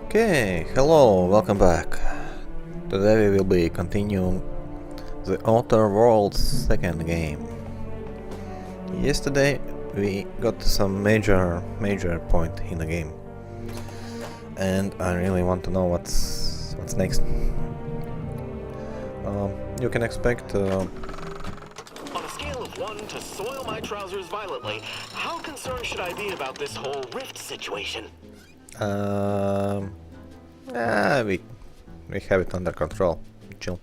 Okay, hello, welcome back. Today we will be continuing the Outer Worlds second game. Yesterday we got to some major point in the game, and I really want to know what's next. You can expect. On a scale of 1 to soil my trousers violently, how concerned should I be about this whole rift situation? We have it under control. Chill.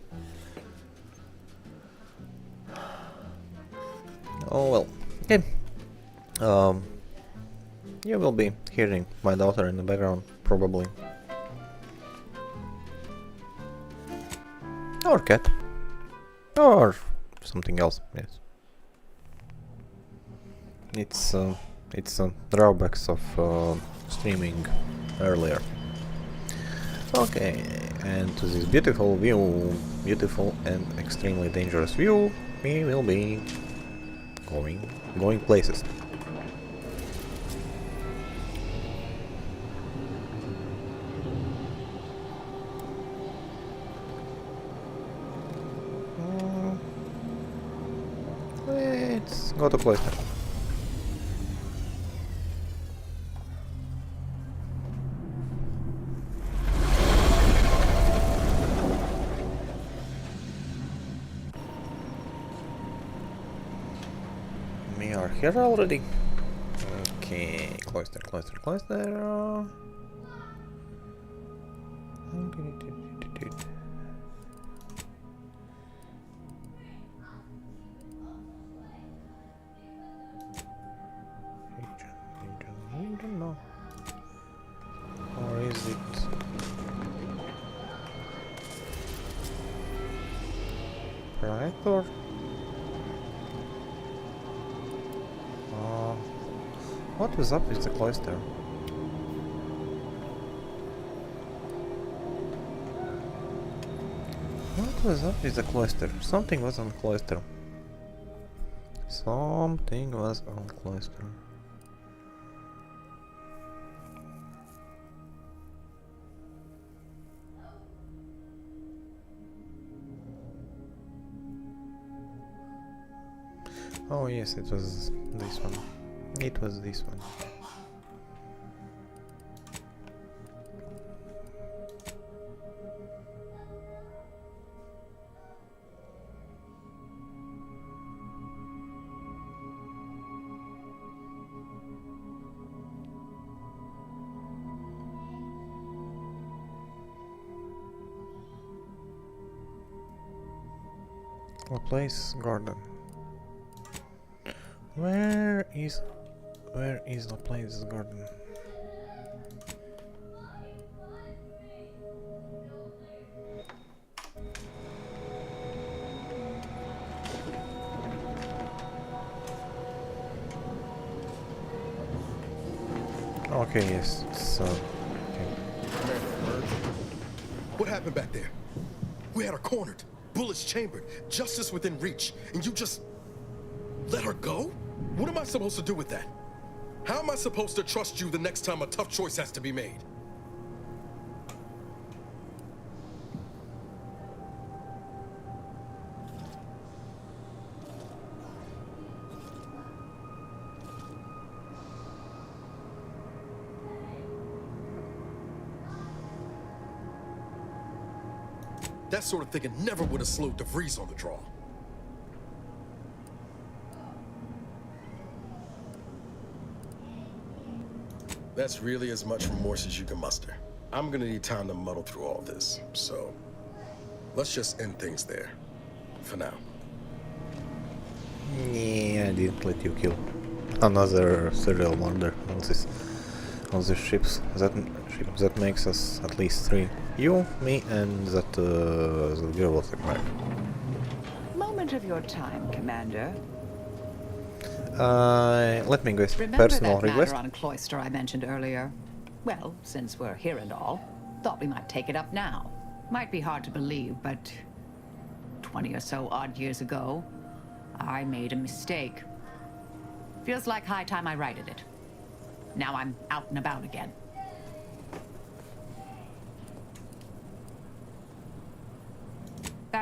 Oh well. Okay. You will be hearing my daughter in the background, probably. Or cat. Or something else, yes. It's drawbacks of streaming earlier. Okay, and to this beautiful and extremely dangerous view, we will be going places. Let's go to Playthrough. We are here already. Okay, cloister. Region, no. Or is it? Playthrough? What was up with the cloister? What was up with the cloister? Something was on cloister. Something was on cloister. Oh yes, it was this one. It was this one. A place garden. Where is the place garden? Okay, yes, it's okay. What happened back there? We had her cornered, bullets chambered, justice within reach, and you just let her go? What am I supposed to do with that? How am I supposed to trust you the next time a tough choice has to be made? That sort of thinking never would have slowed DeVries on the draw. That's really as much remorse as you can muster. I'm gonna need time to muddle through all this, so let's just end things there, for now. Yeah, I didn't let you kill another serial murder on these ships. That makes us at least 3. You, me, and that girl was back. Moment of your time, Commander. Let me guess. Remember Personal that request. matter on Cloister I mentioned earlier? Well, since we're here and all, thought we might take it up now. Might be hard to believe, but 20 or so odd years ago, I made a mistake. Feels like high time I righted it. Now I'm out and about again.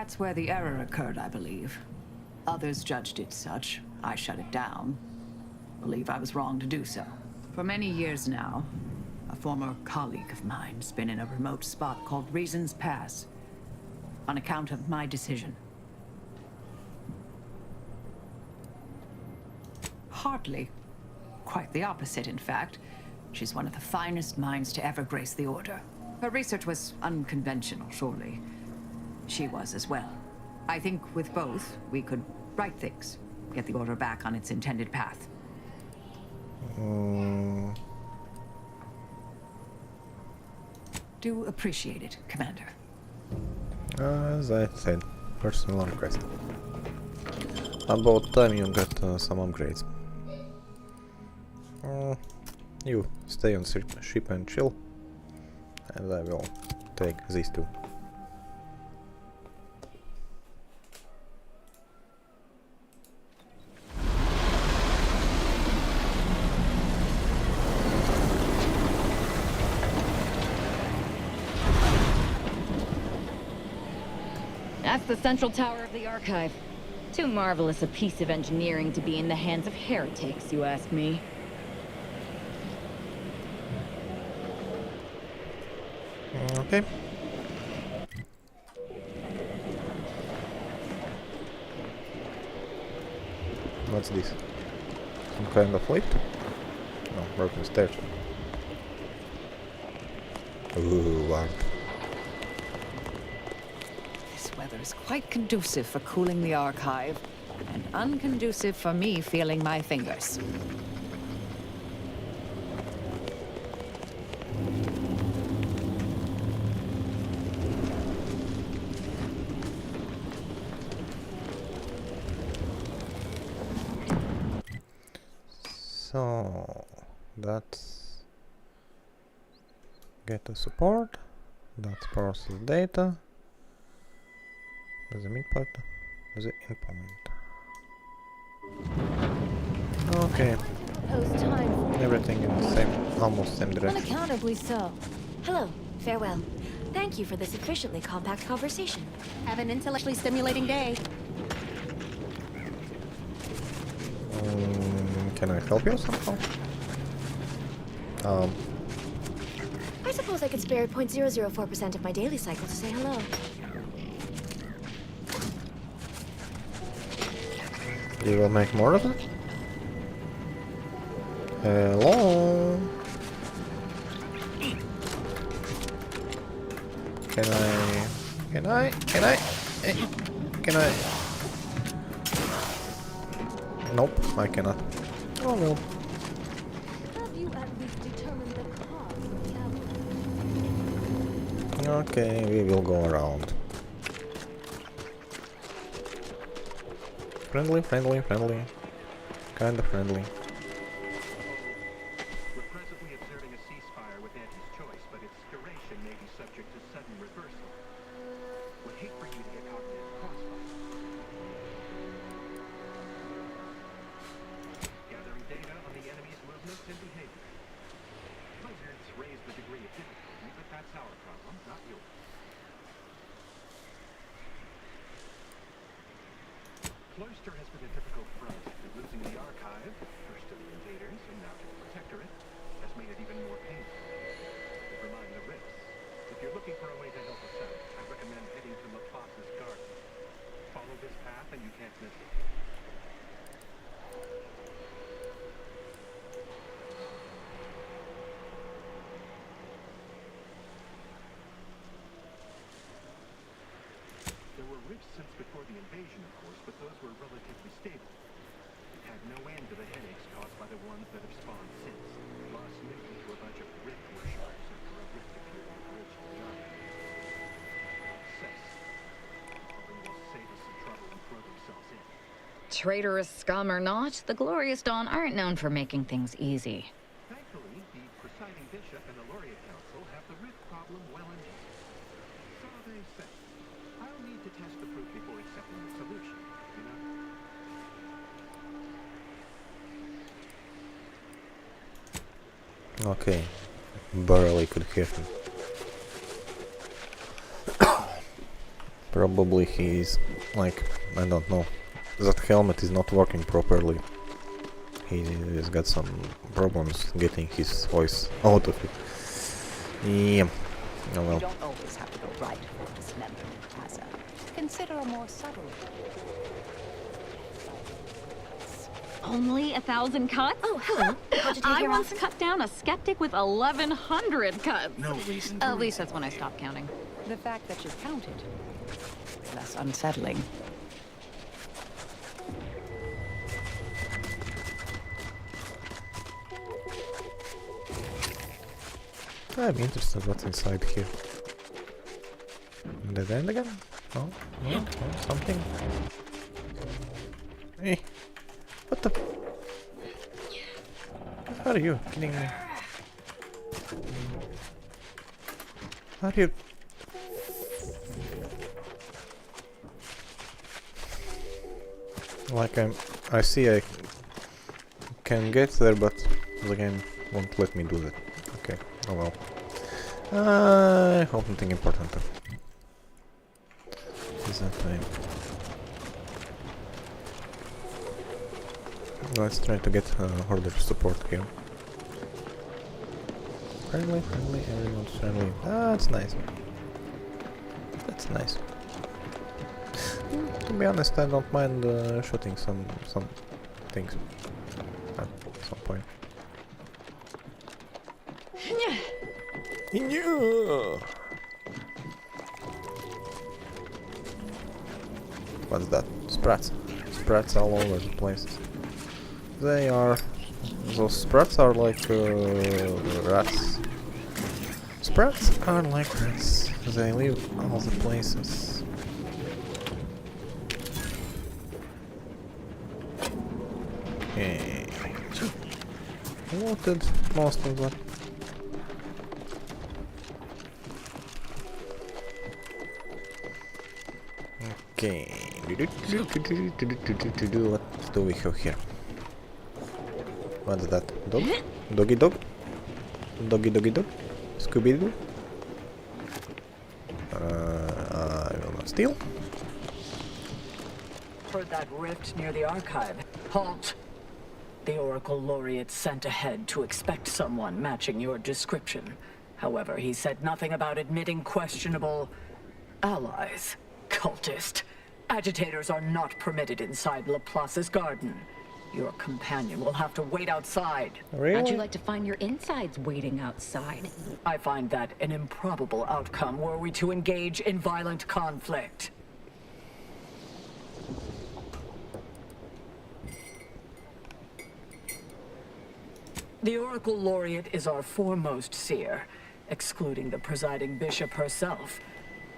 That's where the error occurred, I believe. Others judged it such. I shut it down. Believe I was wrong to do so. For many years now, a former colleague of mine's been in a remote spot called Reasons Pass, on account of my decision. Hardly. Quite the opposite, in fact. She's one of the finest minds to ever grace the Order. Her research was unconventional, surely. She was as well. I think with both, we could right things, get the Order back on its intended path. Do appreciate it, Commander. As I said, personal request. About time you got some upgrades. You stay on ship and chill, and I will take these two. That's the central tower of the Archive. Too marvelous a piece of engineering to be in the hands of heretics, you ask me. Okay. What's this? Some kind of lift? No, broken stairs. Ooh, warm. This weather is quite conducive for cooling the Archive, and unconducive for me feeling my fingers. So that's get the support, that's process data, the midpoint, the endpoint. Okay, Post time. everything in the same, almost same direction. Unaccountably so. Hello, farewell. Thank you for this efficiently compact conversation. Have an intellectually stimulating day. Can I help you somehow? I suppose I could spare 0.004% of my daily cycle to say hello. You will make more of it? Hello? Can I? Nope, I cannot. Oh well. Have you at least determined the cause of the outbreak? Okay, we will go around. Friendly. Kinda friendly. We're presently observing a ceasefire with Anti's choice, but its duration may be subject to sudden reversal. Would hate for you to get caught in a crossfire. Gathering data on the enemy's movements and behavior. Blizzards raise the degree of difficulty, but that's our problem, not yours. Cloister has been a difficult front, and losing the Archive, first to the invaders and now to the Protectorate, has made it even more painful. Never mind the risks. If you're looking for a way to help us out, I recommend heading to La Plaza's garden. Follow this path and you can't miss it. There were rifts since before the invasion, of course, but those were relatively stable. We've had no end to the headaches caused by the ones that have spawned since. Lost Newton to a bunch of rift worshippers after a rift appeared on the bridge to the army. Obsessed. Hoping they'll save us some trouble and throw themselves in. Traitorous scum or not, the Glorious Dawn aren't known for making things easy. Thankfully, the presiding bishop and the Laureate Council have the rift problem well in hand. So they say. I'll need to test the proof before accepting the solution, you know? Okay, barely could hear him. Probably he's like, I don't know, that helmet is not working properly. He's got some problems getting his voice out of it. Yeah. Oh You well. don't always have to go right for dismemberment, Tassa. Consider a more subtle. Only 1,000 cuts? Oh, hello. What did you I hear once often? cut down a skeptic with 1,100 cuts. No reason. At least that's when I stopped counting. The fact that you counted, less unsettling. I'm interested what's inside here. Dead end again? No? No? No? Something? Hey! What the? Are you kidding me? Are you? Like I see I can get there, but the game won't let me do that. Okay, oh well. I hope nothing important is that way. Let's try to get order support here. Friendly, friendly, everyone's friendly. Ah, that's nice. That's nice. To be honest, I don't mind shooting some things at some point. Yeah. What's that? Sprats. Sprats all over the place. They are... Those sprats are like rats. Sprats are like rats. They live all the places. Okay. Looted most of them. Okay. What do we have here? What's that? Dog? Doggy dog? Doggy doggy dog? Scooby Doo? I will not steal. Heard that rift near the archive. Halt! The Oracle Laureate sent ahead to expect someone matching your description. However, he said nothing about admitting questionable allies. Cultist. Agitators are not permitted inside Laplace's garden. Your companion will have to wait outside. Really? How'd you like to find your insides waiting outside? I find that an improbable outcome were we to engage in violent conflict. The Oracle Laureate is our foremost seer, excluding the presiding bishop herself.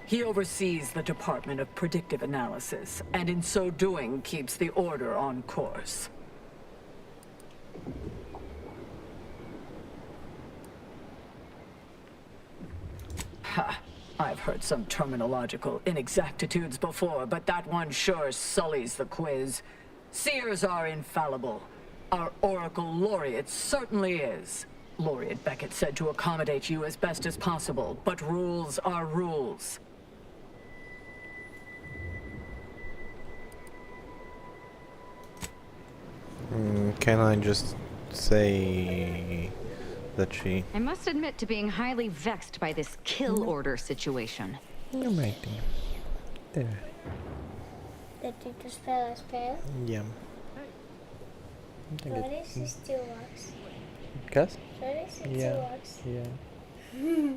He oversees the Department of Predictive Analysis, and in so doing keeps the Order on course. Ha! I've heard some terminological inexactitudes before, but that one sure sullies the quiz. Seers are infallible. Our Oracle Laureate certainly is. Laureate Beckett said to accommodate you as best as possible, but rules are rules. Can I just say that she... I must admit to being highly vexed by this kill order situation. You might be. There. That you just fell as pale. Yeah. I think What is this two works? Kas? What is it Yeah. two works? Yeah.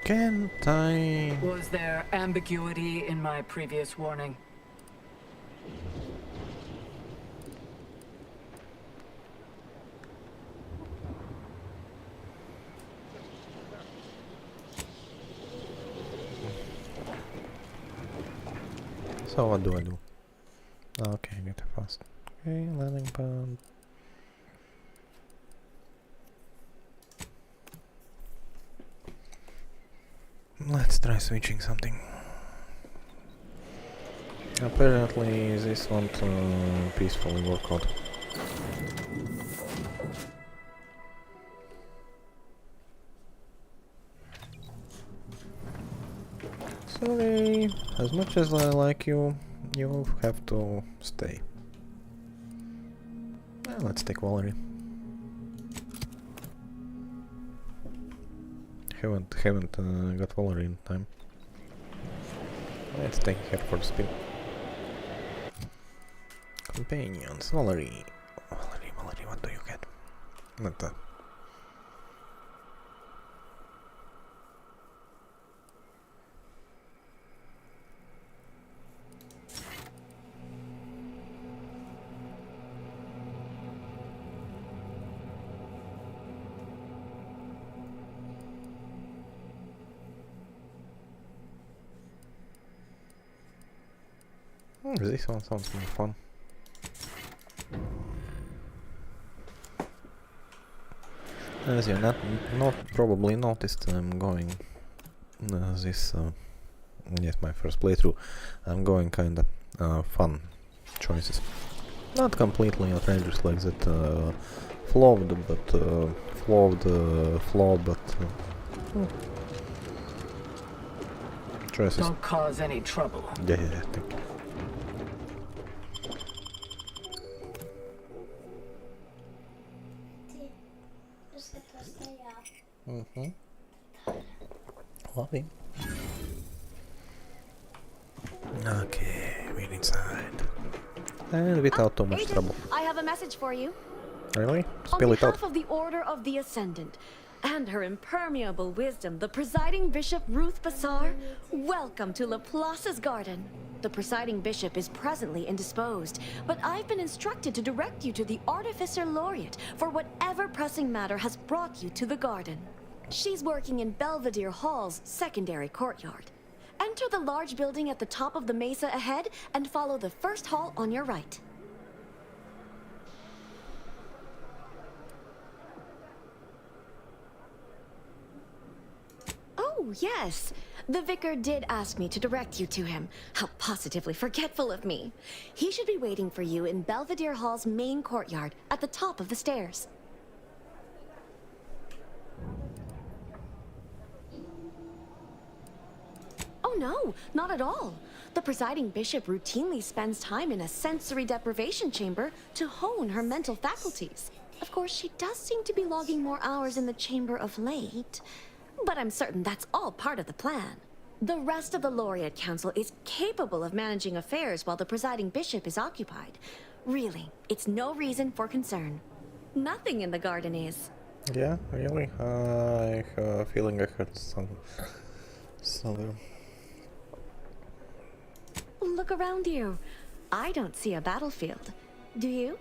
Can't I... Was there ambiguity in my previous warning? So what do I do? Okay, get it fast. Okay, landing pad. Let's try switching something. Apparently this won't peacefully work out. Sorry, as much as I like you, you have to stay. Let's take Valerie. Haven't got Valerie in time. Let's take her for the spin. Companions, Valerie. Valerie, what do you get? Not that. This one sounds more fun. As you not probably noticed, I'm going this yes, my first playthrough. I'm going kinda fun choices, not completely outrageous like that flawed, but flawed, but choices. Don't cause any trouble. Yeah, thank you. Lovely. Okay, we're inside. And without too much Agent, trouble. I have a message for you. Really? On Spill it out. behalf of the Order of the Ascendant and her impermeable wisdom, the presiding bishop Ruth Bassar, welcome to Laplace's garden. The presiding bishop is presently indisposed, but I've been instructed to direct you to the Artificer Laureate for whatever pressing matter has brought you to the garden. She's working in Belvedere Hall's secondary courtyard. Enter the large building at the top of the mesa ahead and follow the first hall on your right. Oh, yes. The vicar did ask me to direct you to him. How positively forgetful of me. He should be waiting for you in Belvedere Hall's main courtyard at the top of the stairs. Oh no, not at all. The presiding bishop routinely spends time in a sensory deprivation chamber to hone her mental faculties. Of course, she does seem to be logging more hours in the chamber of late, but I'm certain that's all part of the plan. The rest of the Laureate Council is capable of managing affairs while the presiding bishop is occupied. Really, it's no reason for concern. Nothing in the garden is. Yeah, really? I have a feeling I heard some... Look around you. I don't see a battlefield. Do you?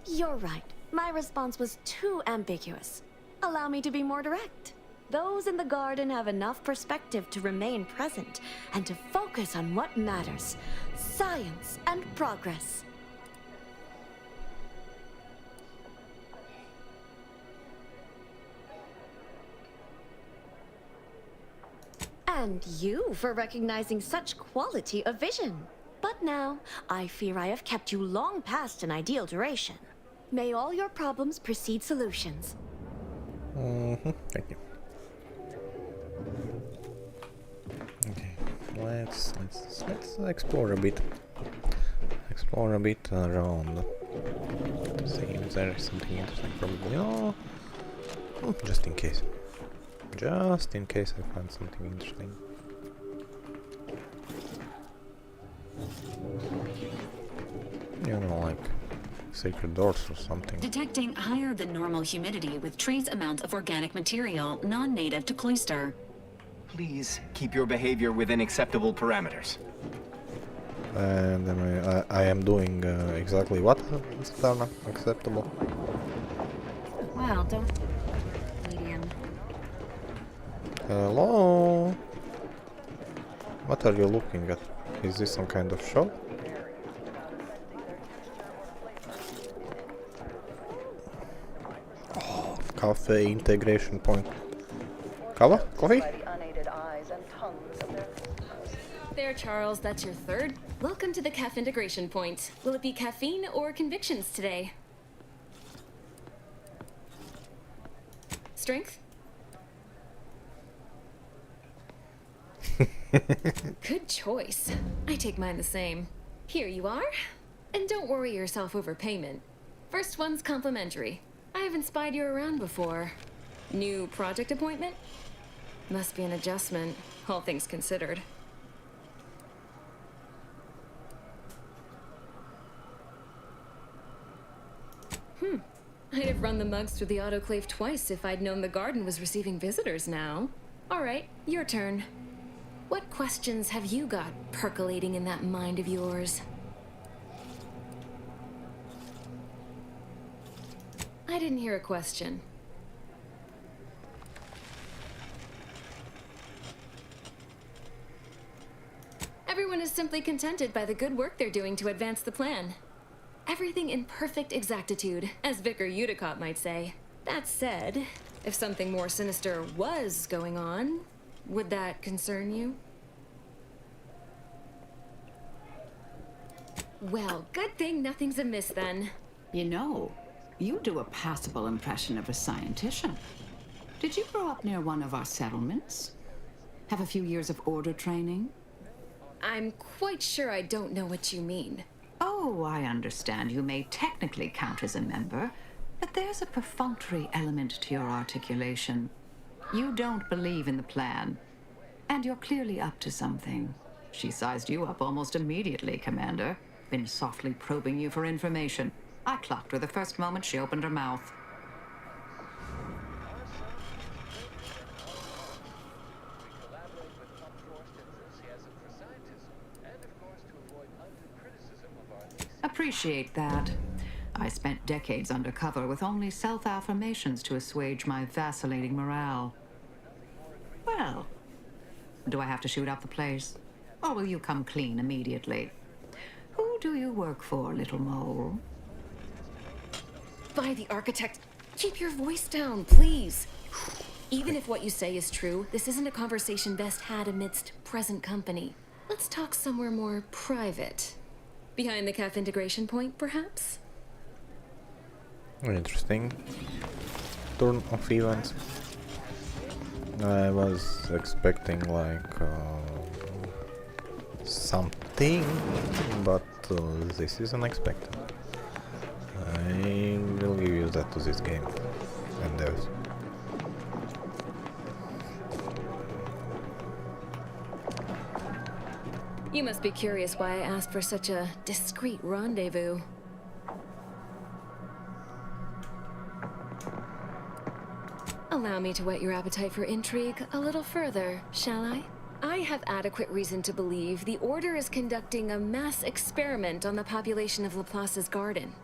You're right. My response was too ambiguous. Allow me to be more direct. Those in the garden have enough perspective to remain present and to focus on what matters: science and progress. And you for recognizing such quality of vision. But now, I fear I have kept you long past an ideal duration. May all your problems precede solutions. Thank you. Okay, let's explore a bit. Explore a bit around. See if there is something interesting. Probably. Oh, just in case. Just in case I find something interesting. You know, like sacred doors or something. Detecting higher than normal humidity with trace amounts of organic material non-native to Cloister. Please keep your behavior within acceptable parameters. And I am doing exactly what? Is not acceptable? Wow, don't... Medium. Hello? What are you looking at? Is this some kind of show? Oh, cafe integration point. Kava? Coffee? There, Charles, that's your third. Welcome to the CAF integration point. Will it be caffeine or convictions today? strength? Good choice. I take mine the same. Here you are. And don't worry yourself over payment. First one's complimentary. I haven't spied you around before. New project appointment? Must be an adjustment, all things considered. I'd have run the mugs through the autoclave twice if I'd known the garden was receiving visitors now. All right, your turn. What questions have you got percolating in that mind of yours? I didn't hear a question. Everyone is simply contented by the good work they're doing to advance the plan. Everything in perfect exactitude, as Vicar Udicott might say. That said, if something more sinister was going on, would that concern you? Well, good thing nothing's amiss then. You know, you do a passable impression of a scientician. Did you grow up near one of our settlements? Have a few years of order training? I'm quite sure I don't know what you mean. Oh, I understand you may technically count as a member, but there's a perfunctory element to your articulation. You don't believe in the plan, and you're clearly up to something. She sized you up almost immediately, Commander. Been softly probing you for information. I clocked her the first moment she opened her mouth. Appreciate that. I spent decades undercover with only self-affirmations to assuage my vacillating morale. Well, do I have to shoot up the place? Or will you come clean immediately? Who do you work for, little mole? By the architect, keep your voice down, please. Even if what you say is true, this isn't a conversation best had amidst present company. Let's talk somewhere more private. Behind the CAF integration point, perhaps? Interesting turn of events. I was expecting like something, but this is unexpected. I will give you that to this game and those. You must be curious why I asked for such a discreet rendezvous. Allow me to whet your appetite for intrigue a little further, shall I? I have adequate reason to believe the Order is conducting a mass experiment on the population of Laplace's garden.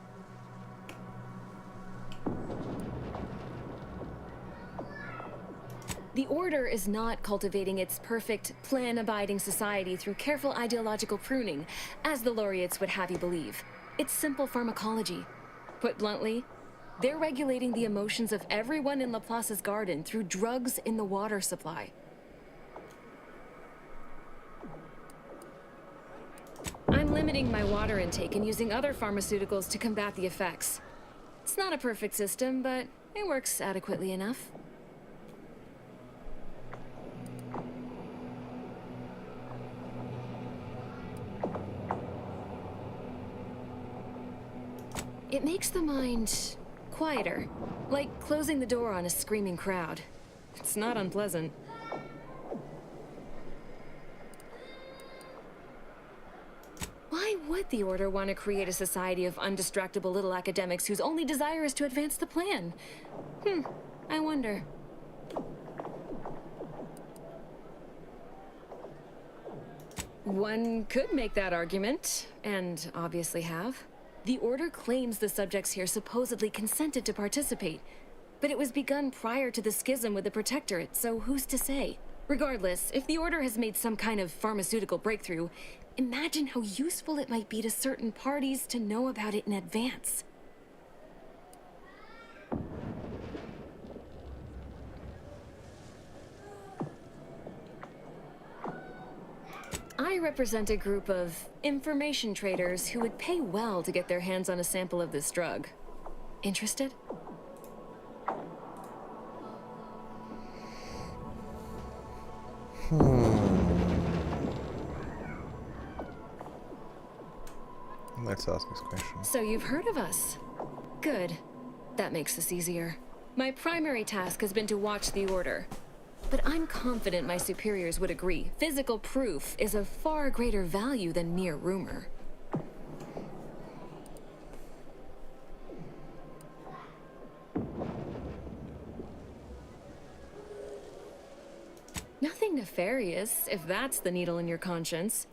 The Order is not cultivating its perfect, plan-abiding society through careful ideological pruning, as the laureates would have you believe. It's simple pharmacology. Put bluntly, they're regulating the emotions of everyone in Laplace's garden through drugs in the water supply. I'm limiting my water intake and using other pharmaceuticals to combat the effects. It's not a perfect system, but it works adequately enough. It makes the mind quieter, like closing the door on a screaming crowd. It's not unpleasant. Why would the Order want to create a society of undistractable little academics whose only desire is to advance the plan? I wonder. One could make that argument, and obviously have. The Order claims the subjects here supposedly consented to participate, but it was begun prior to the schism with the Protectorate, so who's to say? Regardless, if the Order has made some kind of pharmaceutical breakthrough, imagine how useful it might be to certain parties to know about it in advance. I represent a group of information traders who would pay well to get their hands on a sample of this drug. Interested? Let's ask this question. So you've heard of us. Good. That makes this easier. My primary task has been to watch the Order. But I'm confident my superiors would agree. Physical proof is of far greater value than mere rumor. Nothing nefarious, if that's the needle in your conscience.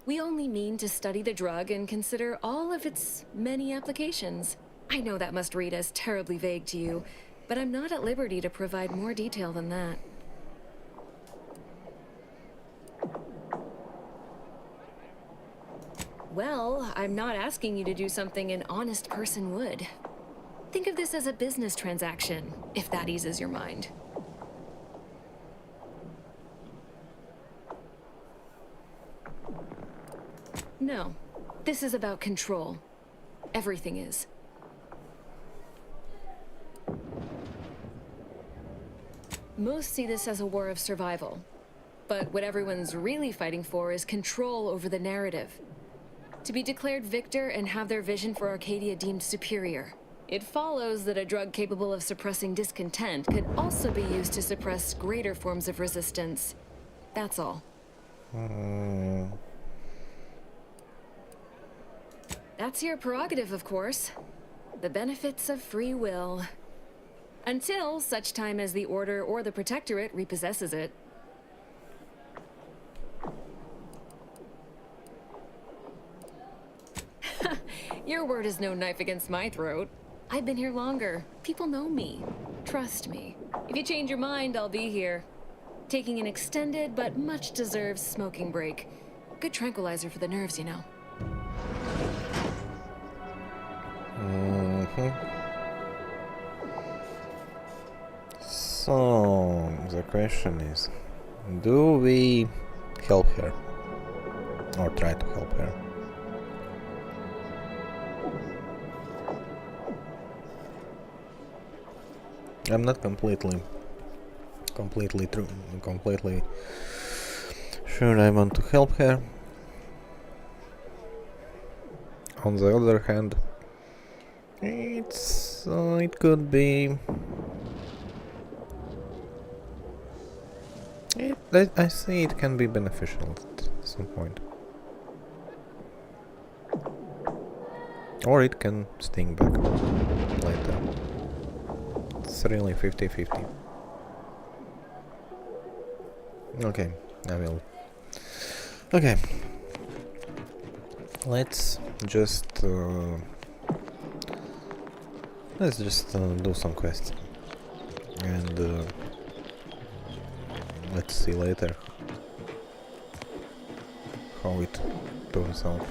We only mean to study the drug and consider all of its many applications. I know that must read as terribly vague to you, but I'm not at liberty to provide more detail than that. Well, I'm not asking you to do something an honest person would. Think of this as a business transaction, if that eases your mind. No, this is about control. Everything is. Most see this as a war of survival. But what everyone's really fighting for is control over the narrative. To be declared victor and have their vision for Arcadia deemed superior. It follows that a drug capable of suppressing discontent could also be used to suppress greater forms of resistance. That's all. That's your prerogative, of course. The benefits of free will. Until such time as the Order or the Protectorate repossesses it. Your word is no knife against my throat. I've been here longer. People know me. Trust me. If you change your mind, I'll be here. Taking an extended but much-deserved smoking break. Good tranquilizer for the nerves, you know. So, the question is, do we help her? Or try to help her? I'm not completely sure I want to help her. On the other hand, it could be. I see it can be beneficial at some point, or it can sting back later. It's really 50-50. Okay, I will. Okay, let's just do some quests, and let's see later how it turns out.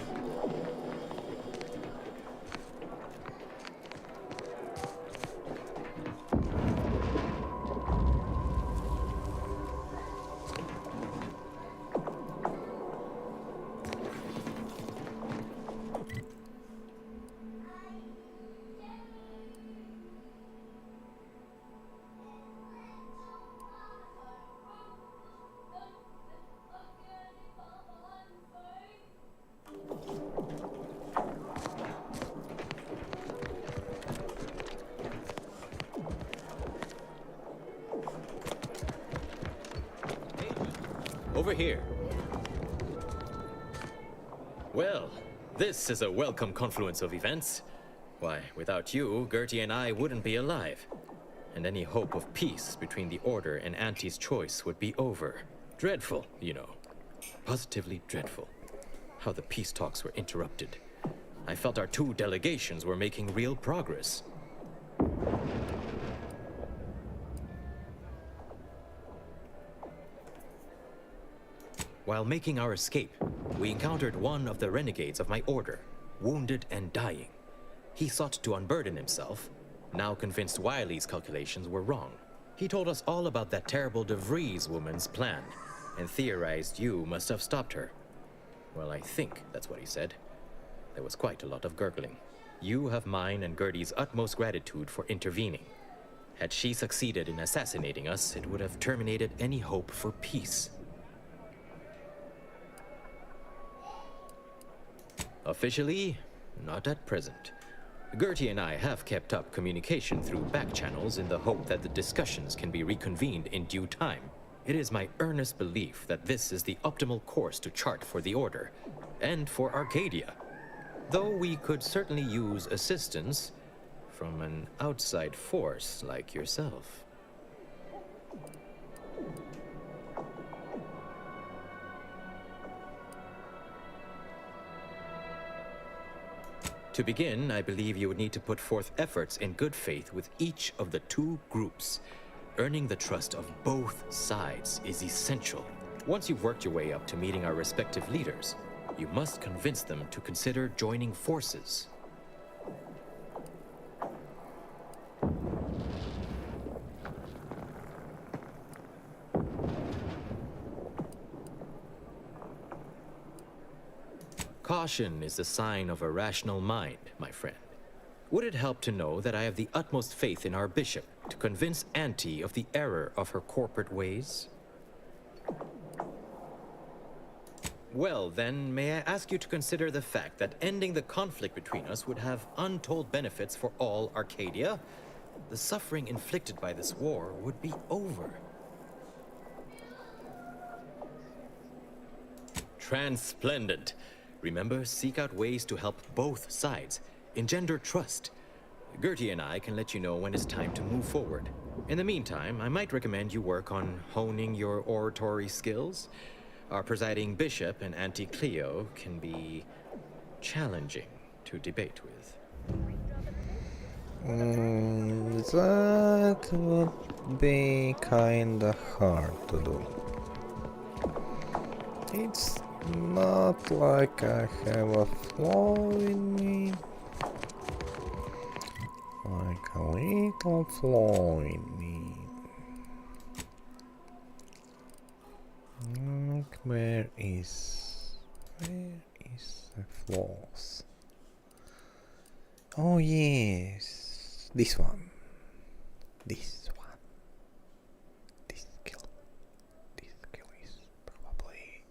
Over here. Well, this is a welcome confluence of events. Why, without you, Gertie and I wouldn't be alive. And any hope of peace between the Order and Auntie's choice would be over. Dreadful, you know. Positively dreadful. How the peace talks were interrupted. I felt our two delegations were making real progress. While making our escape, we encountered one of the renegades of my Order, wounded and dying. He sought to unburden himself, now convinced Wiley's calculations were wrong. He told us all about that terrible DeVries woman's plan, and theorized you must have stopped her. Well, I think that's what he said. There was quite a lot of gurgling. You have mine and Gertie's utmost gratitude for intervening. Had she succeeded in assassinating us, it would have terminated any hope for peace. Officially, not at present. Gertie and I have kept up communication through back channels in the hope that the discussions can be reconvened in due time. It is my earnest belief that this is the optimal course to chart for the Order, and for Arcadia. Though we could certainly use assistance from an outside force like yourself. To begin, I believe you would need to put forth efforts in good faith with each of the two groups. Earning the trust of both sides is essential. Once you've worked your way up to meeting our respective leaders, you must convince them to consider joining forces. Caution is the sign of a rational mind, my friend. Would it help to know that I have the utmost faith in our bishop to convince Auntie of the error of her corporate ways? Well, then, may I ask you to consider the fact that ending the conflict between us would have untold benefits for all Arcadia? The suffering inflicted by this war would be over. Transplendent. Remember, seek out ways to help both sides. Engender trust. Gertie and I can let you know when it's time to move forward. In the meantime, I might recommend you work on honing your oratory skills. Our presiding bishop and Auntie Cleo can be challenging to debate with. That would be kinda hard to do. It's not like I have a flaw in me. Like a little flaw in me. Like, where is the flaws? Oh yes, this one. This one. This skill. This skill is probably...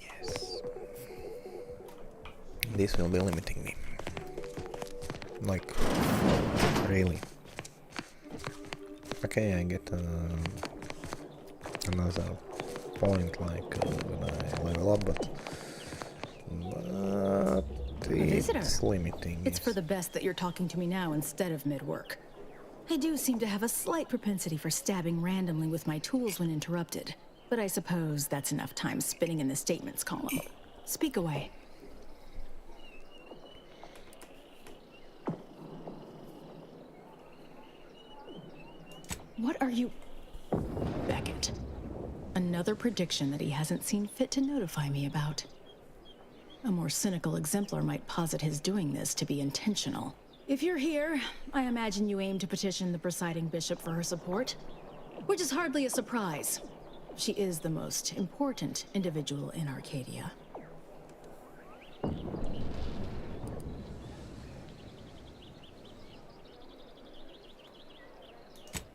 Yes. This will be limiting me. Like, really. Okay, I get another point like when I level up, but it's limiting. It's for the best that you're talking to me now instead of mid-work. I do seem to have a slight propensity for stabbing randomly with my tools when interrupted, but I suppose that's enough time spinning in the statements column. Speak away. What are you... Beckett. Another prediction that he hasn't seen fit to notify me about. A more cynical exemplar might posit his doing this to be intentional. If you're here, I imagine you aim to petition the presiding bishop for her support, which is hardly a surprise. She is the most important individual in Arcadia.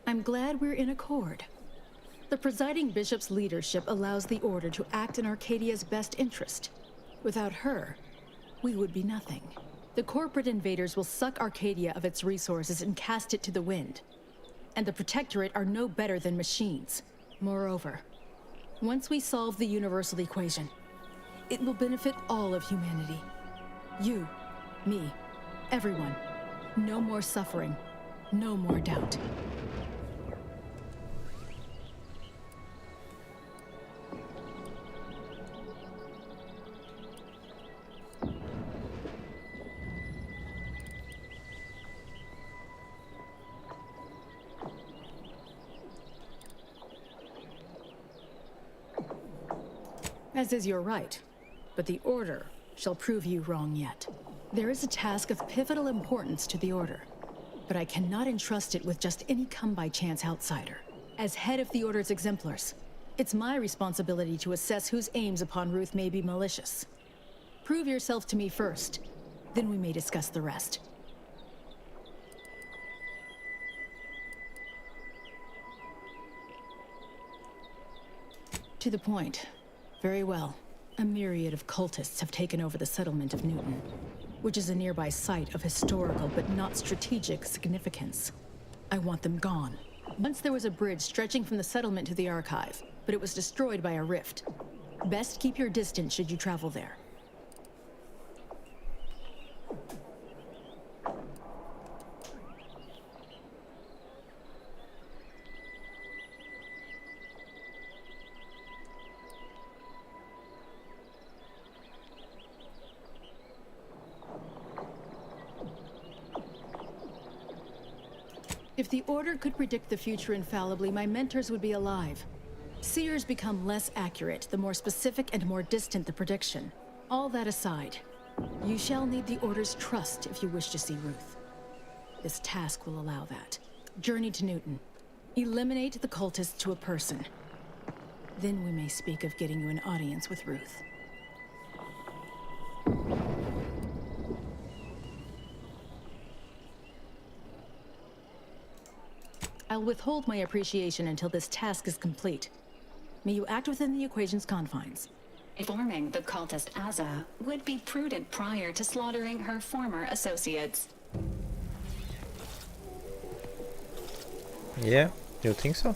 I'm glad we're in accord. The presiding bishop's leadership allows the Order to act in Arcadia's best interest. Without her, we would be nothing. The corporate invaders will suck Arcadia of its resources and cast it to the wind. And the Protectorate are no better than machines. Moreover, once we solve the universal equation, it will benefit all of humanity. You, me, everyone. No more suffering, no more doubt. As is your right, but the Order shall prove you wrong yet. There is a task of pivotal importance to the Order, but I cannot entrust it with just any come-by-chance outsider. As head of the Order's exemplars, it's my responsibility to assess whose aims upon Ruth may be malicious. Prove yourself to me first, then we may discuss the rest. To the point. Very well. A myriad of cultists have taken over the settlement of Newton, which is a nearby site of historical but not strategic significance. I want them gone. Once there was a bridge stretching from the settlement to the archive, but it was destroyed by a rift. Best keep your distance should you travel there. If the Order could predict the future infallibly, my mentors would be alive. Seers become less accurate the more specific and more distant the prediction. All that aside, you shall need the Order's trust if you wish to see Ruth. This task will allow that. Journey to Newton. Eliminate the cultists to a person. Then we may speak of getting you an audience with Ruth. I'll withhold my appreciation until this task is complete. May you act within the equation's confines. Informing the cultist Azza would be prudent prior to slaughtering her former associates. Yeah, you think so?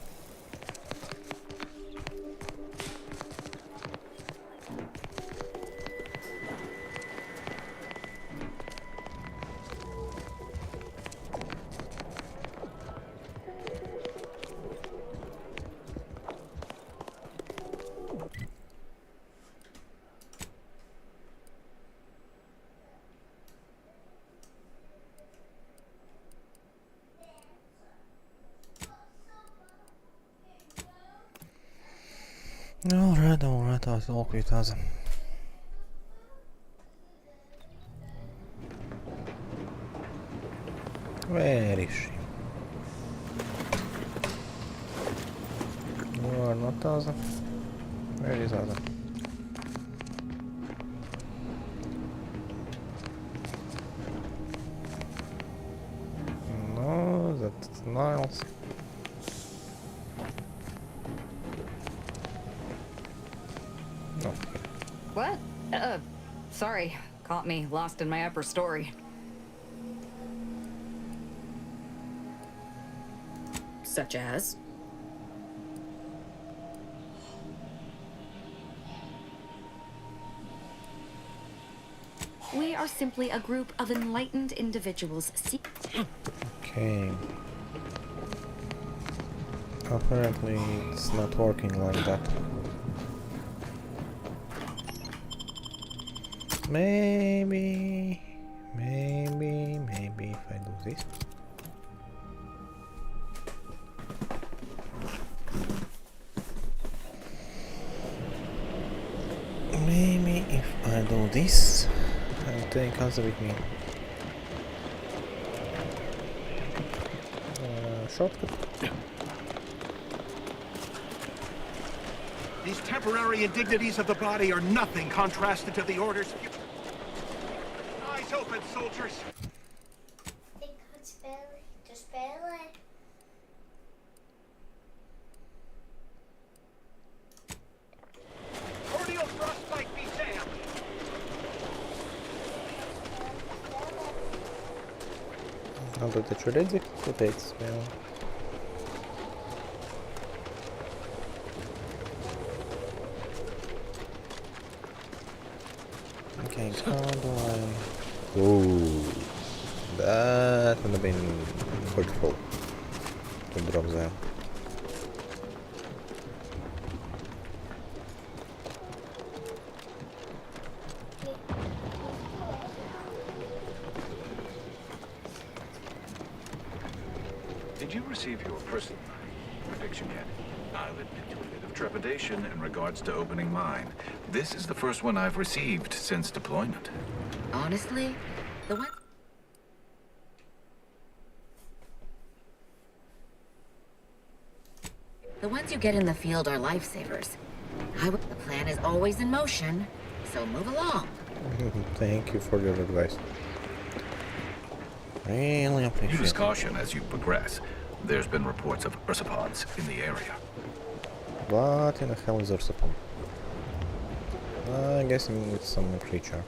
Alright, I'll talk with us. Where is she? You are not Azza. Where is Azza? No, that's Niles. What? Sorry. Caught me lost in my upper story. Such as? We are simply a group of enlightened individuals. Okay. Apparently it's not working like that. Maybe if I do this. Maybe if I do this, I'll take Azza with me. Shortcut. These temporary indignities of the body are nothing contrasted to the orders. Eyes open, soldiers. Ik ga spelen. Te spelen. Cordial thrust might be jammed. Now that you're ready, rotate spell. Okay, how do I... Ooh, that would have been hurtful to drop there. Did you receive your personal prediction yet? I'll admit to a bit of trepidation in regards to opening mine. This is the first one I've received since deployment. Honestly, the ones you get in the field are lifesavers. The plan is always in motion, so move along. Thank you for your advice. Really appreciate Use it. caution as you progress. There's been reports of ursopods in the area. What in the hell is Ursapon? I'm guessing it's some creature.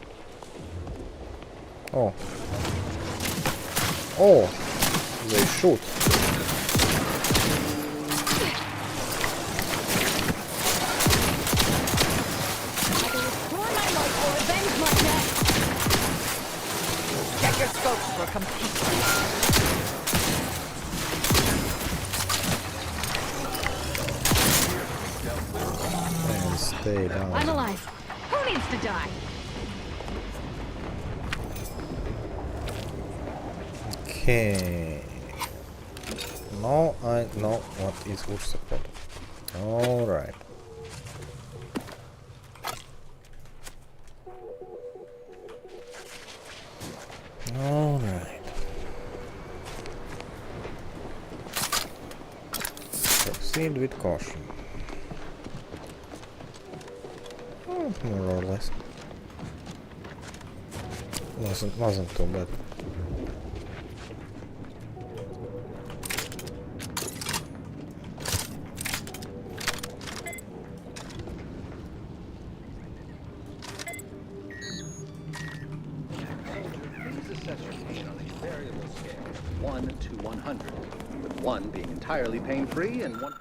Oh. Oh! They shoot. Check your scopes for complete. And stay down. I'm alive. Who needs to die? Okay. Now I know what is push support. Alright. Alright. Proceed with caution. More or less. Wasn't too bad. To 100, with 1 being entirely pain-free and 1...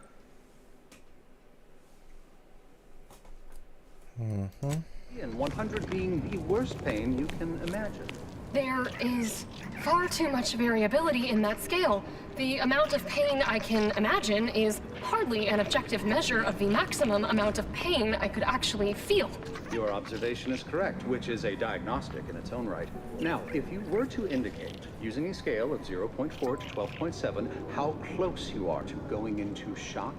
and 100 being the worst pain you can imagine. There is far too much variability in that scale. The amount of pain I can imagine is hardly an objective measure of the maximum amount of pain I could actually feel. Your observation is correct, which is a diagnostic in its own right. Now, if you were to indicate, using a scale of 0.4 to 12.7, how close you are to going into shock?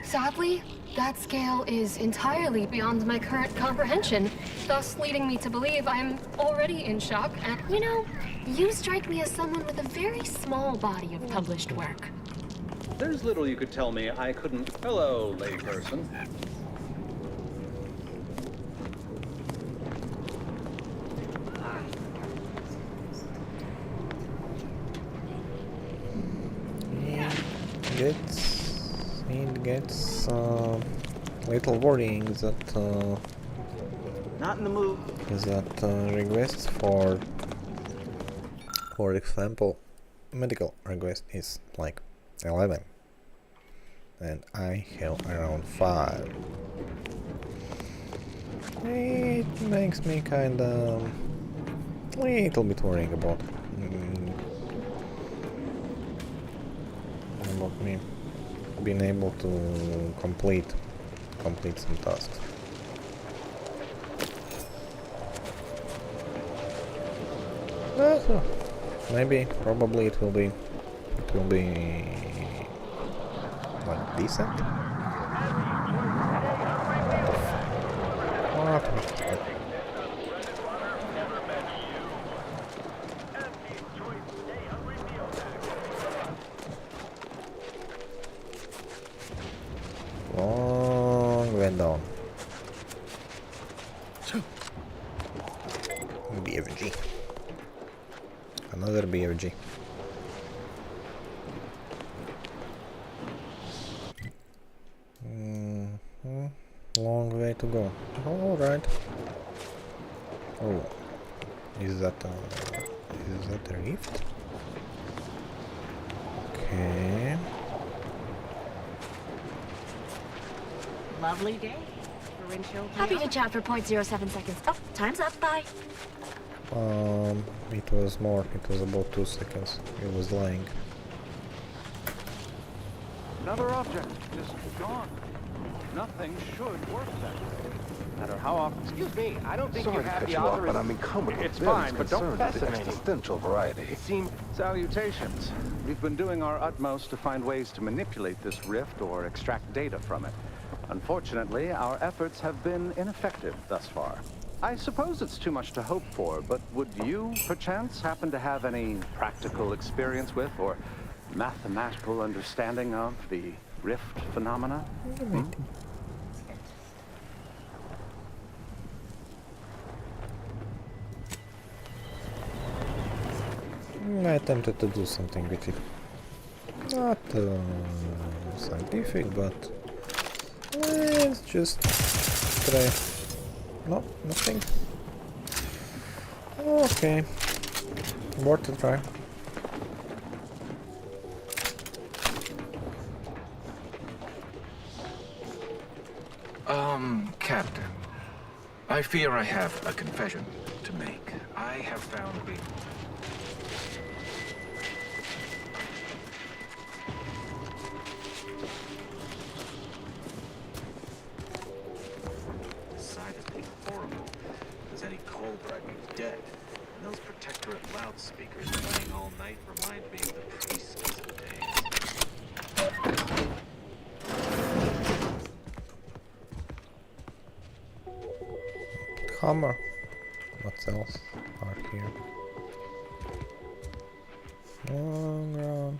Sadly, that scale is entirely beyond my current comprehension, thus leading me to believe I'm already in shock, and, you know, you strike me as someone with a very small body of published work. There's little you could tell me I couldn't... Hello, layperson. It gets little worrying that Not in the mood. Requests for example, medical request is like 11 and I have around 5. It makes me kinda little bit worrying about me being able to complete some tasks. So maybe, probably it will be like decent. What? Long way down. BFG. Another BFG. Long way to go. Alright. Oh. Is that a rift? Okay. Lovely day. Happy to chat for 0.07 seconds. Oh, time's up. Bye. It was more. It was about 2 seconds. It was lying. Another object just gone. Nothing should work that way. No matter how often. Excuse me, I don't think Sorry you to have cut the you off, authorization. but I'm encumbered with It's various fine, but don't concerns of the fascinate me. existential variety. It seems salutations. We've been doing our utmost to find ways to manipulate this rift or extract data from it. Unfortunately, our efforts have been ineffective thus far. I suppose it's too much to hope for, but would you, perchance, happen to have any practical experience with or mathematical understanding of the rift phenomena? I attempted to do something with it. Not scientific, but let's just try No, nothing. Okay. Worth a try. Captain. I fear I have a confession to make. I have found the... decidedly horrible. As any Cobra, I'd be dead. And those Protectorate loudspeakers playing all night remind me of the pre-schism days. Hammer. What else are here? On ground.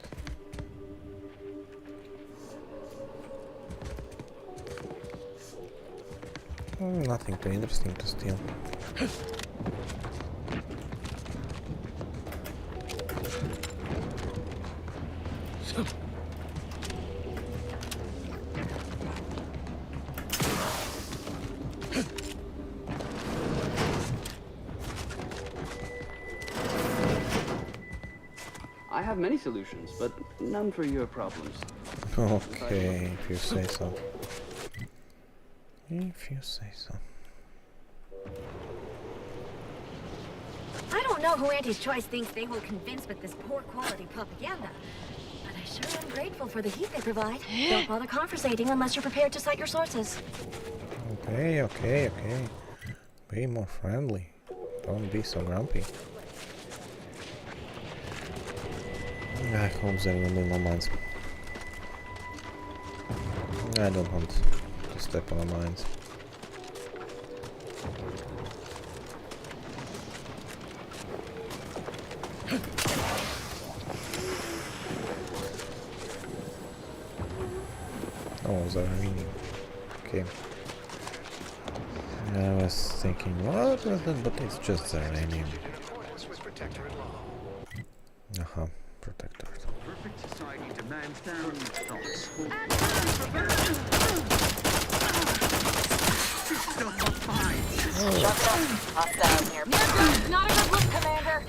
Nothing too interesting to steal. I have many solutions, but none for your problems. Okay, if you say so. If you say so. I don't know who Auntie's Choice thinks they will convince with this poor quality propaganda, but I sure am grateful for the heat they provide. Don't bother conversating unless you're prepared to cite your sources. Okay, okay, okay. Be more friendly. Don't be so grumpy. I hope there will be more mines. I don't want to step on the mines. Oh, the ravine. Okay. I was thinking, what was that? But it's just the uranium. Uh-huh. Protector. Perfect society demands sound thoughts. Shut up. Hostile near. Not a good look, Commander.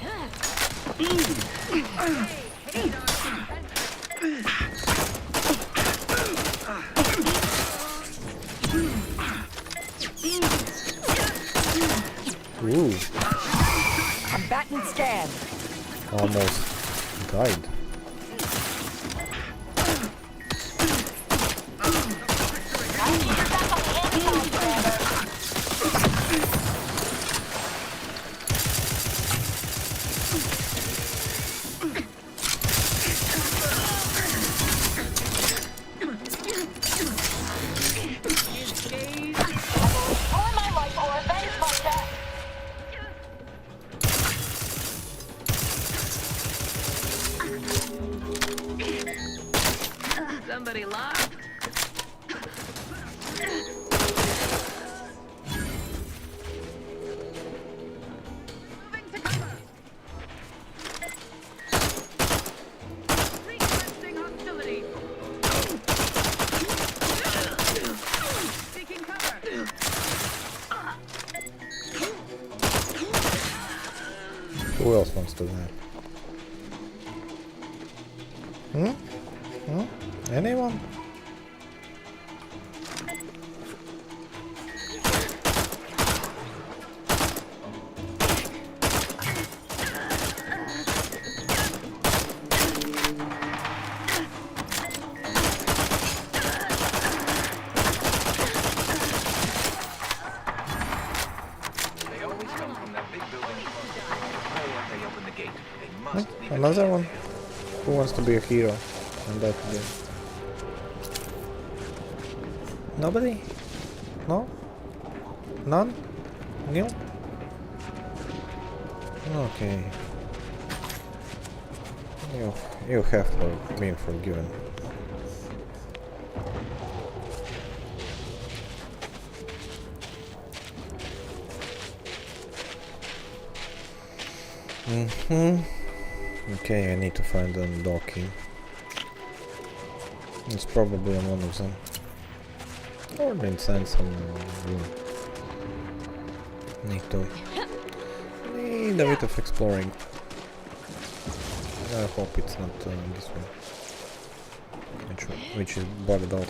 Ooh. Combatant scan. Almost died. Somebody locked. Who else wants to that? Anyone? Another one? Who wants to be a hero? And that again. Nobody? No? None? Neil? Okay. You have been forgiven. Okay, I need to find a docking. It's probably on one of them. Or inside some room. Need a bit of exploring. I hope it's not this one, which is bugged out.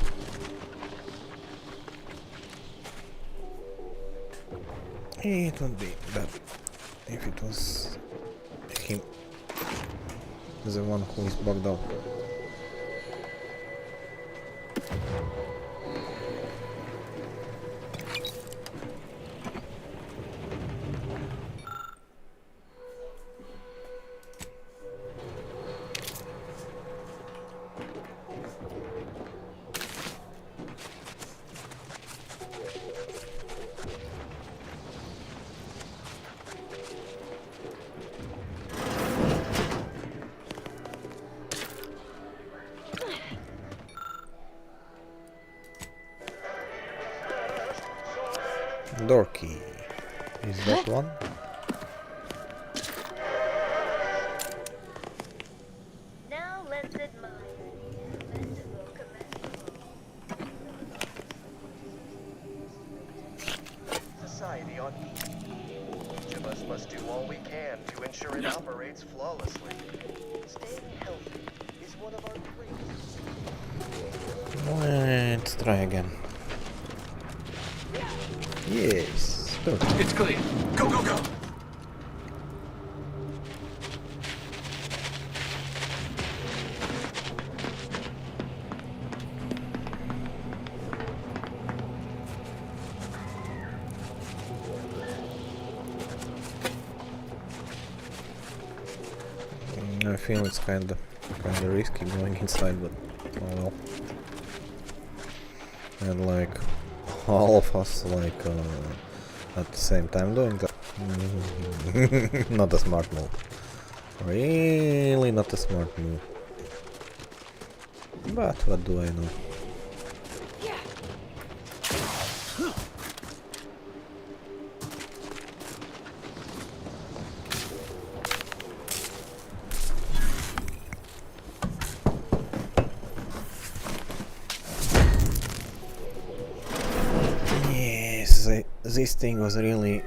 It would be bad if it was him, the one who is bugged out. Door key. Is that one? Now let's admire the inevitable Society on each of us must do all we can to ensure it operates flawlessly. Staying healthy is one of our greatest. Let's try again. Yes. It's clear. Go, go, go! I feel it's kinda risky going inside, but oh well. And like all of us like at the same time doing that. Not a smart move. Really not a smart move. But what do I know? This thing was really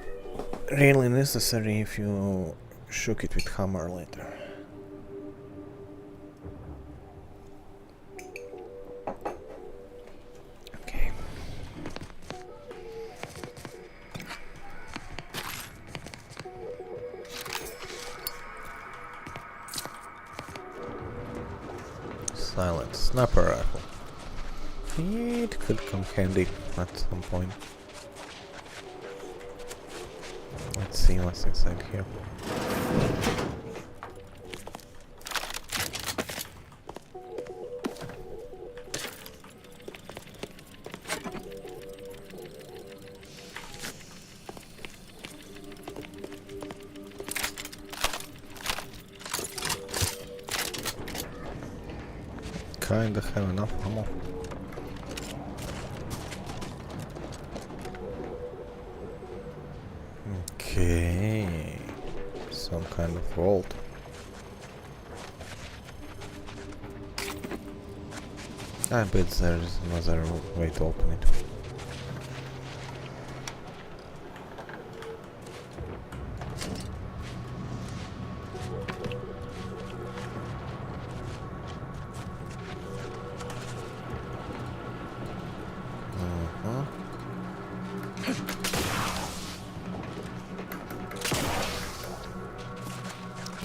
necessary if you shook it with hammer later. Okay. Silent sniper rifle. It could come handy at some point. Let's see what's inside here. Kinda have enough ammo. Okay, some kind of vault. I bet there's another way to open it.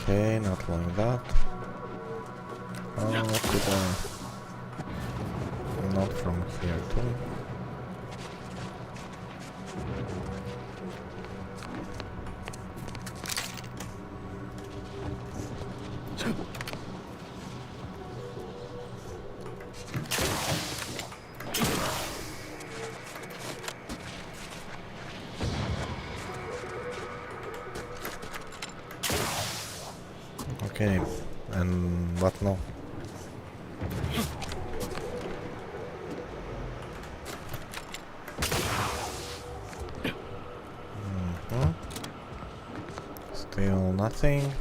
Okay, not like that. Oh, what did I... Not from here too. Okay, and what now? Still nothing.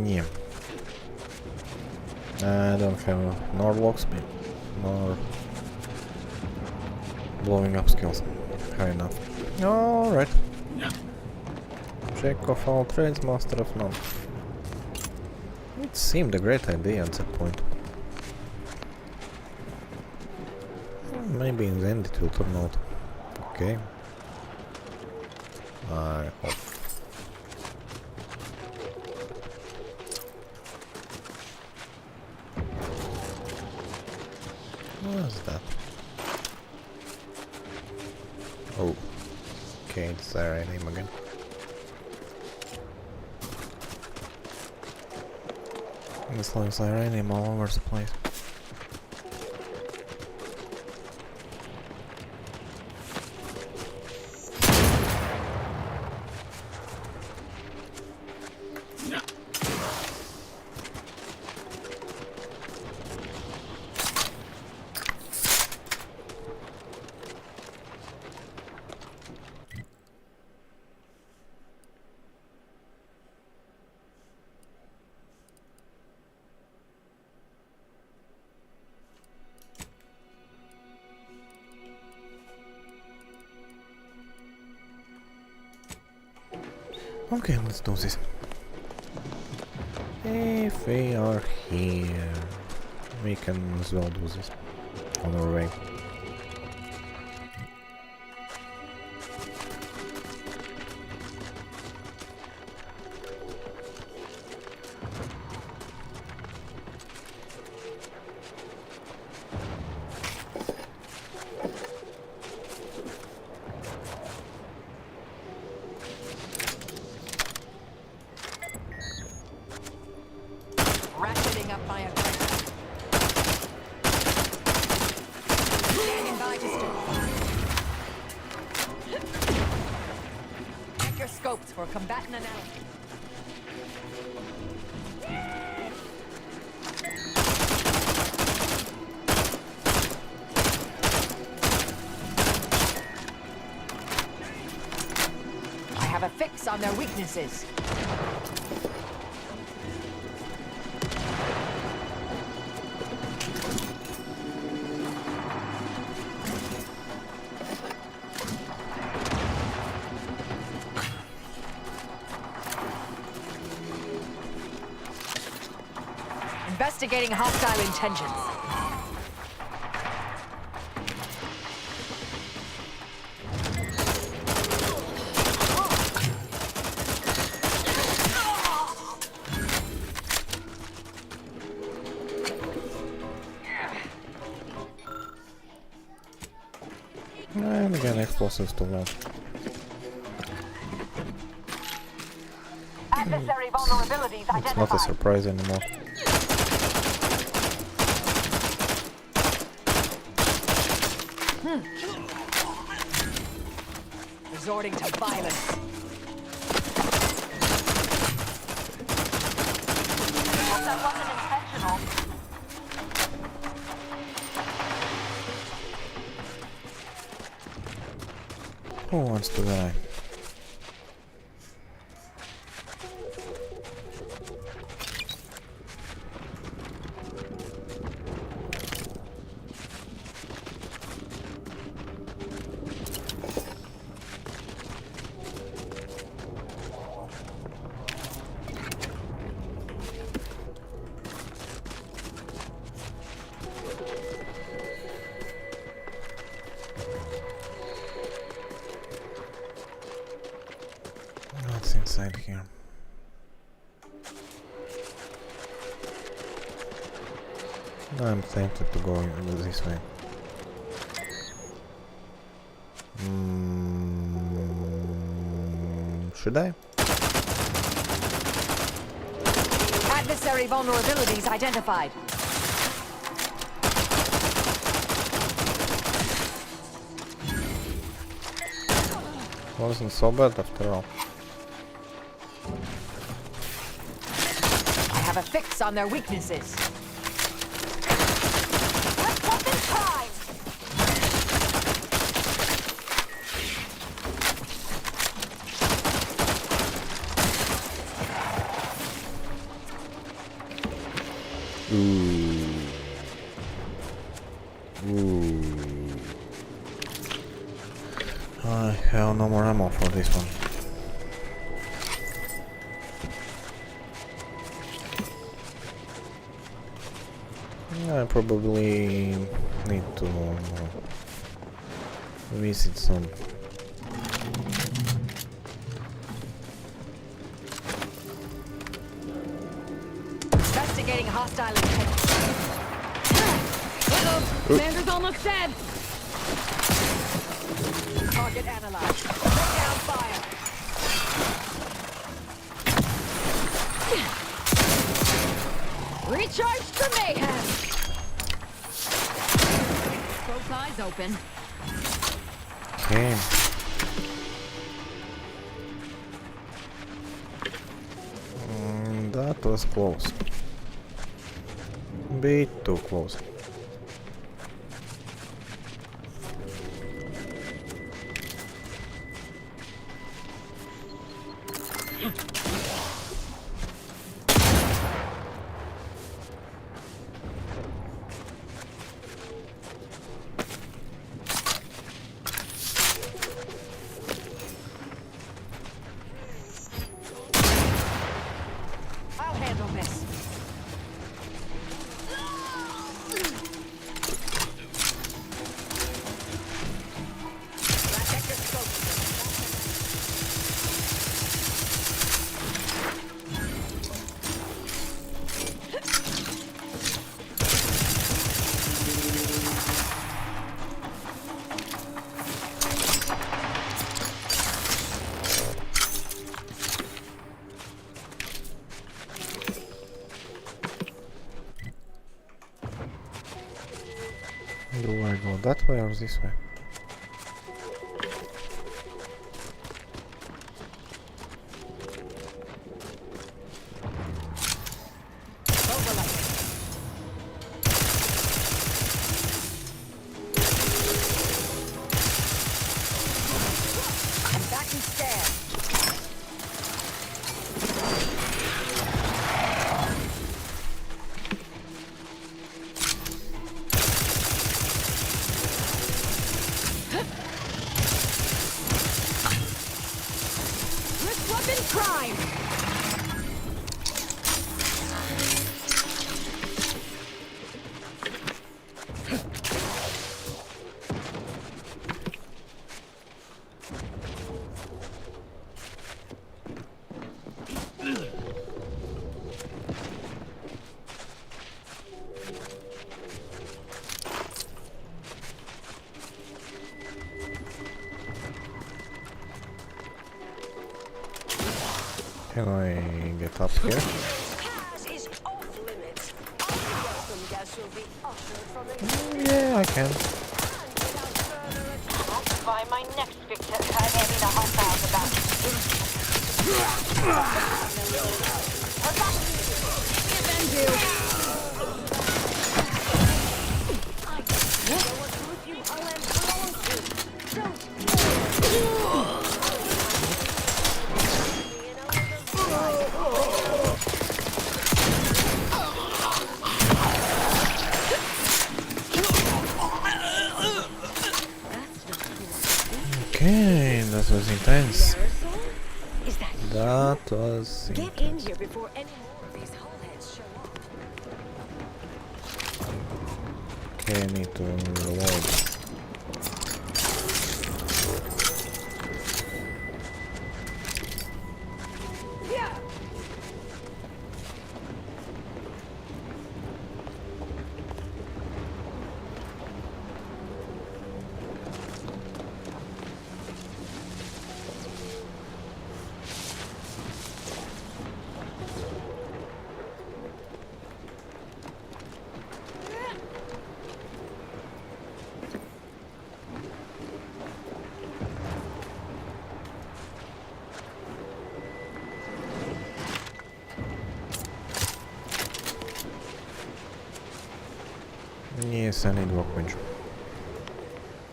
Yeah. I don't have nor locksmith nor blowing up skills. Fair enough. Alright. Jack of all trades, master of none. It seemed a great idea at that point. Maybe in the end it will turn out okay. I hope. What's that? Oh. Okay, it's the right name again. This looks like uranium all over the place. Okay, let's do this. If we are here, we can as well do this on our way. Ratcheting up my aggressor. Standing by to check your scopes for combatant analysis. I have a fix on their weaknesses. Investigating hostile intentions. And again, explosives to that. Adversary vulnerabilities identified. It's not a surprise anymore. Resorting to violence. That wasn't intentional. Who wants to die? What's inside here? I'm tempted to go this way. Should I? Adversary vulnerabilities identified. Wasn't so bad after all. I have a fix on their weaknesses. for this one. I probably need to visit some. Investigating hostile intent. Commander's almost dead. Target analyzed. Lay down fire. Recharge to mayhem. Both eyes open. Okay. That was close. Bit too close. I'll handle this. Do I go that way or this way? I'm back in stand. Wrist weapon prime. Can I get up here? Yeah, I can. Find my next victim. I'm having a hostile about. Okay, that was intense. That was Get intense. in here before any more of these hullheads show up. Okay, I need to reload. Yes, I need workbench.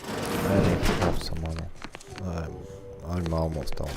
I need to have some ammo. I'm almost out.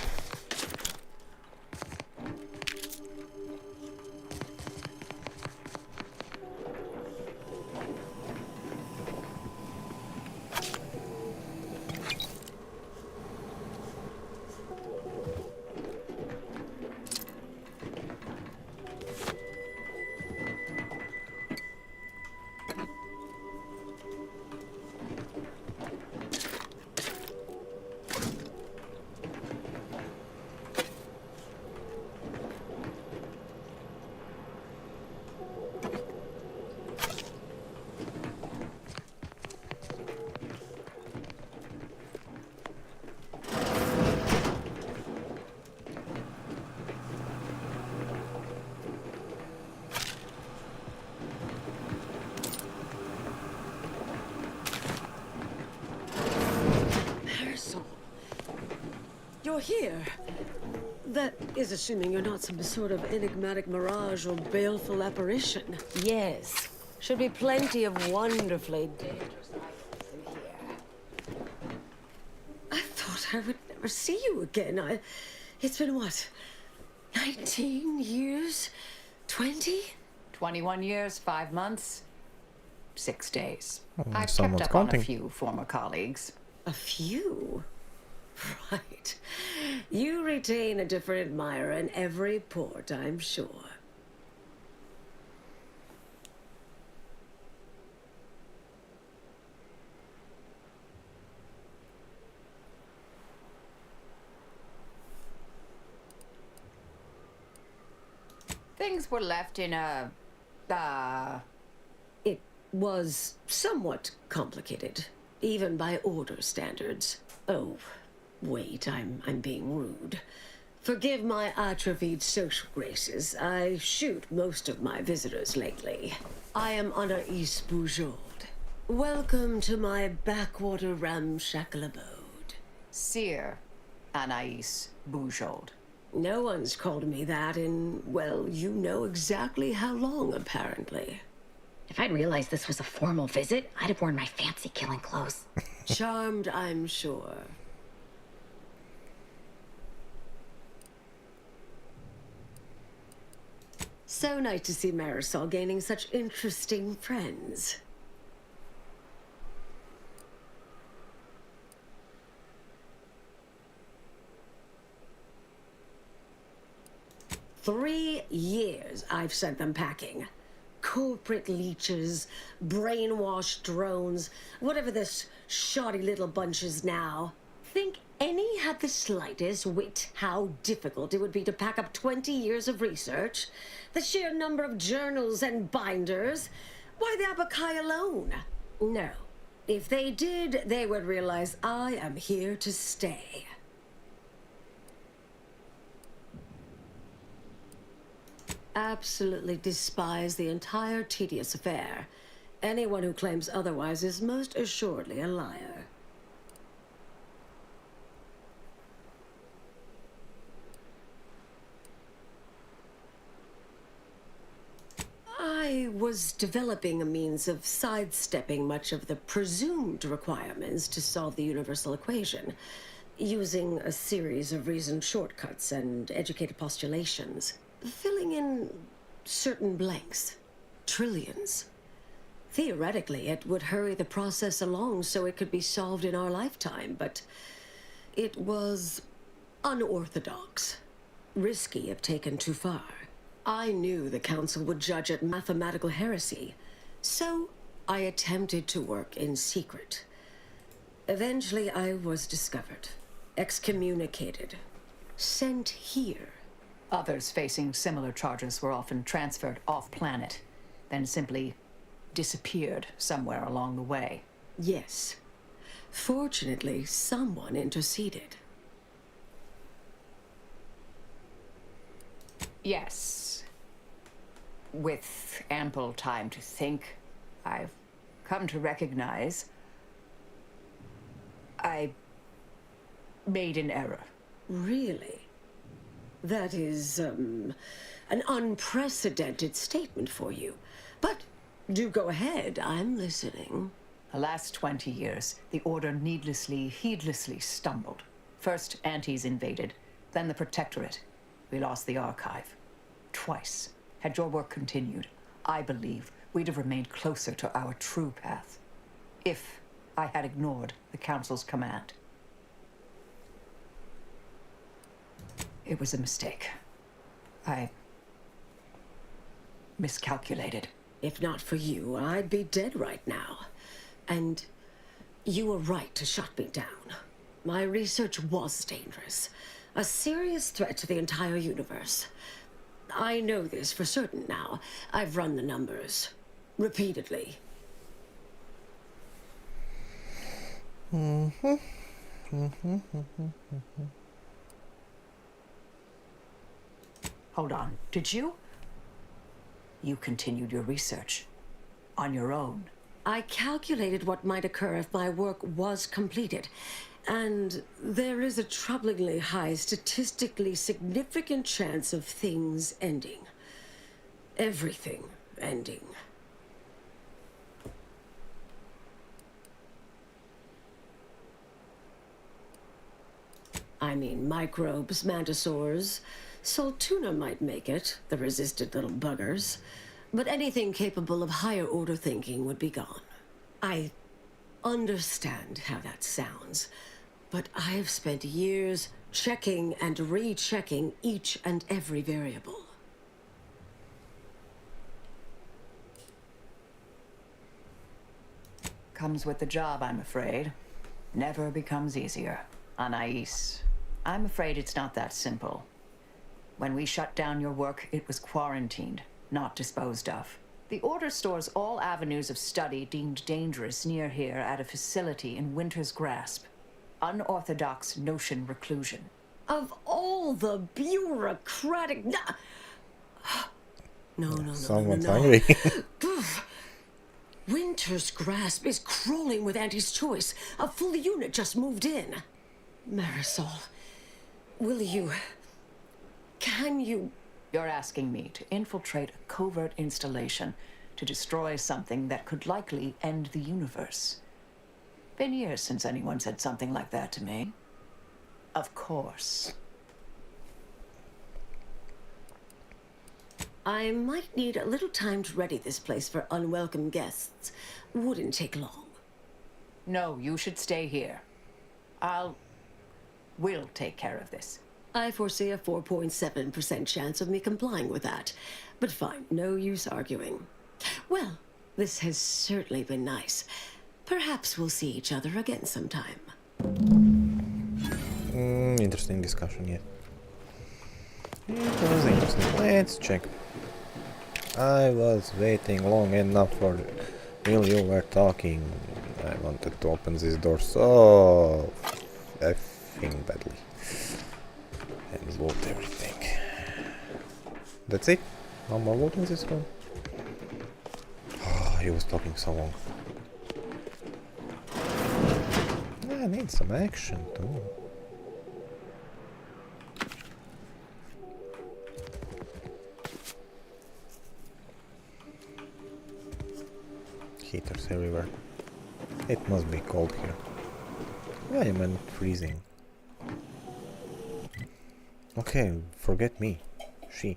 you're here. That is assuming you're not some sort of enigmatic mirage or baleful apparition. Yes. Should be plenty of wonderfully dangerous items in here. I thought I would never see you again. It's been what? 19 years? 20? 21 years, 5 months, 6 days. I've kept someone's up counting. on a few former colleagues. A few? Right. You retain a different admirer in every port, I'm sure. Things were left in a... It was somewhat complicated, even by order standards. Oh, wait, I'm being rude. Forgive my atrophied social graces. I shoot most of my visitors lately. I am Anais Boujold. Welcome to my backwater ramshackle abode. Seer Anais Boujold. No one's called me that in, well, you know exactly how long, apparently. If I'd realized this was a formal visit, I'd have worn my fancy killing clothes. Charmed, I'm sure. So nice to see Marisol gaining such interesting friends. "3 years I've sent them packing. Corporate leeches, brainwashed drones, whatever this shoddy little bunch is now. Think any had the slightest wit how difficult it would be to pack up 20 years of research? The sheer number of journals and binders? Why the Abakai alone? No. If they did, they would realize I am here to stay. Absolutely despise the entire tedious affair. Anyone who claims otherwise is most assuredly a liar. I was developing a means of sidestepping much of the presumed requirements to solve the universal equation, using a series of reasoned shortcuts and educated postulations. Filling in certain blanks. Trillions. Theoretically, it would hurry the process along so it could be solved in our lifetime, but it was unorthodox. Risky if taken too far. I knew the Council would judge it mathematical heresy, so I attempted to work in secret. Eventually, I was discovered, excommunicated, sent here. Others facing similar charges were often transferred off-planet, then simply disappeared somewhere along the way. Yes. Fortunately, someone interceded. Yes. With ample time to think, I've come to recognize I made an error. Really? That is, an unprecedented statement for you. But do go ahead, I'm listening. The last 20 years, the Order heedlessly stumbled. First, Antes invaded, then the Protectorate. We lost the Archive. Twice. Had your work continued, I believe we'd have remained closer to our true path. If I had ignored the Council's command. It was a mistake. I miscalculated. If not for you, I'd be dead right now. And you were right to shut me down. My research was dangerous. A serious threat to the entire universe. I know this for certain now. I've run the numbers. Repeatedly. Hold on. Did you? You continued your research. On your own. I calculated what might occur if my work was completed. And there is a troublingly high, statistically significant chance of things ending. Everything ending. I mean, microbes, mantisaurs. Salt tuna might make it, the resistant little buggers. But anything capable of higher order thinking would be gone. I understand how that sounds, but I have spent years checking and rechecking each and every variable. Comes with the job, I'm afraid. Never becomes easier. Anais, I'm afraid it's not that simple. When we shut down your work, it was quarantined, not disposed of. The Order stores all avenues of study deemed dangerous near here at a facility in Winter's Grasp. Unorthodox notion reclusion. Of all the bureaucratic... No. Someone's hungry. Winter's Grasp is crawling with Auntie's choice. A full unit just moved in. Marisol, will you... Can you... You're asking me to infiltrate a covert installation to destroy something that could likely end the universe. Been years since anyone said something like that to me. Of course. I might need a little time to ready this place for unwelcome guests. Wouldn't take long. No, you should stay here. We'll take care of this. I foresee a 4.7% chance of me complying with that. But fine, no use arguing. Well, this has certainly been nice. Perhaps we'll see each other again sometime. Interesting discussion, yeah. It was interesting. Let's check. I was waiting long enough for while you were talking. I wanted to open this door so effing badly. And loot everything. That's it? No more loot in this room? Oh, he was talking so long. I need some action too. Heaters everywhere. It must be cold here. Why am I not freezing? Okay, forget me. She.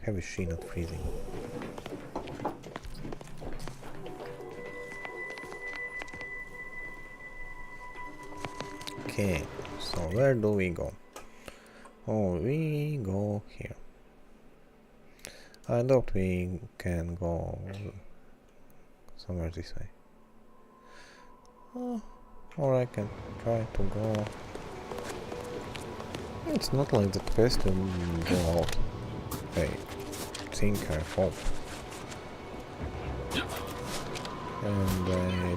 How is she not freezing? Okay, so where do we go? Oh, we go here. I doubt we can go somewhere this way. Oh, or I can try to go. It's not like the quest will go out. I think, I hope. And I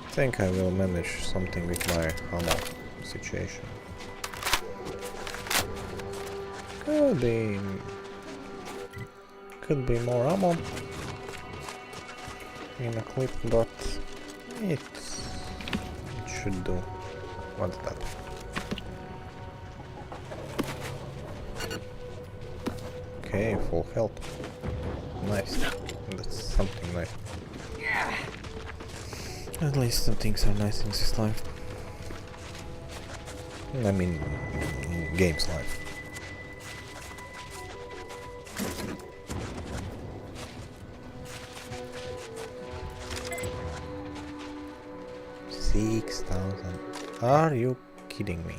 think I will manage something with my ammo situation. Could be more ammo in a clip, but it should do. What's that? Okay, full health. Nice. That's something nice. At least some things are nice in this life. I mean, games life. $6,000. Are you kidding me?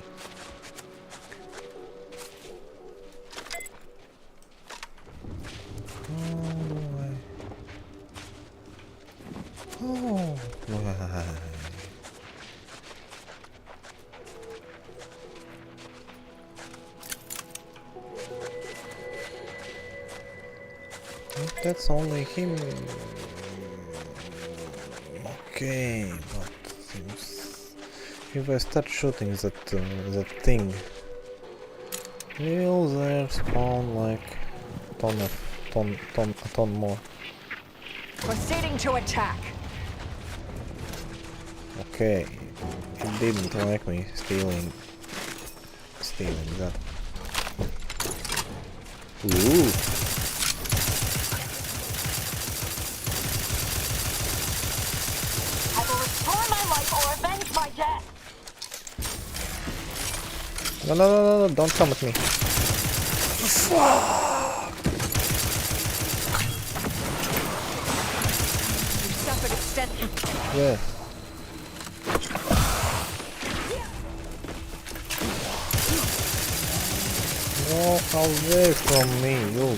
Oh, why? If that's only him. Okay, but if I start shooting that thing, will there spawn like a ton more? Proceeding to attack. Okay, it didn't like me stealing that. Ooh. I will restore my life or avenge my death. No, don't come at me. You suffered extensive. Yeah. No, away from me, you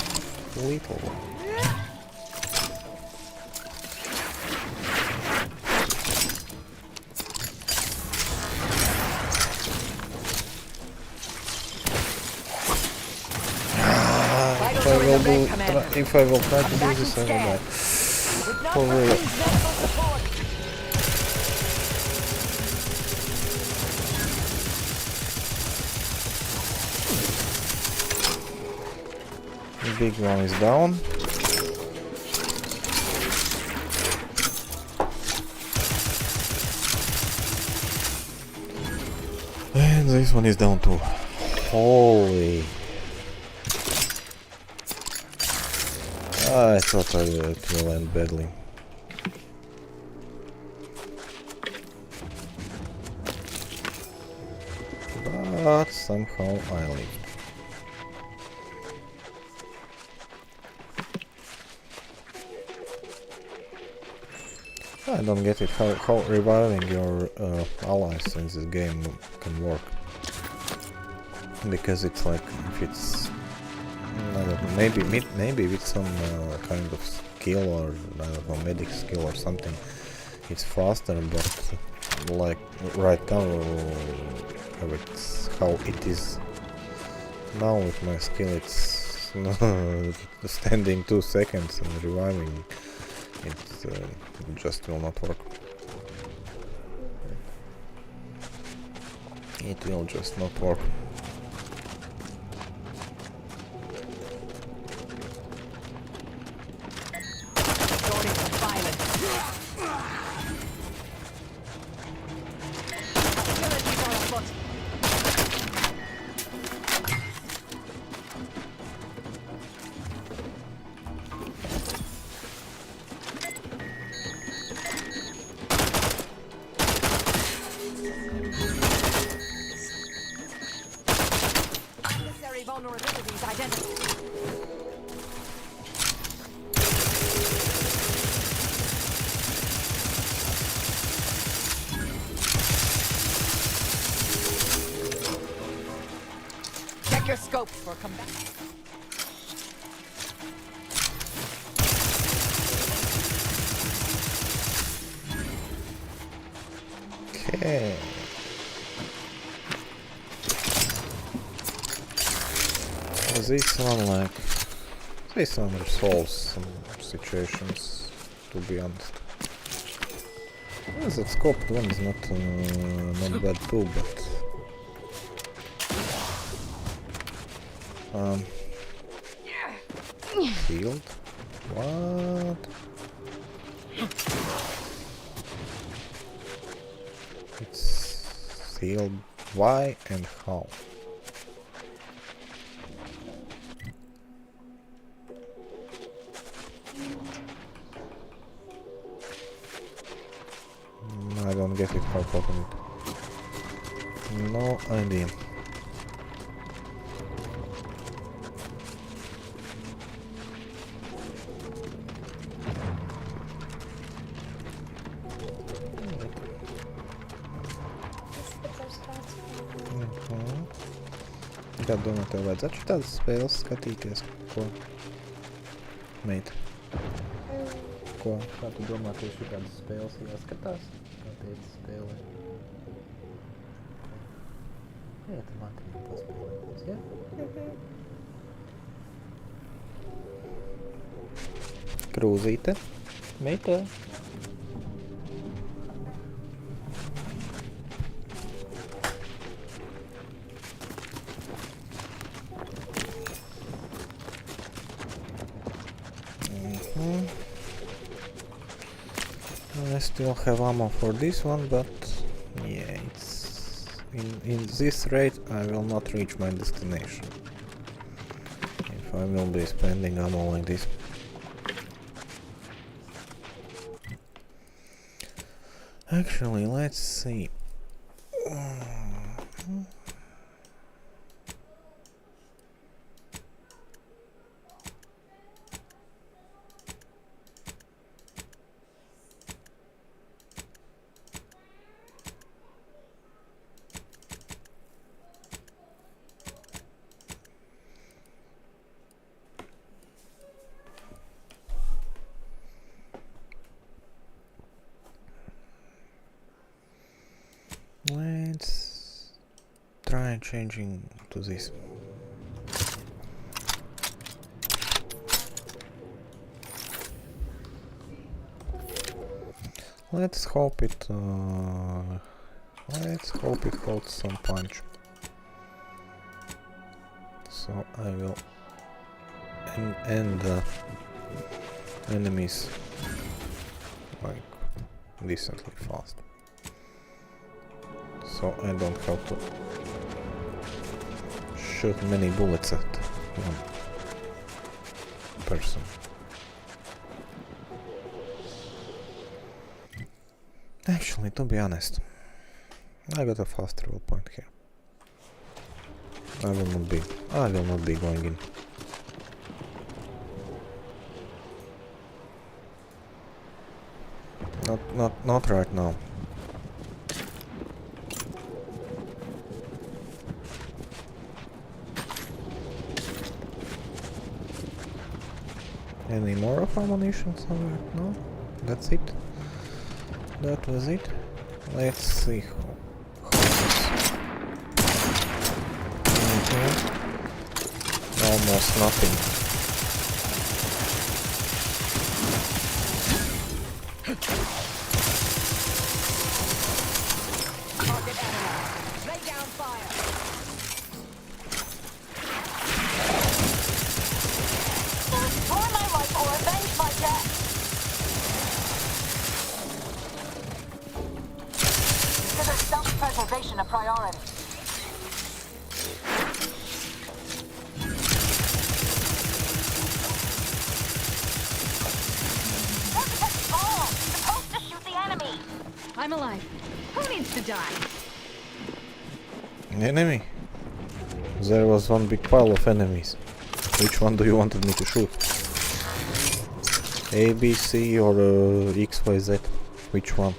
little one. If I will try to do this, I will die. For real. The big one is down. And this one is down too. Holy. I thought it will end badly. But somehow I lived. I don't get it, how reviving your allies in this game can work. Because it's like, if it's, I don't know, maybe with some kind of skill or, I don't know, medic skill or something, it's faster, but like right now, how it is now with my skill, it's standing 2 seconds and reviving, it just will not work. It will just not work. Vulnerabilities identified. Check your scopes for combat. Okay. This one resolves some situations, to be honest. Well, that scoped one is not bad too, but Sealed? What? It's sealed. Why and how? I don't get it, how to open it. No idea. Kā domā, tev vajadzētu tādas spēles skatīties? Ko? Meit? Ko? Kā tu domā, tieši tādas spēles jāskatās? Kā teici spēlē? Jā, tu mātiņā paspēlēties, ja? Krūzīte. Meitā. I still have ammo for this one, but yeah, it's in this rate I will not reach my destination if I will be spending ammo like this. Actually, let's see. Let's try changing to this. Let's hope it holds some punch. So I will end the enemies like decently fast. So I don't have to shoot many bullets at one person. Actually, to be honest, I got a fast travel point here. I will not be going in. Not right now. Any more of ammunition somewhere? No? That's it? That was it? Let's see how this... Almost nothing. A priority. Supposed to shoot the enemy. I'm alive. Who needs to die? Enemy? There was one big pile of enemies. Which one do you wanted me to shoot? A, B, C or X, Y, Z? Which one?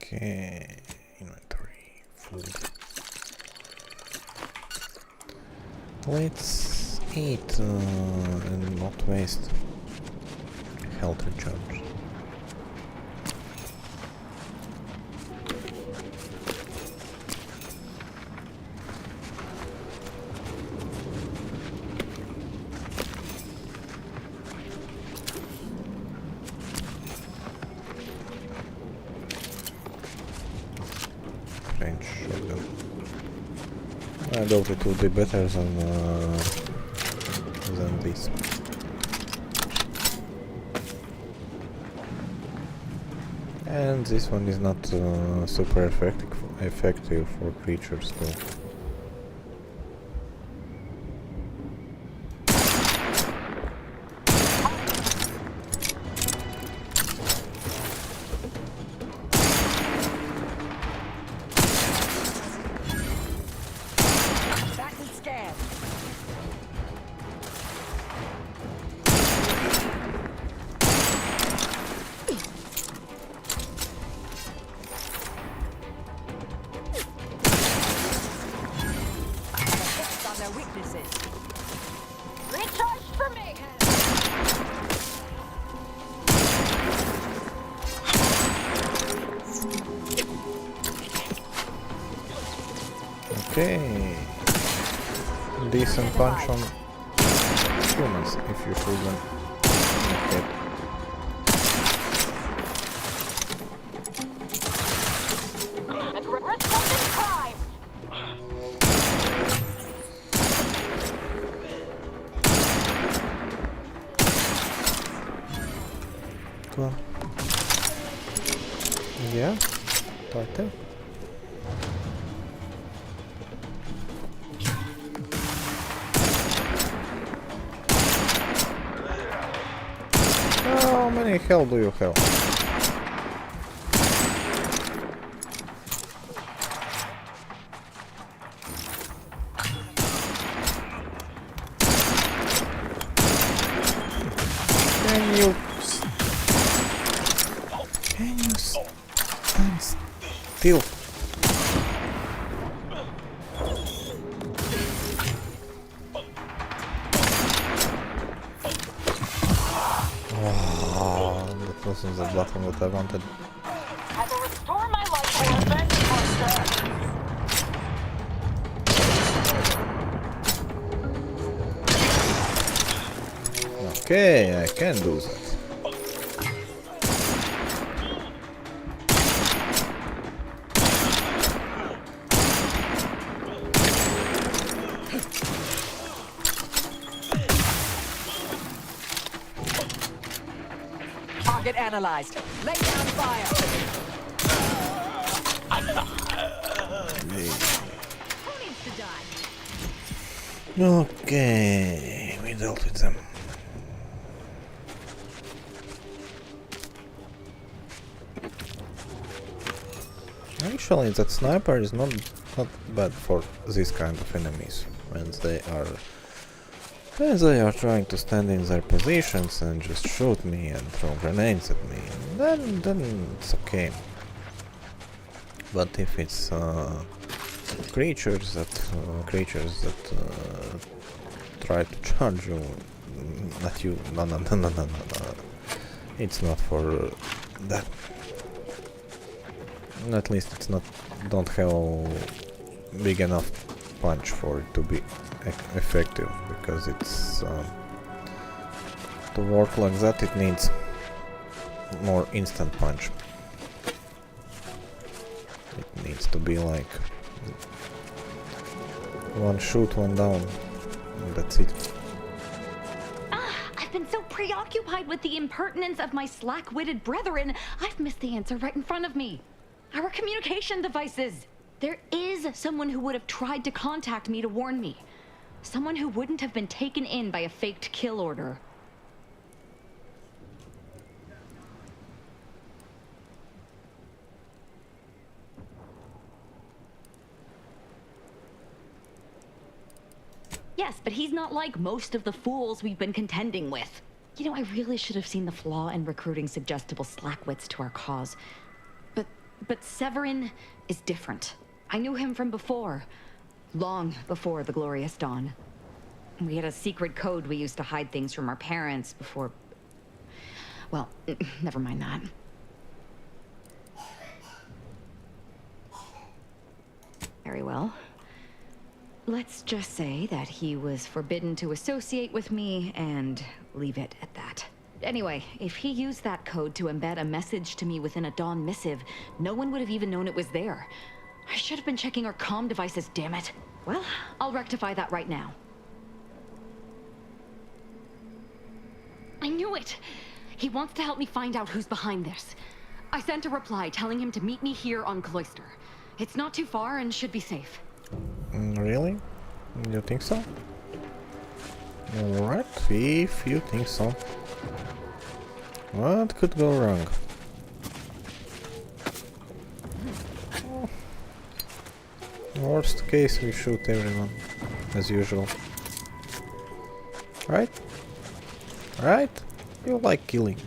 Okay, inventory, food. Let's eat and not waste health recharge. I doubt it will be better than this. And this one is not super effective for creatures too. Their weaknesses. Okay. Decent punch on humans if you shoot them. Okay. Cool. Yeah, title. How many health do you have? Can you stand still? That wasn't the button that I wanted. I will restore my life force and monster. Okay, I can do that. Target analyzed. Lay down fire. Okay, we dealt with them. Actually, that sniper is not bad for this kind of enemies when they are trying to stand in their positions and just shoot me and throw grenades at me. Then it's okay. But if it's creatures that try to charge you at you, no. It's not for that. At least it's not. Don't have big enough punch for it to be effective, because it's to work like that it needs more instant punch. It needs to be like one shoot, one down, and that's it. I've been so preoccupied with the impertinence of my slack-witted brethren, I've missed the answer right in front of me. Our communication devices. There is someone who would have tried to contact me to warn me. Someone who wouldn't have been taken in by a faked kill order. Yes, but he's not like most of the fools we've been contending with. You know, I really should have seen the flaw in recruiting suggestible slackwits to our cause. But Severin is different. I knew him from before. Long before the Glorious Dawn. We had a secret code we used to hide things from our parents before... Well, never mind that. Very well. Let's just say that he was forbidden to associate with me and leave it at that. Anyway, if he used that code to embed a message to me within a Dawn missive, no one would have even known it was there. I should have been checking our comm devices, damn it. Well, I'll rectify that right now. I knew it! He wants to help me find out who's behind this. I sent a reply telling him to meet me here on Cloister. It's not too far and should be safe. Really? You think so? Alright, if you think so. What could go wrong? Worst case, we shoot everyone, as usual. Right? Right? You like killing.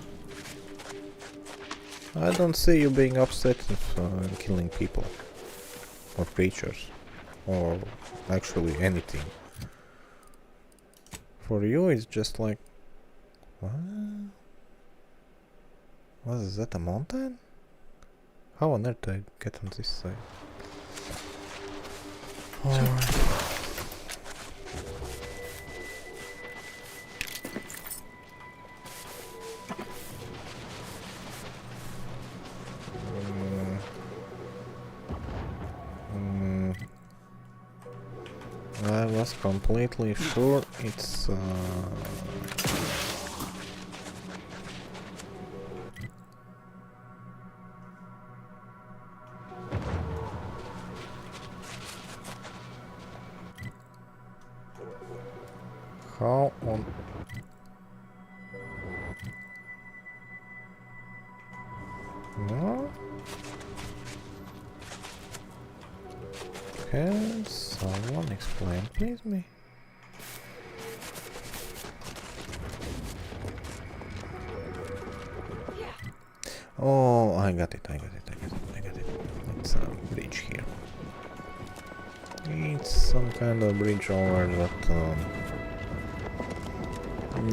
I don't see you being upset with killing people. Or creatures. Or actually anything. For you it's just like... What? Was that a mountain? How on earth did I get on this side? Alright. I was completely sure it's how on no? Can someone explain please me? Oh, I got it. It's a bridge here. It's some kind of bridge over that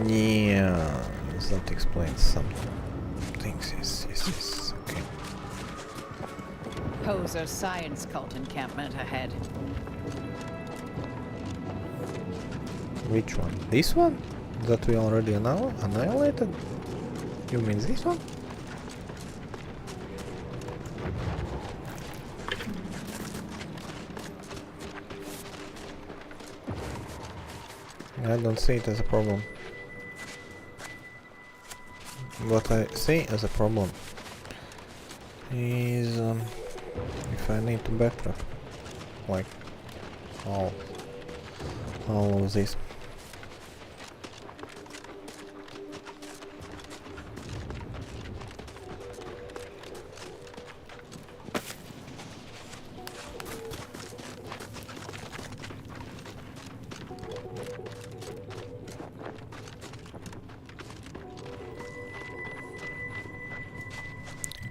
yeah, that explains some things. Yes, okay. Poser science cult encampment ahead. Which one? This one? That we already annihilated? You mean this one? I don't see it as a problem. What I see as a problem is if I need to backtrack, like all of this.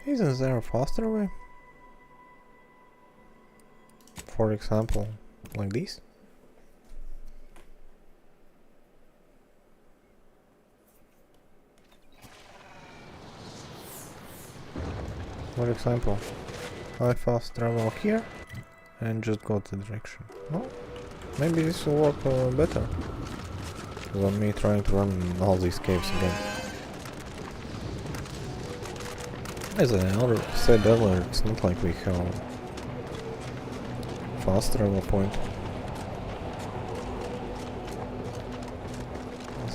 Isn't there a faster way? For example, like this? For example, I fast travel here and just go to the direction. No? Maybe this will work better than me trying to run all these caves again. As I already said earlier, it's not like we have fast travel point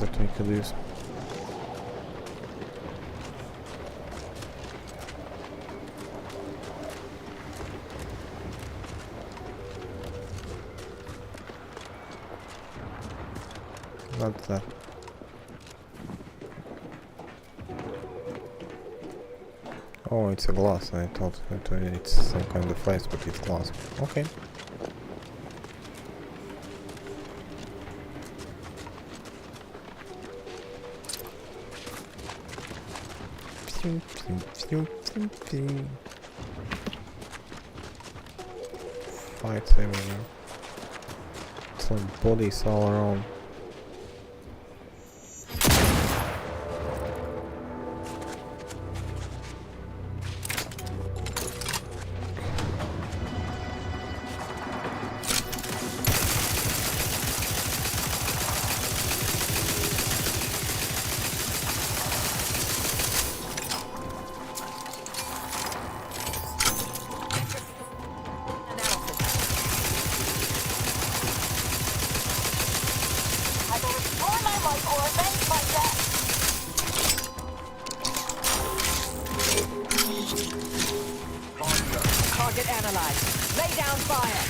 that we could use. Not that. Oh, it's a glass. I thought it's some kind of ice, but it's glass. Okay. Fights everywhere. It's like bodies all around. Target analyzed. Lay down fire.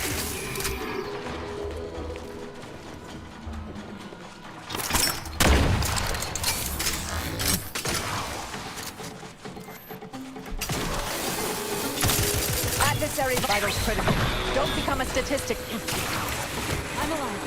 Adversary vitals critical. Don't become a statistic. I'm alive.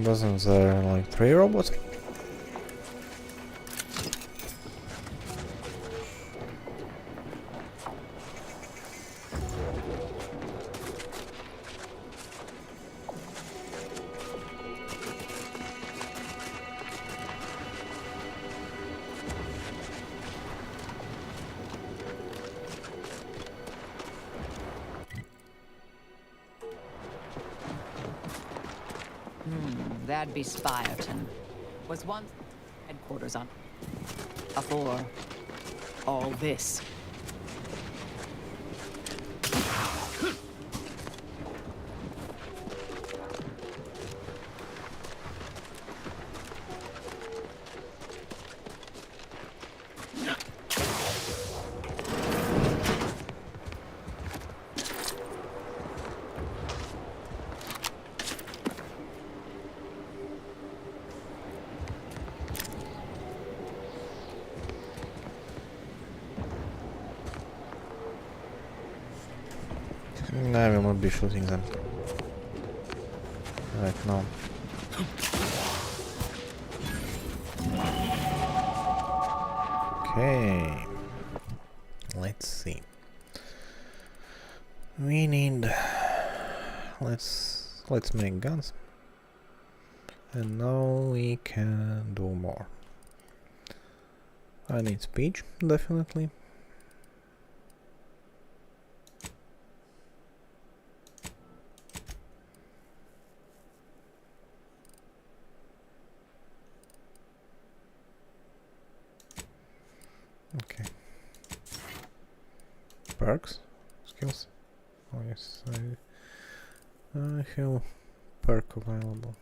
Wasn't there like 3 robots? that'd be Spireton. Was once headquarters on before all this. I will not be shooting them right now. Okay, let's see. We need. Let's make guns, and now we can do more. I need speech, definitely. Okay. Perks? Skills? Oh yes, I have perk available.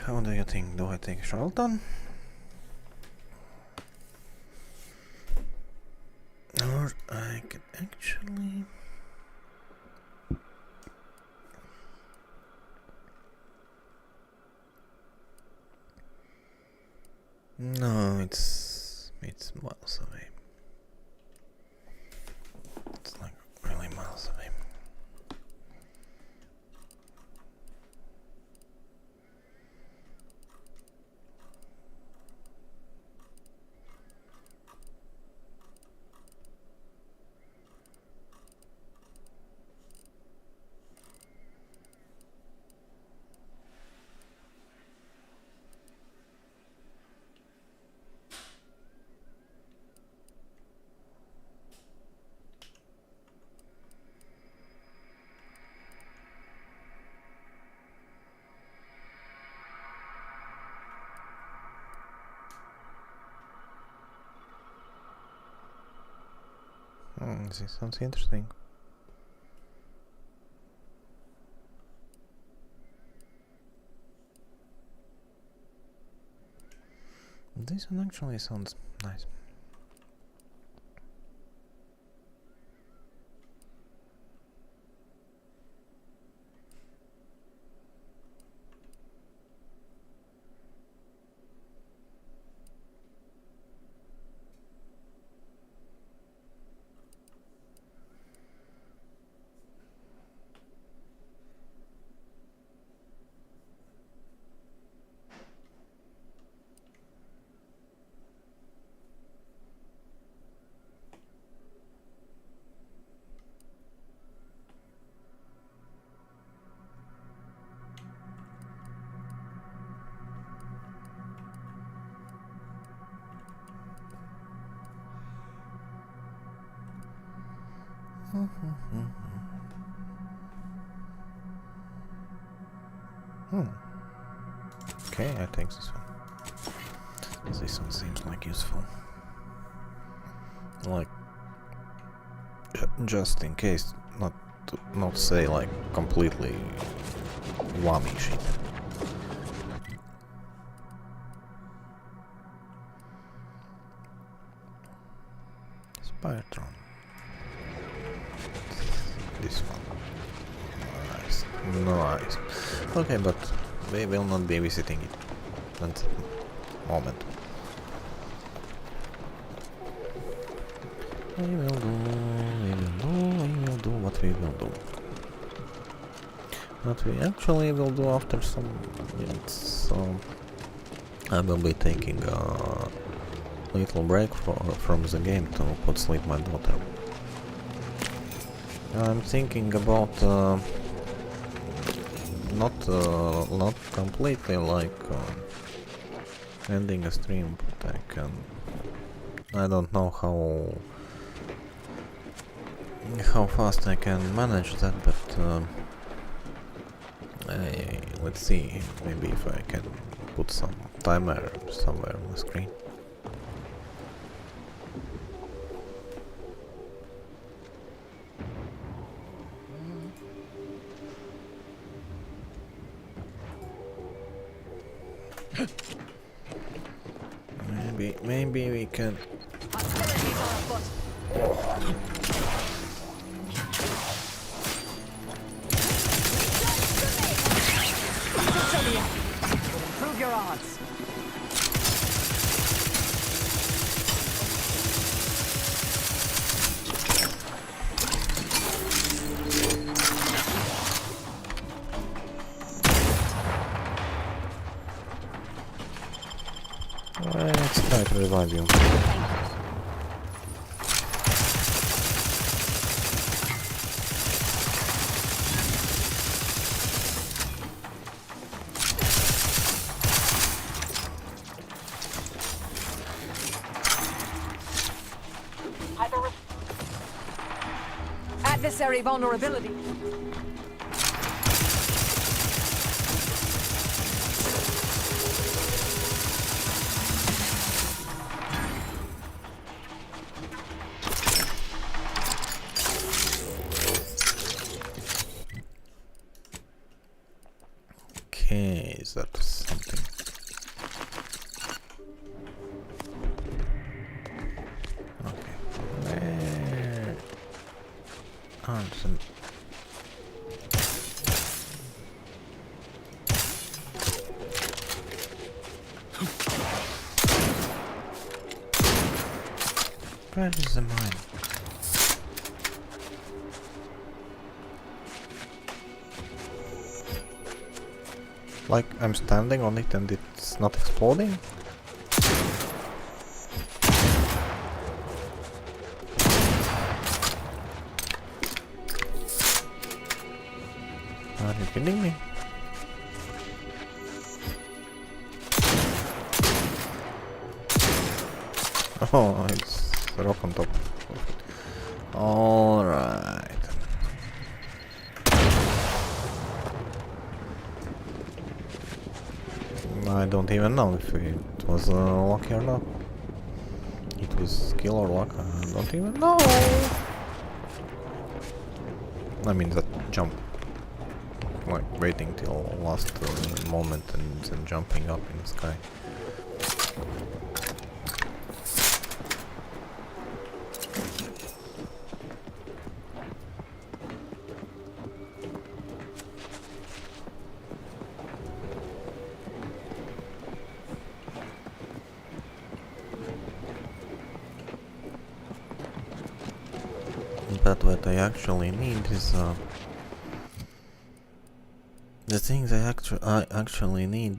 How do you think? Do I take Charlton? Or I can actually... No, it's miles away. It's like really miles away. This sounds interesting. This one actually sounds nice. Okay, I take this one. This one seems like useful. Like, just in case, not say like completely whammy shit. Spiretron. This one. Nice. Nice. Okay, but we will not be visiting it at the moment. We will do what we will do. What we actually will do after some minutes. So I will be taking a little break from the game to put sleep my daughter. I'm thinking about not completely like ending a stream, but I don't know how fast I can manage that, but let's see, maybe if I can put some timer somewhere on the screen. Maybe we can. Improve your odds. Let's try to revive you. Adversary vulnerability. Okay, is that something? Okay. Where? Some... Where is the mine? Like, I'm standing on it and it's not exploding? Are you kidding me? Oh, it's a rock on top. Alright. I don't even know if it was lucky or not. It was skill or luck, I don't even know. I mean that jump. Like waiting till last moment and then jumping up in the sky. But what I actually need is the things I actually need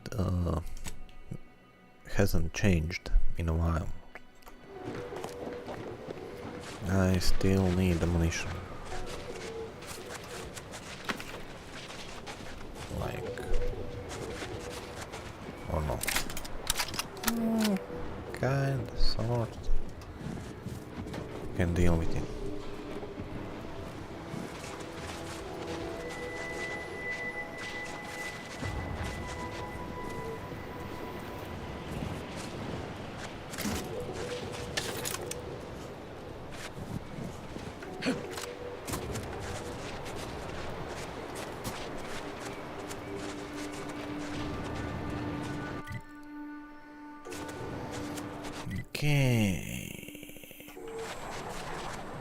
hasn't changed in a while. I still need ammunition. Like, or not? Kind of, sort. Can deal with it. Okay.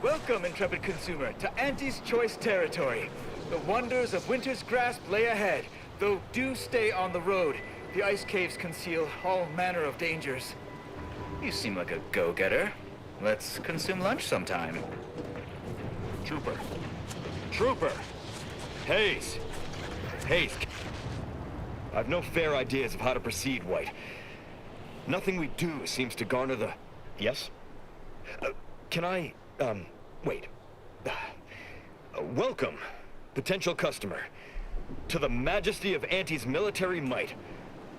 Welcome, intrepid consumer, to Auntie's Choice territory. The wonders of winter's grasp lay ahead, though do stay on the road. The ice caves conceal all manner of dangers. You seem like a go-getter. Let's consume lunch sometime. Trooper. Trooper! Hayes! Hayes! I've no fair ideas of how to proceed, White. Nothing we do seems to garner the... Yes? Can I... wait. Welcome, potential customer, to the majesty of Auntie's military might.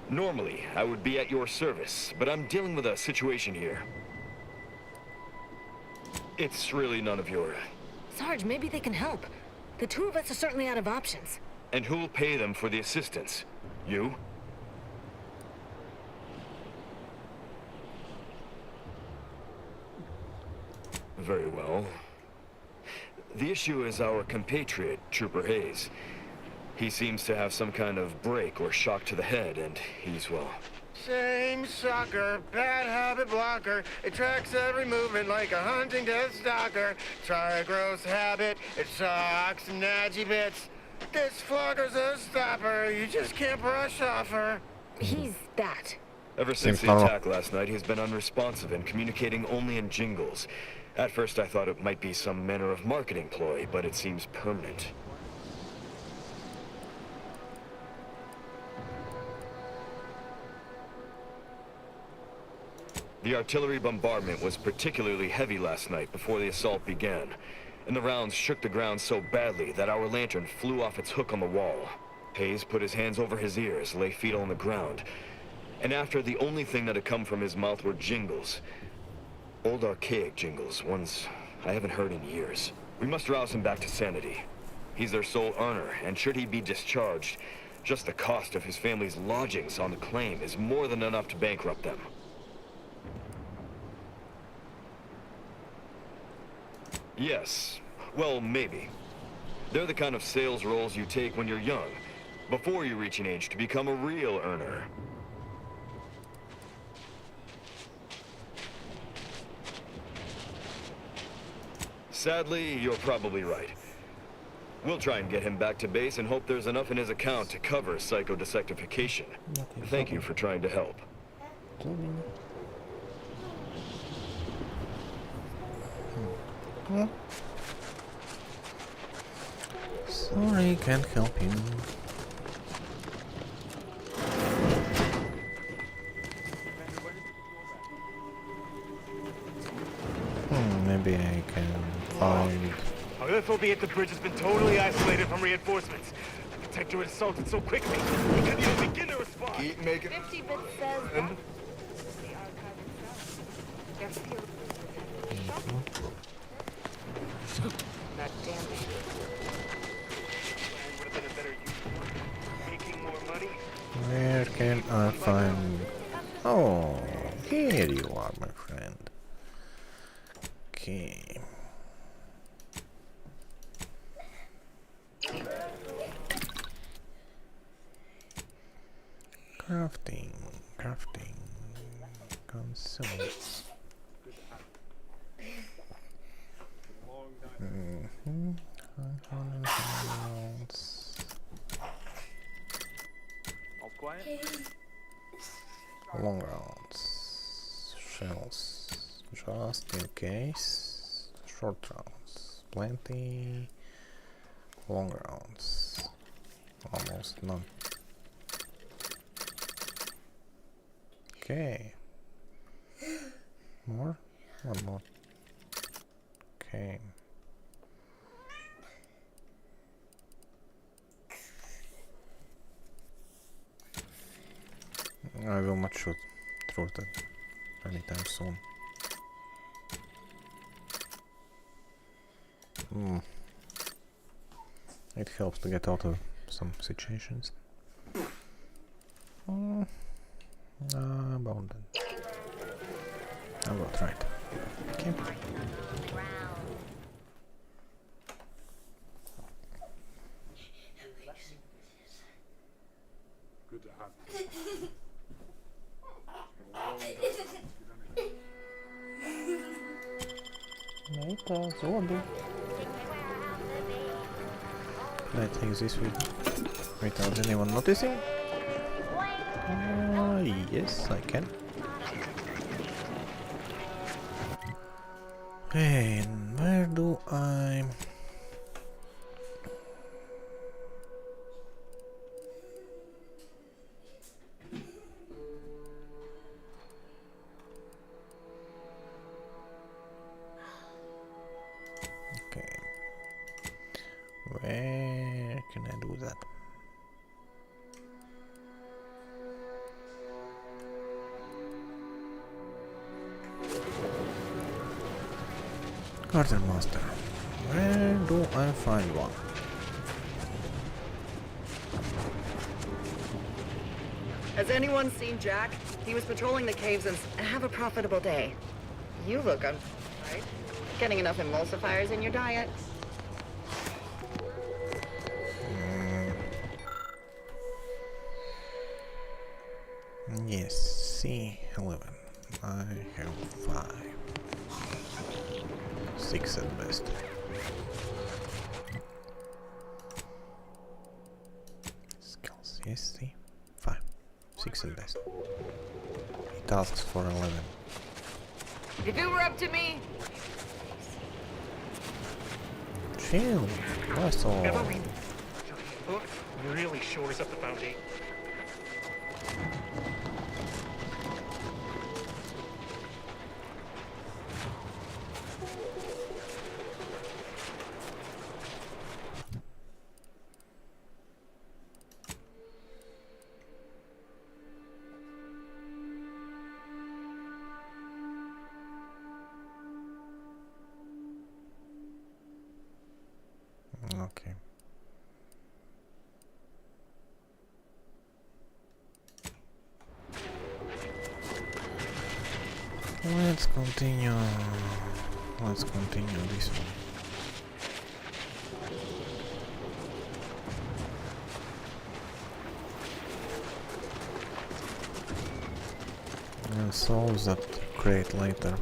Normally, I would be at your service, but I'm dealing with a situation here. It's really none of your... Sarge, maybe they can help. The two of us are certainly out of options. And who'll pay them for the assistance? You? Very well. The issue is our compatriot, Trooper Hayes. He seems to have some kind of break or shock to the head, and he's, well... Same sucker, bad habit blocker. It tracks every movement like a hunting death stalker. Try a gross habit, it sucks and nadgy bits. This flogger's a stopper, you just can't brush off her. He's that. Ever since the attack last night, he's been unresponsive and communicating only in jingles. At first I thought it might be some manner of marketing ploy, but it seems permanent. The artillery bombardment was particularly heavy last night before the assault began, and the rounds shook the ground so badly that our lantern flew off its hook on the wall. Hayes put his hands over his ears, lay fetal on the ground, and after the only thing that had come from his mouth were jingles. Old archaic jingles, ones I haven't heard in years. We must rouse him back to sanity. He's their sole earner, and should he be discharged, just the cost of his family's lodgings on the claim is more than enough to bankrupt them. Yes. Well, maybe. They're the kind of sales roles you take when you're young, before you reach an age to become a real earner. Sadly, you're probably right. We'll try and get him back to base and hope there's enough in his account to cover psychodesectification. Thank you for trying to help. Sorry, can't help you. Maybe I can find... Our FOB at the bridge has been totally isolated from reinforcements. The protector assaulted so quickly, we couldn't even begin to respond. Keep making... 50 bits says that. The archive itself. Their field that damn thing. Would have been a better use for making more money. Where can I find... Oh, here you are, my friend. Okay. Crafting, consumables. All quiet? Long rounds, shells, just in case. Short rounds, plenty. Long rounds, almost none. Okay. More? One more. Okay. I will not shoot through that anytime soon. It helps to get out of some situations. About that. About right. Okay. Good to have you. Это зомби. I think this will without anyone noticing. Yes, I can. Okay, and where do I... Okay. Where can I do that? Quartermaster. Where do I find one? Has anyone seen Jack? He was patrolling the caves and have a profitable day. You look right? Getting enough emulsifiers in your diet? Yes, C11. I have 5. 6 at best. Skills, yes, see? 5. 6 at best. It asks for 11. If it were up to me... Chill, that's all. Book really shores up the foundation. Okay. Let's continue. Let's continue this one. And solve that crate later.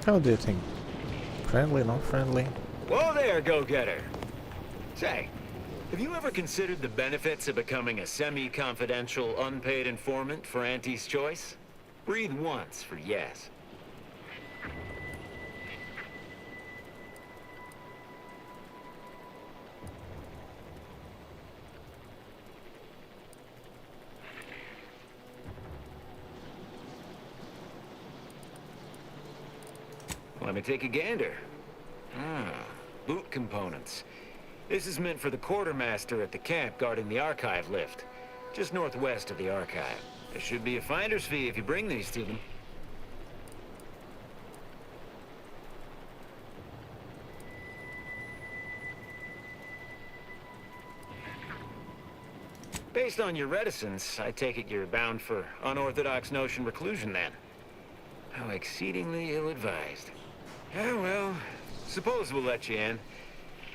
How do you think? Friendly, not friendly? Whoa there, go-getter! Say, have you ever considered the benefits of becoming a semi-confidential, unpaid informant for Auntie's Choice? Breathe once for yes. Let me take a gander. Boot components. This is meant for the quartermaster at the camp guarding the archive lift, just northwest of the archive. There should be a finder's fee if you bring these to them. Based on your reticence, I take it you're bound for unorthodox notion reclusion then. How exceedingly ill-advised. Yeah, well, suppose we'll let you in.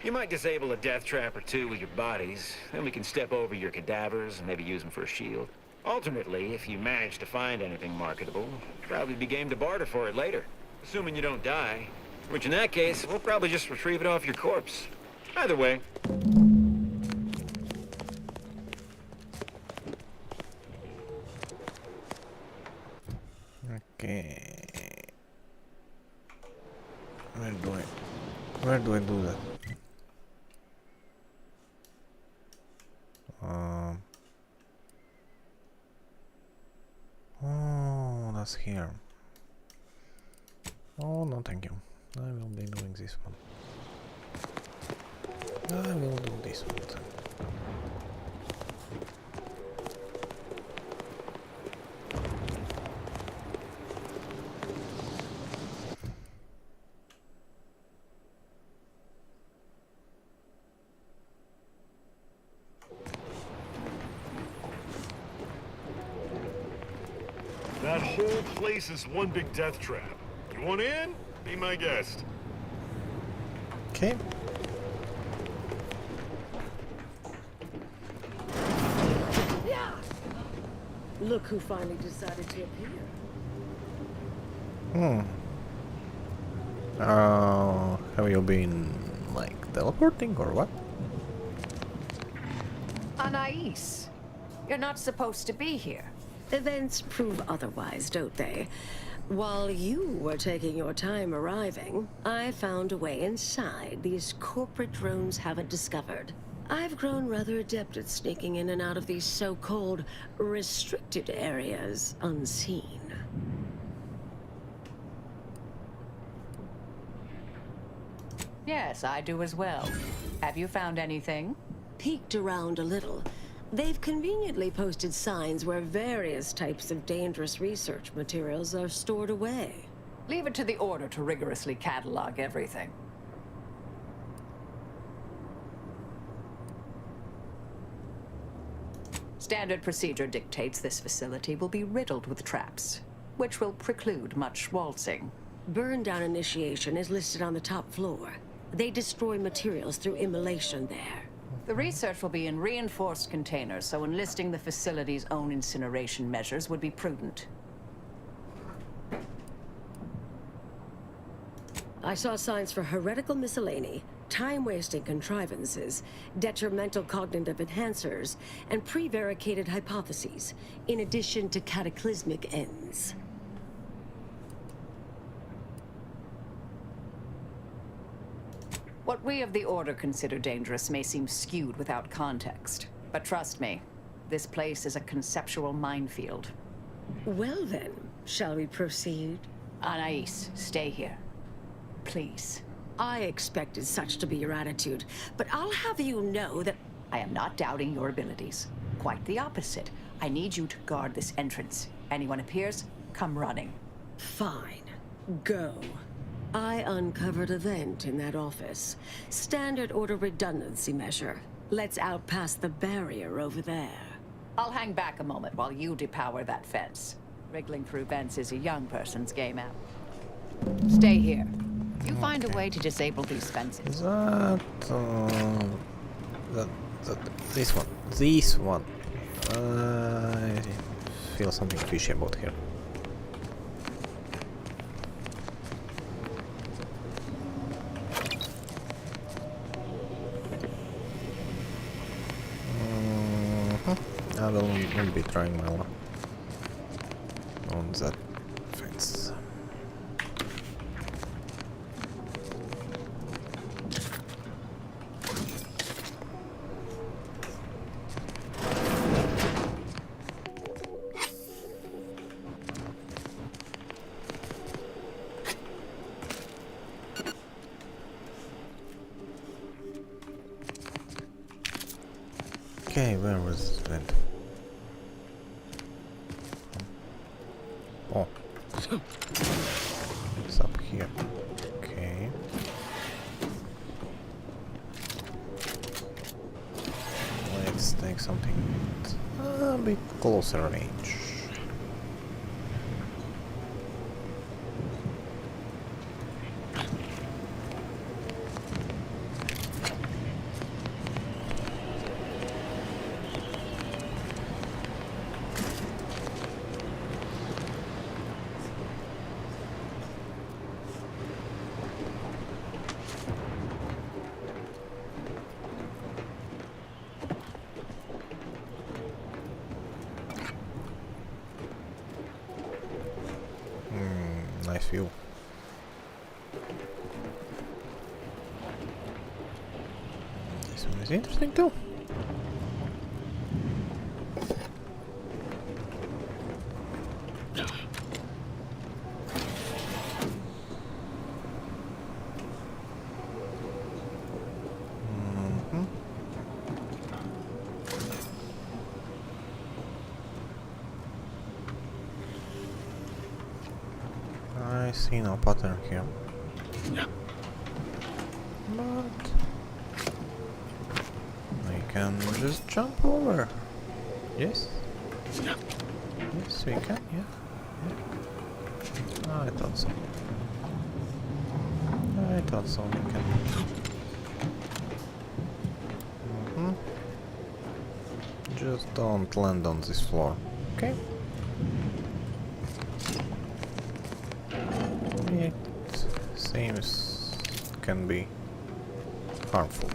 You might disable a death trap or two with your bodies, then we can step over your cadavers and maybe use them for a shield. Alternately, if you manage to find anything marketable, probably be game to barter for it later. Assuming you don't die, which in that case, we'll probably just retrieve it off your corpse. Either way. Okay. Where do I do that? Oh, that's here. Oh, no thank you. I will be doing this one. I will do this one then. That whole place is one big death trap. You want in? Be my guest. Okay. Look who finally decided to appear. Have you been, like, teleporting or what? Anais, you're not supposed to be here. Events prove otherwise, don't they? While you were taking your time arriving, I found a way inside these corporate drones haven't discovered. I've grown rather adept at sneaking in and out of these so-called restricted areas unseen. Yes, I do as well. Have you found anything? Peeked around a little. They've conveniently posted signs where various types of dangerous research materials are stored away. Leave it to the Order to rigorously catalog everything. Standard procedure dictates this facility will be riddled with traps, which will preclude much waltzing. Burn-down initiation is listed on the top floor. They destroy materials through immolation there. The research will be in reinforced containers, so enlisting the facility's own incineration measures would be prudent. I saw signs for heretical miscellany, time-wasting contrivances, detrimental cognitive enhancers, and prevaricated hypotheses, in addition to cataclysmic ends. What we of the Order consider dangerous may seem skewed without context. But trust me, this place is a conceptual minefield. Well then, shall we proceed? Anais, stay here. Please. I expected such to be your attitude, but I'll have you know that I am not doubting your abilities. Quite the opposite. I need you to guard this entrance. Anyone appears, come running. Fine. Go. I uncovered a vent in that office. Standard Order redundancy measure. Let's out past the barrier over there. I'll hang back a moment while you depower that fence. Wriggling through vents is a young person's game app. Stay here. You find a way to disable these fences. This one. This one. I feel something fishy about here. I will be trying my luck on that fence. Okay, where was the vent? Oh. It's up here. Okay. Let's take something a bit closer range. Nice view. This one is interesting too. I see no pattern here. But I can just jump over. Yes? Yes, we can, yeah. I thought so. I thought so, Lincoln. Just don't land on this floor, okay? It seems can be harmful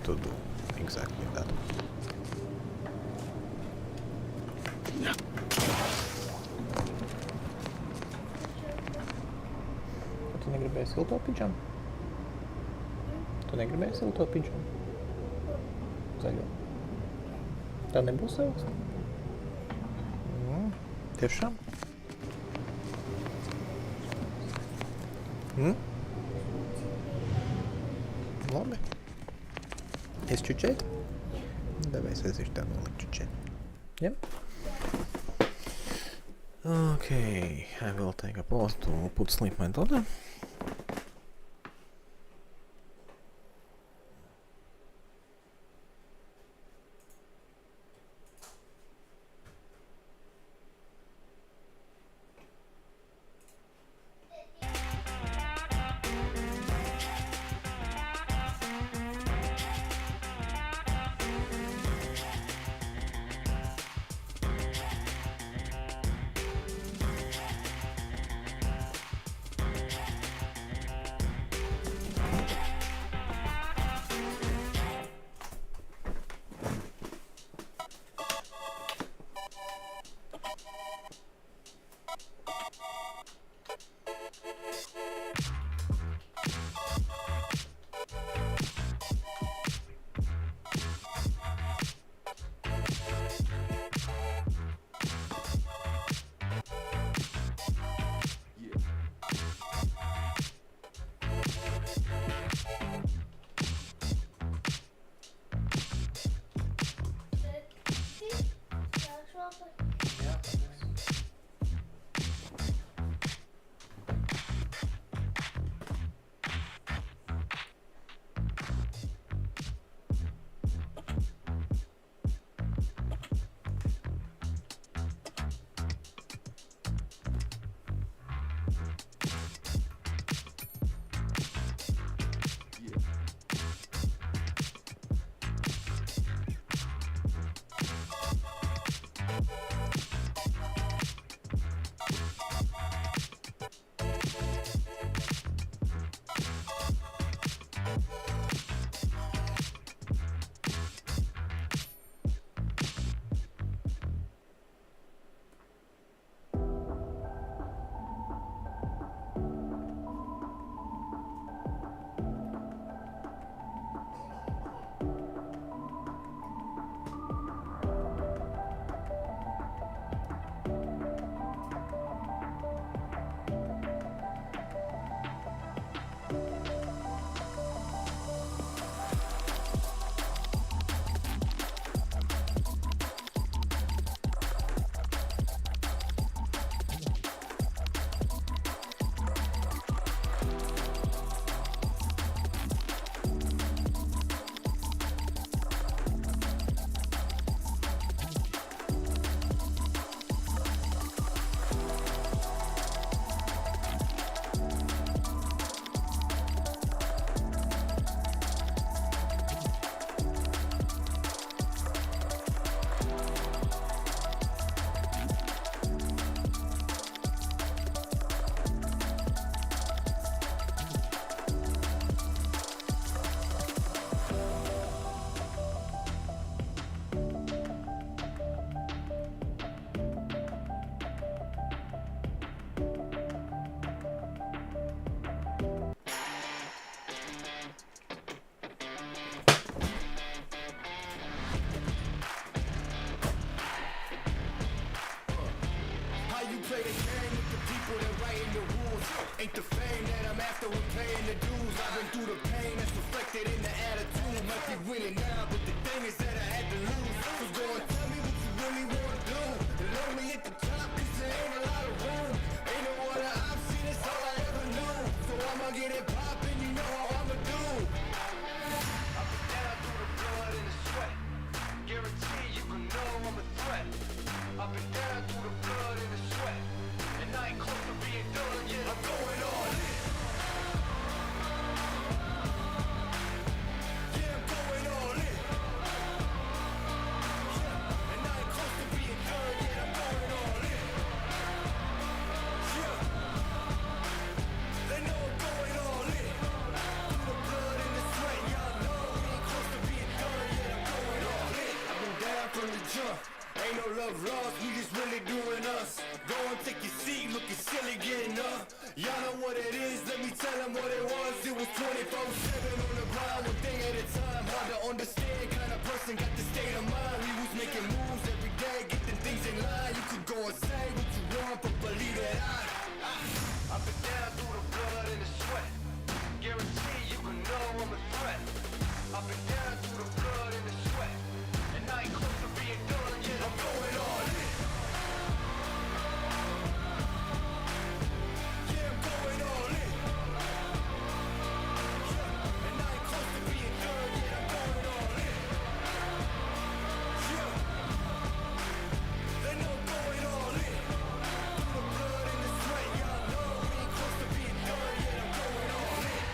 to do exactly that. Tu negribēji silto pidžamu? Tu negribēji silto pidžamu? Zaļo. Tā nebūs savs? Tiešām? Labi. Es čučēt? Давай es tā nolikt čučēt. Yeah? Okay, I will take a pause to put sleep my daughter. play the game with the people that writing the rules. Ain't the fame that I'm after when paying the dues. I've been through the pain that's reflected in the attitude. Might be winning now, but the thing is that I had to lose. So go and tell me what you really wanna do. And load me at the top, cause there ain't a lot of room. Ain't no other option, it's all I ever knew. So I'ma get it poppin', you know how I'ma do. I've been down through the blood and the sweat. Guarantee you can know I'm a threat. I've been down through the blood and the of loss, we just really doing us. Go and take your seat, looking silly getting up. Y'all know what it is, let me tell them what it was. It was 24/7 on the ground, one thing at a time. Hard to understand, kind of person got the state of mind. We was making moves every day, getting things in line. You could go and say what you want, but believe that I've been down through the blood and the sweat. Guarantee you can know I'm a threat. I've been down through the blood and the sweat. And I ain't close to being done yet, I'm going all in. Yeah, I'm going all in. Yeah, and I ain't close to being done yet, I'm going all in. Yeah, they know I'm going all in. Through the blood and the sweat, y'all know we ain't close to being done yet, I'm going all in.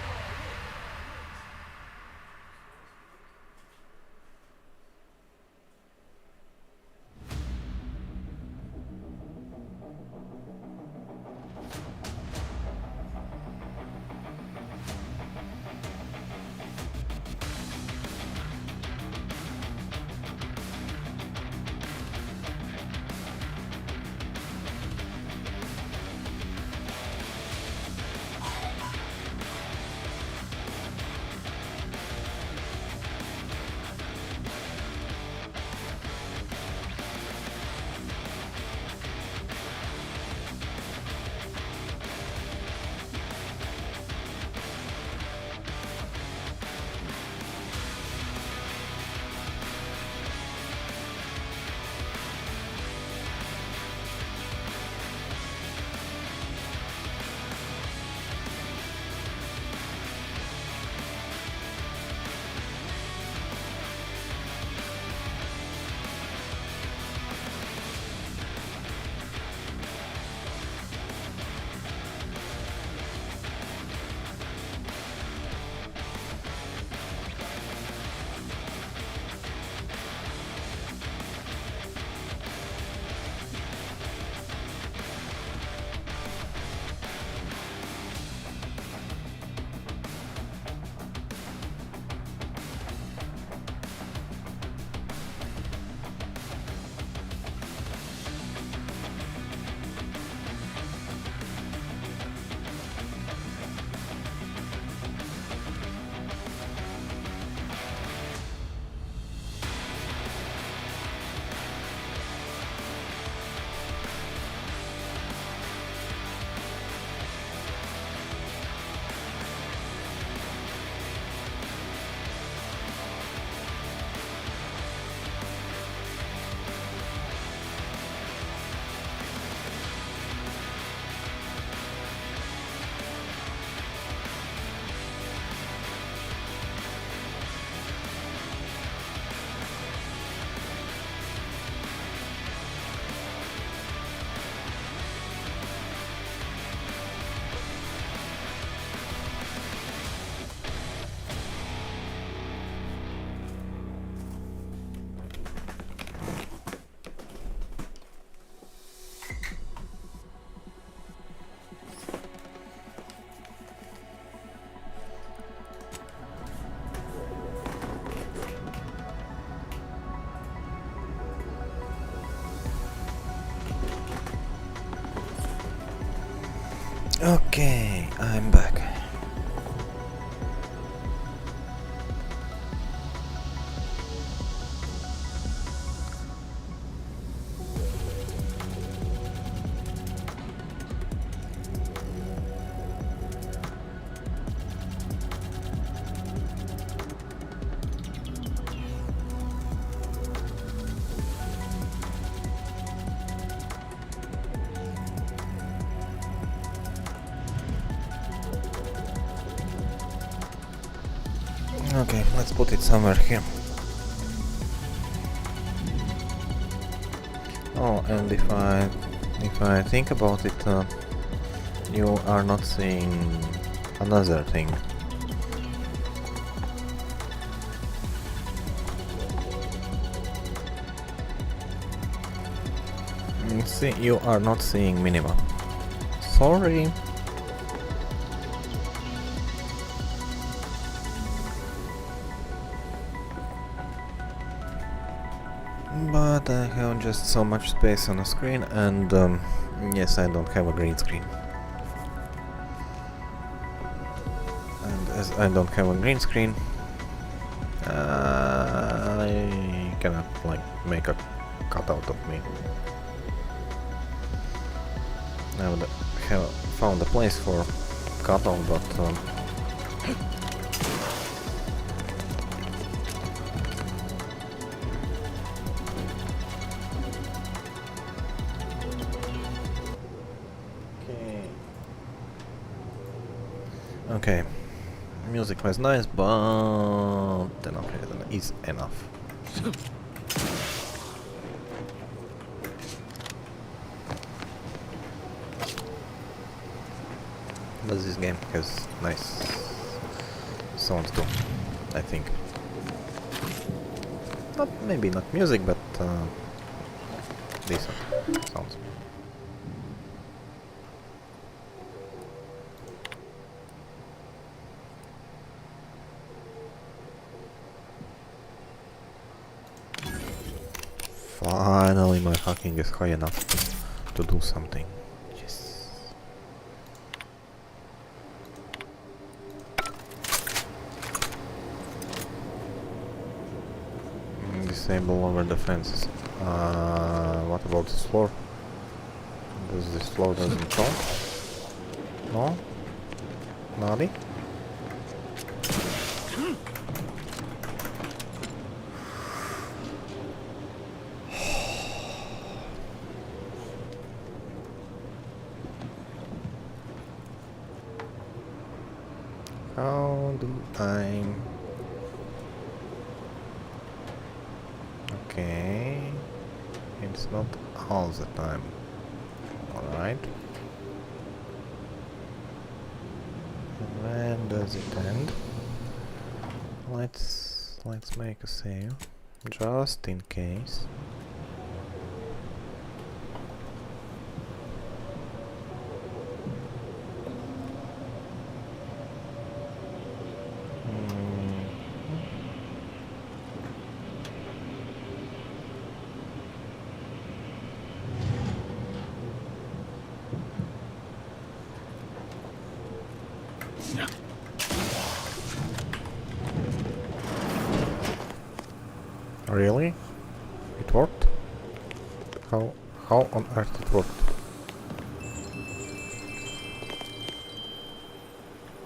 Okay, I'm back. Okay, let's put it somewhere here. Oh, and if I think about it, you are not seeing another thing. See, you are not seeing minima. Sorry. But I have just so much space on the screen, and yes, I don't have a green screen. And as I don't have a green screen, I cannot like make a cutout of me. I would have found a place for cutout, but okay. Music was nice, but enough is enough. But this game has nice sounds too, I think. Maybe not music, but decent sounds. Finally, my hacking is high enough to do something. Yes. Disable lower defenses. What about this floor? Does this floor doesn't count? No? Nadi? How do I... Okay... It's not all the time. Alright. When does it end? Let's make a save. Just in case. Really? It worked? How on earth it worked?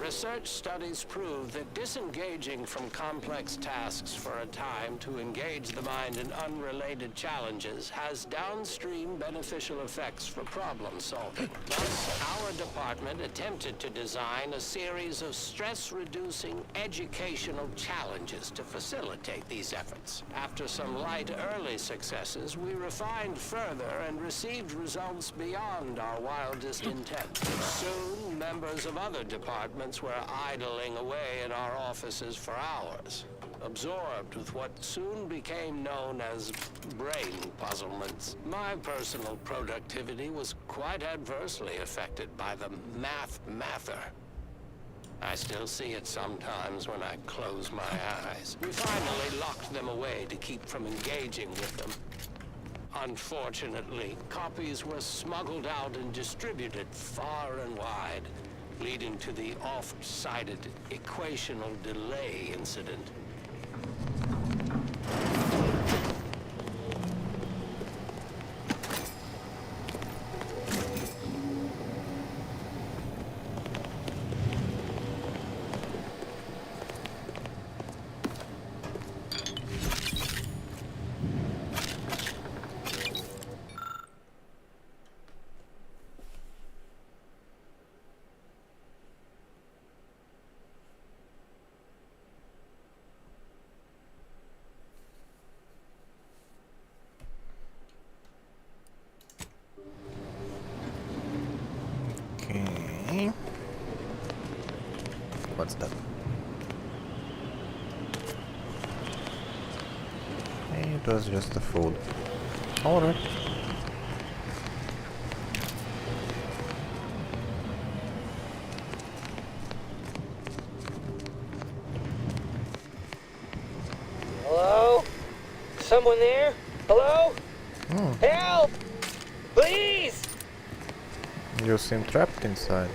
Research studies prove that disengaging from complex tasks for a time to engage the mind in unrelated challenges has downstream beneficial effects for problem solving. Thus, our department attempted to design a series of stress-reducing educational challenges to facilitate these efforts. After some light early successes, we refined further and received results beyond our wildest intent. Soon, members of other departments were idling away in our offices for hours, absorbed with what soon became known as brain puzzlements. My personal productivity was quite adversely affected by the mather. I still see it sometimes when I close my eyes. We finally locked them away to keep from engaging with them. Unfortunately, copies were smuggled out and distributed far and wide, leading to the oft-cited equational delay incident. Okay. What's that? It was just the food. Alright. Hello? Someone there? Hello? Help! Please! You seem trapped inside.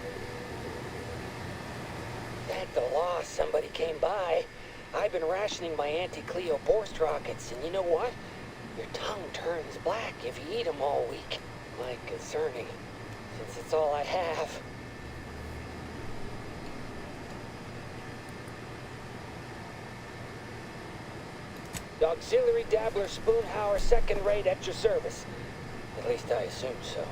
At the loss, somebody came by. I've been rationing my anti-Cleo Borst rockets, and you know what? Your tongue turns black if you eat them all week. Quite concerning, since it's all I have. Auxiliary Dabbler Spoonhauer, second rate at your service. At least I assume so.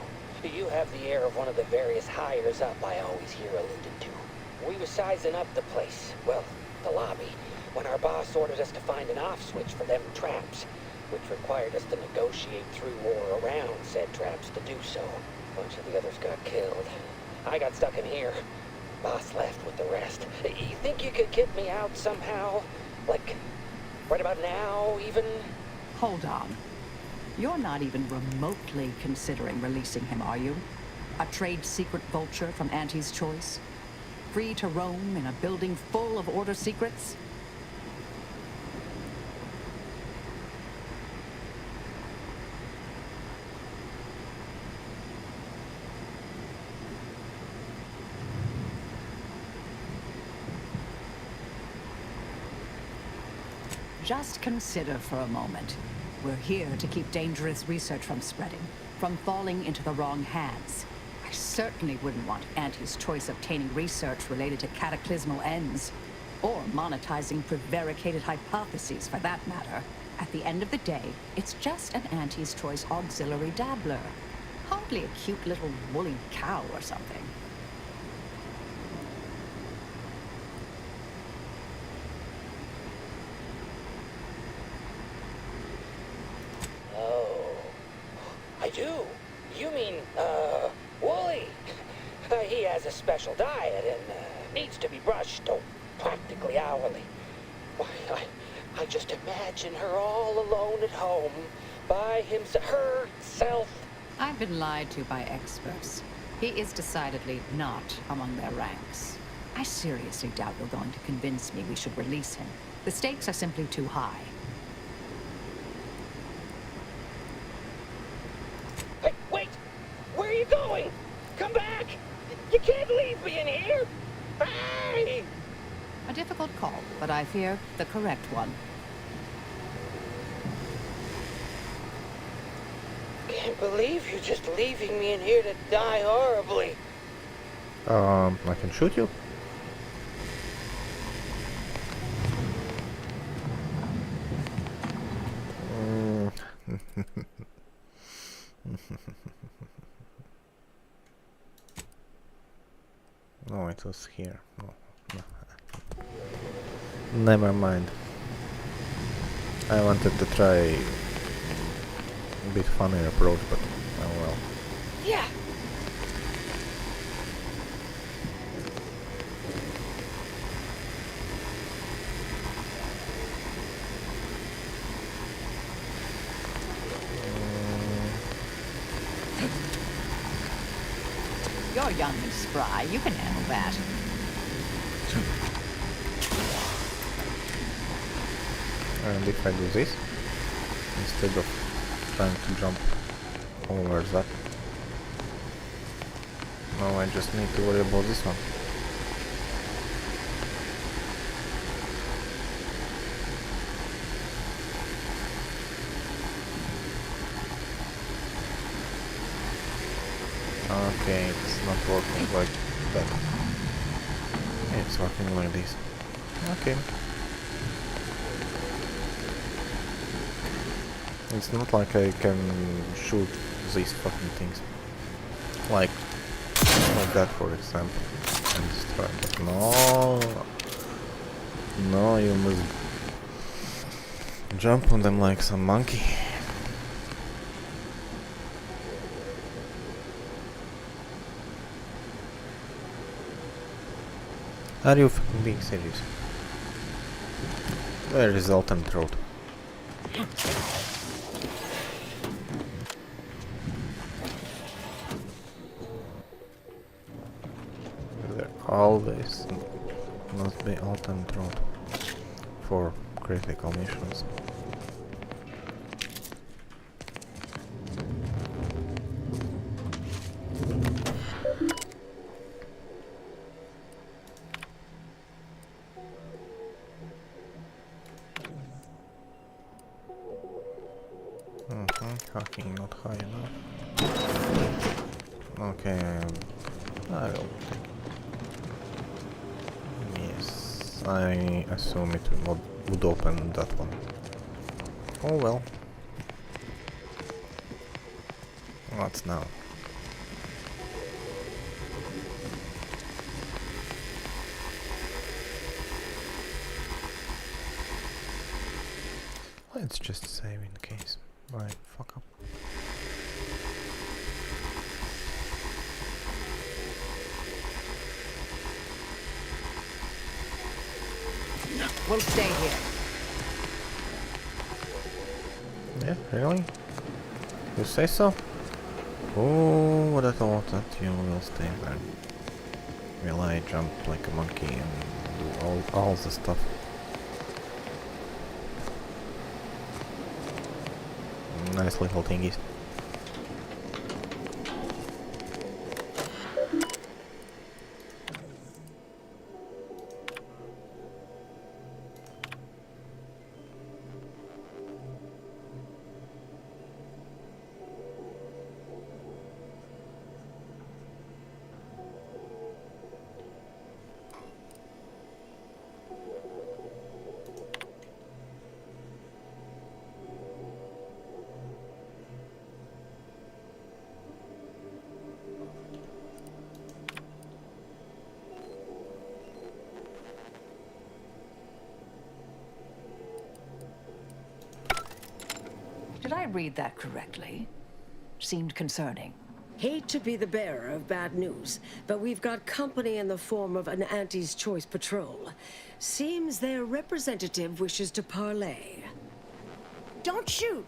You have the air of one of the various hires up I always hear alluded to. We were sizing up the place, well, the lobby, when our boss ordered us to find an off switch for them traps, which required us to negotiate through or around said traps to do so. A bunch of the others got killed. I got stuck in here. Boss left with the rest. You think you could get me out somehow? Like, right about now, even? Hold on. You're not even remotely considering releasing him, are you? A trade secret vulture from Auntie's choice? Free to roam in a building full of order secrets? Just consider for a moment. We're here to keep dangerous research from spreading, from falling into the wrong hands. I certainly wouldn't want Auntie's choice obtaining research related to cataclysmal ends, or monetizing prevaricated hypotheses for that matter. At the end of the day, it's just an Auntie's choice auxiliary dabbler. Hardly a cute little woolly cow or something. I do. You mean, Wooly. He has a special diet and needs to be brushed, practically hourly. Why, I just imagine her all alone at home, by herself. I've been lied to by experts. He is decidedly not among their ranks. I seriously doubt you're going to convince me we should release him. The stakes are simply too high. Hey, wait! Where are you going? Come back! You can't leave me in here! Hey! A difficult call, but I fear the correct one. Can't believe you're just leaving me in here to die horribly. I can shoot you? No, it was here. No. Never mind. I wanted to try a bit funnier approach, but oh well. Yeah. You're young and spry. You can handle that. And if I do this, instead of trying to jump over that, now I just need to worry about this one. Okay, it's not working like that. It's working like this. Okay. It's not like I can shoot these fucking things. Like that, for example. And destroy. But no. No, you must jump on them like some monkey. Are you fucking being serious? Where is the alternate road? There always must be alternate road for critical missions. not high enough. Okay, I will take it. Yes, I assume it would open that one. Oh well. What's now? Let's just save in case I fuck up. We'll stay here. Yeah, really? You say so? Oh, what I thought that you will stay there. Will I jump like a monkey and do all the stuff? Nice little thingies. Did I read that correctly? Seemed concerning. Hate to be the bearer of bad news, but we've got company in the form of an Auntie's Choice patrol. Seems their representative wishes to parley. Don't shoot!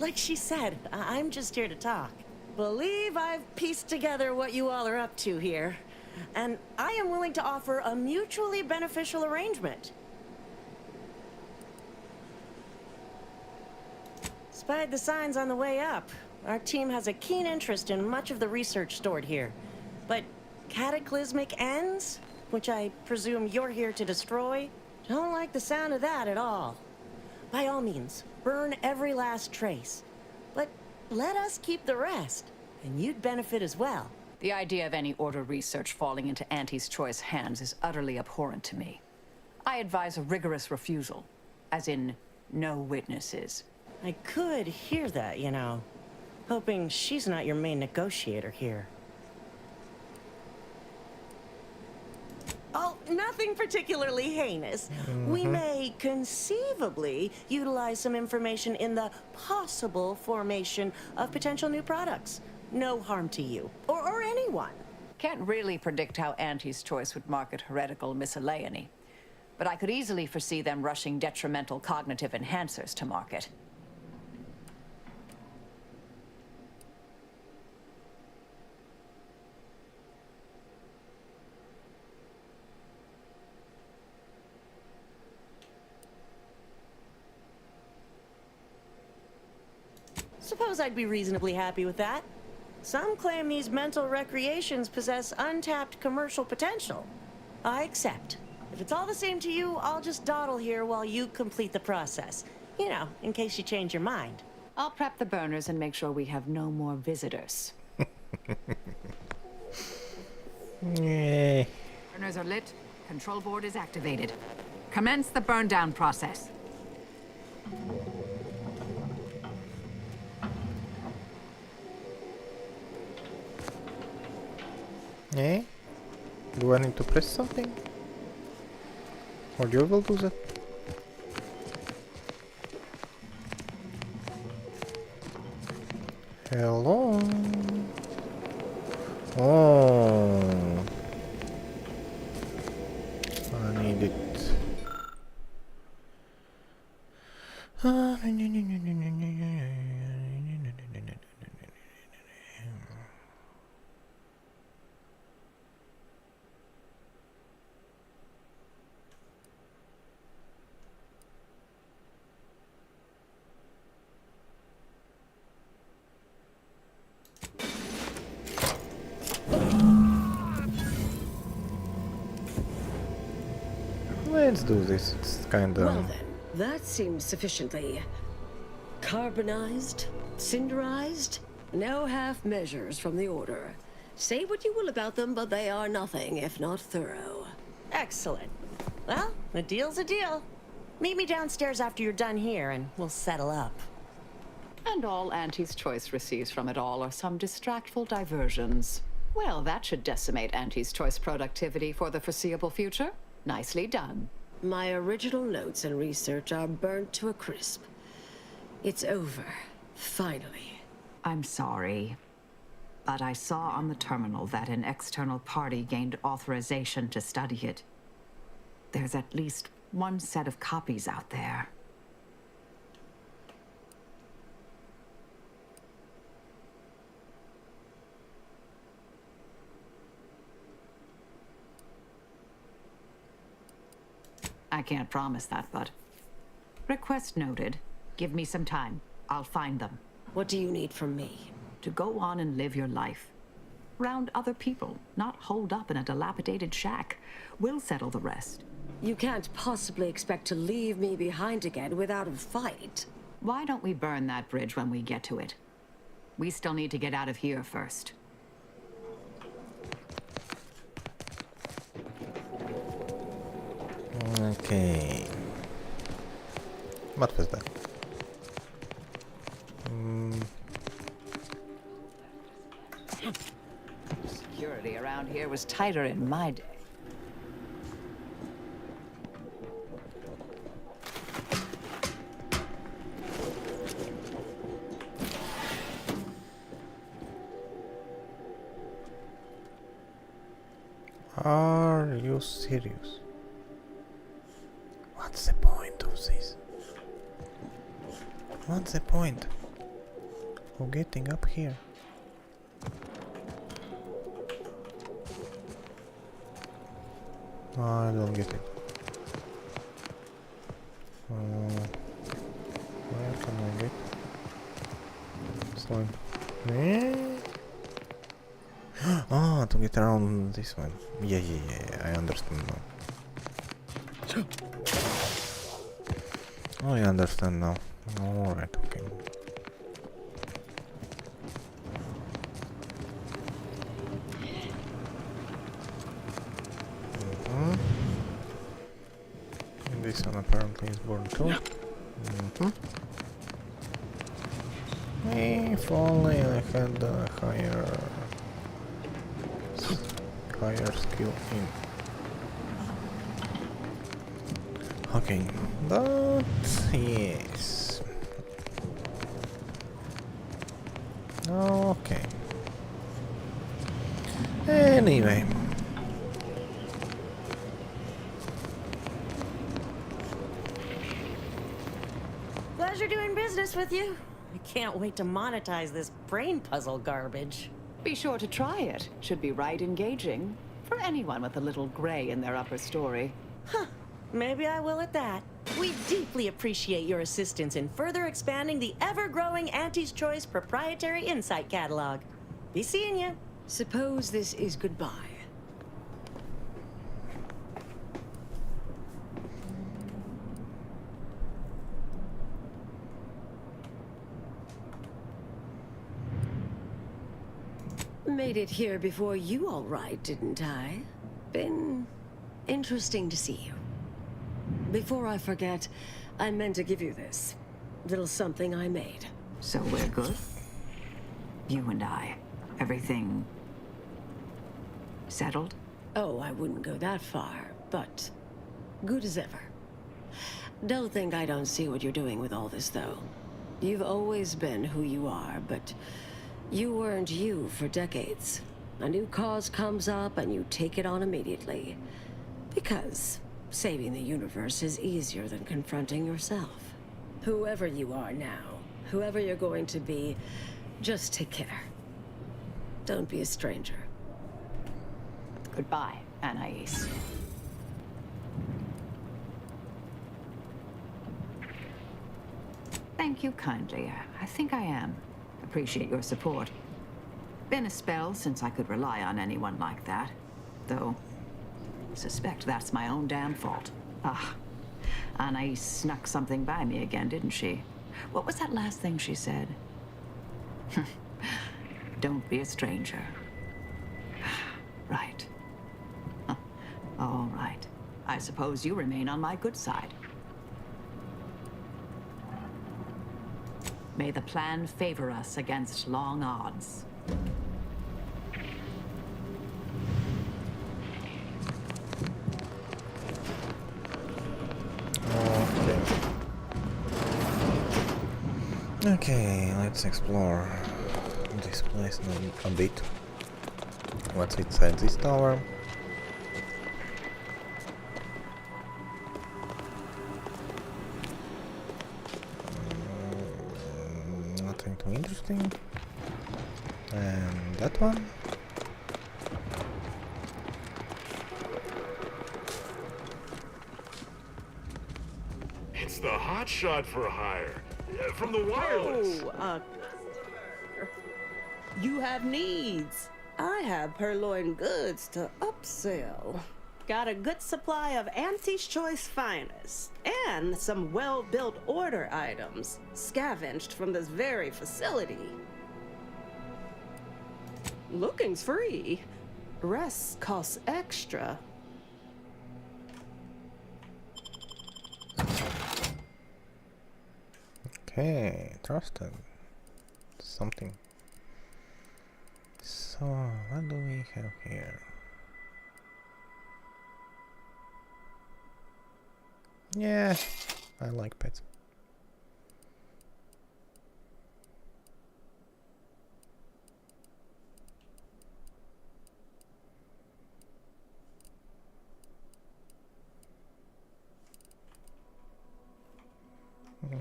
Like she said, I'm just here to talk. Believe I've pieced together what you all are up to here. And I am willing to offer a mutually beneficial arrangement. Spied the signs on the way up. Our team has a keen interest in much of the research stored here. But cataclysmic ends, which I presume you're here to destroy, don't like the sound of that at all. By all means, burn every last trace. But let us keep the rest, and you'd benefit as well. The idea of any Order research falling into Auntie's Choice hands is utterly abhorrent to me. I advise a rigorous refusal, as in no witnesses. I could hear that, you know. Hoping she's not your main negotiator here. Oh, nothing particularly heinous. We may conceivably utilize some information in the possible formation of potential new products. No harm to you, or anyone. Can't really predict how Auntie's Choice would market heretical miscellany, but I could easily foresee them rushing detrimental cognitive enhancers to market. Suppose I'd be reasonably happy with that. Some claim these mental recreations possess untapped commercial potential. I accept. If it's all the same to you, I'll just dawdle here while you complete the process. You know, in case you change your mind. I'll prep the burners and make sure we have no more visitors. Yeah. Burners are lit. Control board is activated. Commence the burn down process. Eh? Do I need to press something? Or you will do that? Hello? Oh. I need it. Let's do this. It's kind of... Well then, that seems sufficiently carbonized, Cinderized? No half measures from the Order. Say what you will about them, but they are nothing if not thorough. Excellent. Well, a deal's a deal. Meet me downstairs after you're done here, and we'll settle up. And all Auntie's Choice receives from it all are some distractful diversions. Well, that should decimate Auntie's Choice productivity for the foreseeable future. Nicely done. My original notes and research are burnt to a crisp. It's over. Finally. I'm sorry, but I saw on the terminal that an external party gained authorization to study it. There's at least one set of copies out there. I can't promise that, but... Request noted. Give me some time. I'll find them. What do you need from me? To go on and live your life. Round other people, not holed up in a dilapidated shack. We'll settle the rest. You can't possibly expect to leave me behind again without a fight. Why don't we burn that bridge when we get to it? We still need to get out of here first. Okay. What was that? Security around here was tighter in my day. Are you serious? What's the point of this? What's the point of getting up here? I don't get it. Where can I get slime? Ah, to get around this one. Yeah, I understand now. I understand now. Alright, okay. And this one apparently is born too. If only I had a higher skill in. Okay, but yes. Okay. Anyway. Pleasure doing business with you. I can't wait to monetize this brain puzzle garbage. Be sure to try it. Should be right engaging. For anyone with a little gray in their upper story. Huh. Maybe I will at that. We deeply appreciate your assistance in further expanding the ever-growing Auntie's Choice proprietary insight catalog. Be seeing you. Suppose this is goodbye. Made it here before you all right, didn't I? Been interesting to see you. Before I forget, I meant to give you this. Little something I made. So we're good? You and I. Everything... settled? Oh, I wouldn't go that far, but good as ever. Don't think I don't see what you're doing with all this, though. You've always been who you are, but you weren't you for decades. A new cause comes up and you take it on immediately. Because saving the universe is easier than confronting yourself. Whoever you are now, whoever you're going to be, just take care. Don't be a stranger. Goodbye, Anais. Thank you kindly. I think I am. Appreciate your support. Been a spell since I could rely on anyone like that. Though, suspect that's my own damn fault. Ah, Anais snuck something by me again, didn't she? What was that last thing she said? Don't be a stranger. Right. All right. I suppose you remain on my good side. May the plan favor us against long odds. Okay, let's explore this place a bit. What's inside this tower? Nothing too interesting. And that one? It's the hotshot for hire. From the wireless. Oh, you have needs. I have purloined goods to upsell. Got a good supply of Auntie's Choice finest, and some well-built order items, scavenged from this very facility. Looking's free. Rest costs extra. Okay, trusted. Something. So, what do we have here? Yeah, I like pets.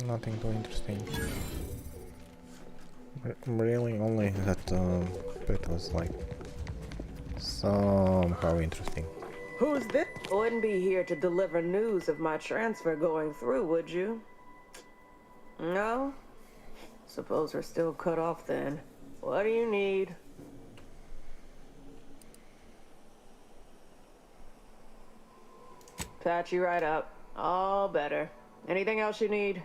Nothing too interesting. Really, only that pet was like somehow interesting. Who's this? Wouldn't be here to deliver news of my transfer going through, would you? No? Suppose we're still cut off then. What do you need? Patch you right up. All better. Anything else you need?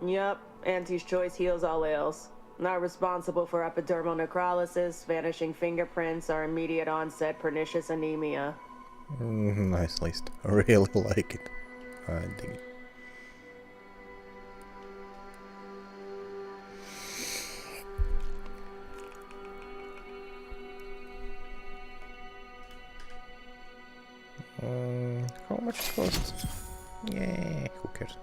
Yup, Auntie's Choice heals all ails. Not responsible for epidermal necrolysis, vanishing fingerprints, or immediate onset pernicious anemia. Nice list. I really like it. I dig it. How much it costs? Yeah, who cares?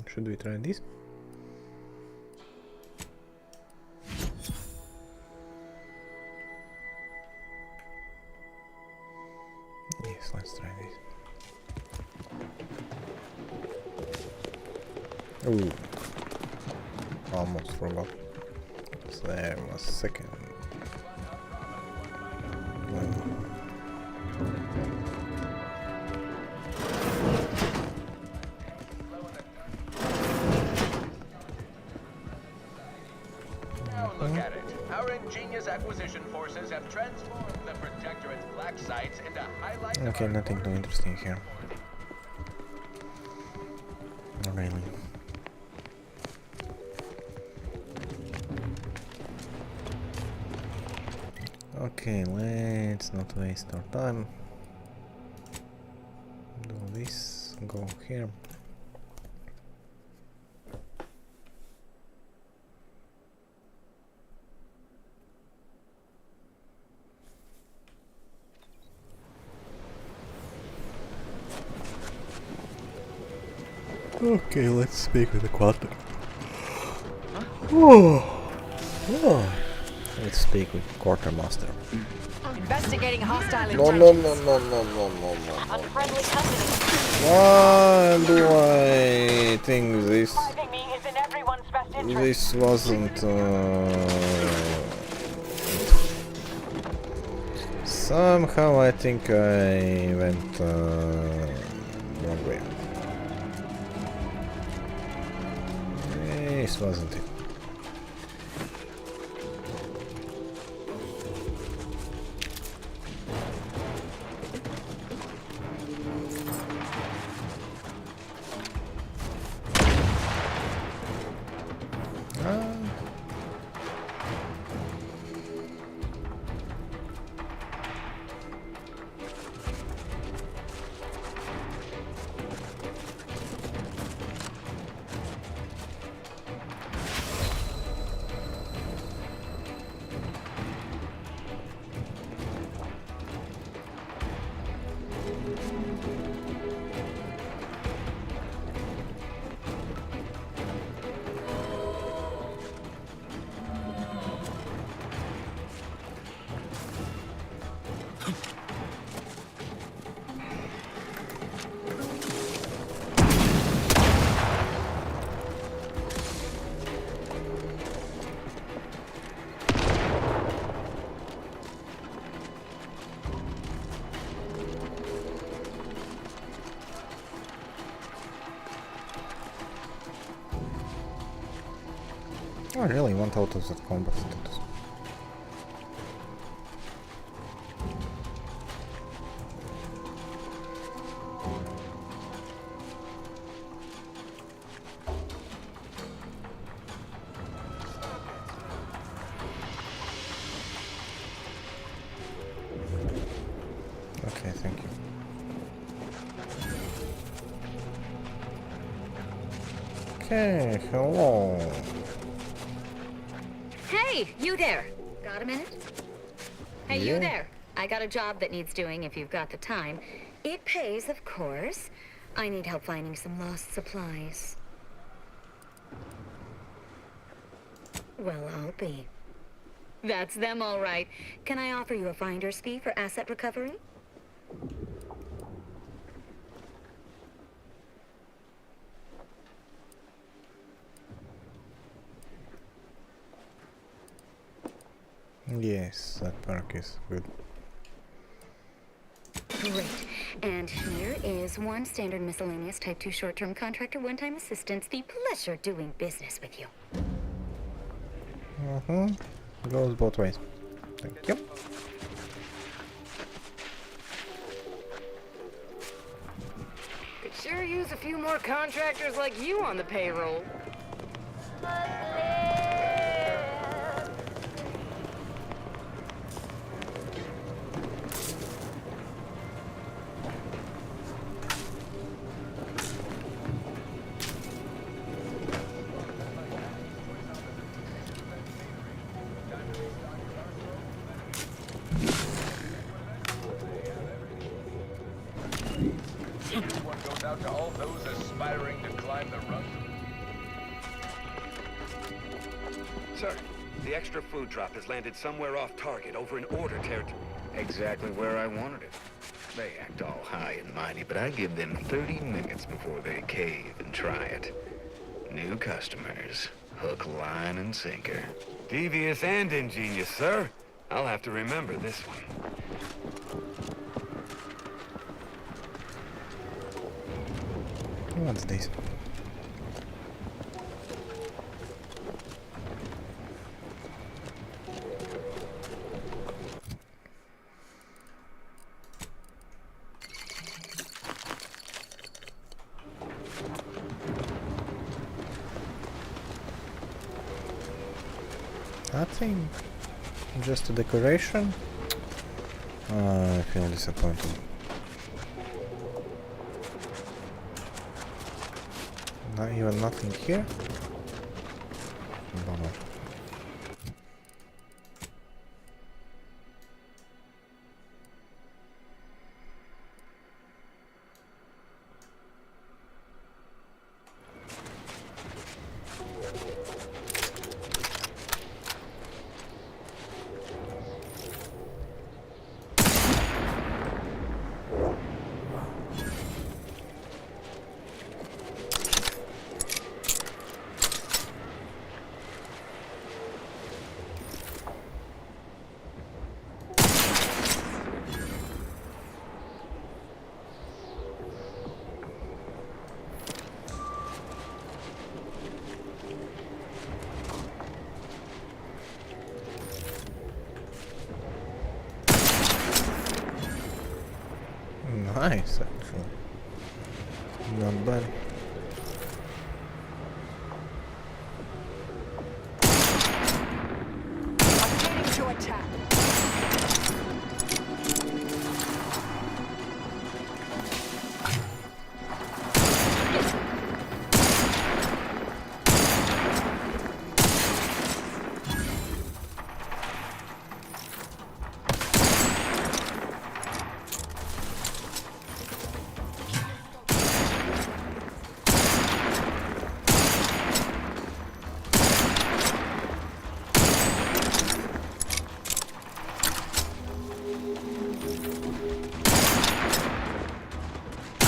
Should we try this? Yes, let's try this. Ooh, almost forgot. So there was a second. Look at it. Our ingenious acquisition forces have transformed the Protectorate's black sites into highlights. Okay, nothing too interesting here. Not really. Okay, let's not waste our time. Do this, go here. Okay, let's speak with the quarter. Let's speak with quartermaster. Investigating hostile No, intelligence. no. Unfriendly company. Why do I think this? Surviving me is in everyone's best interest. This wasn't. Somehow I think I went wrong way. This wasn't it. I really want out of that combat status. Okay, thank you. Okay, hello. Hey, you there. Got a minute? Hey, Yeah. you there. I got a job that needs doing if you've got the time. It pays, of course. I need help finding some lost supplies. Well, I'll be. That's them, all right. Can I offer you a finder's fee for asset recovery? Yes, that perk is good. Great. And here is one standard miscellaneous type 2 short-term contractor one-time assistance fee. Pleasure doing business with you. Goes both ways. Thank you. Could sure use a few more contractors like you on the payroll. One goes out to all those aspiring to climb the rung. Sir, the extra food drop has landed somewhere off target over in order territory. Exactly where I wanted it. They act all high and mighty, but I give them 30 minutes before they cave and try it. New customers. Hook, line, and sinker. Devious and ingenious, sir. I'll have to remember this one. What's this? Nothing. Just a decoration. I feel disappointed. Not even nothing here? Bummer. Nice, actually. Not bad. Updating to attack.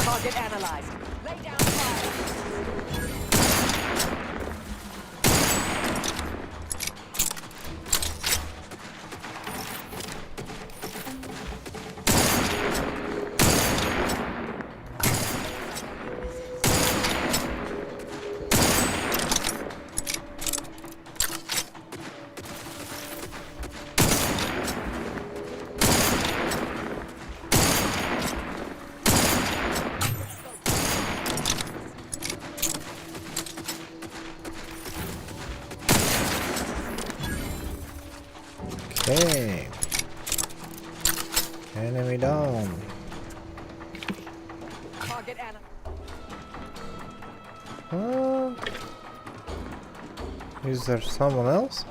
Target analyzed. Lay down fire. Okay. Enemy down. Target Is there someone else?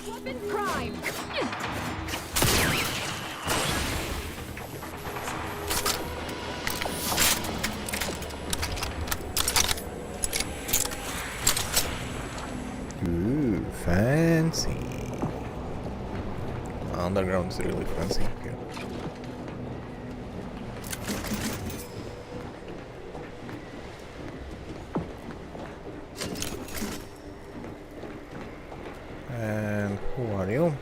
Weapon prime. Ooh, fancy. Underground is really fancy here. And who are you?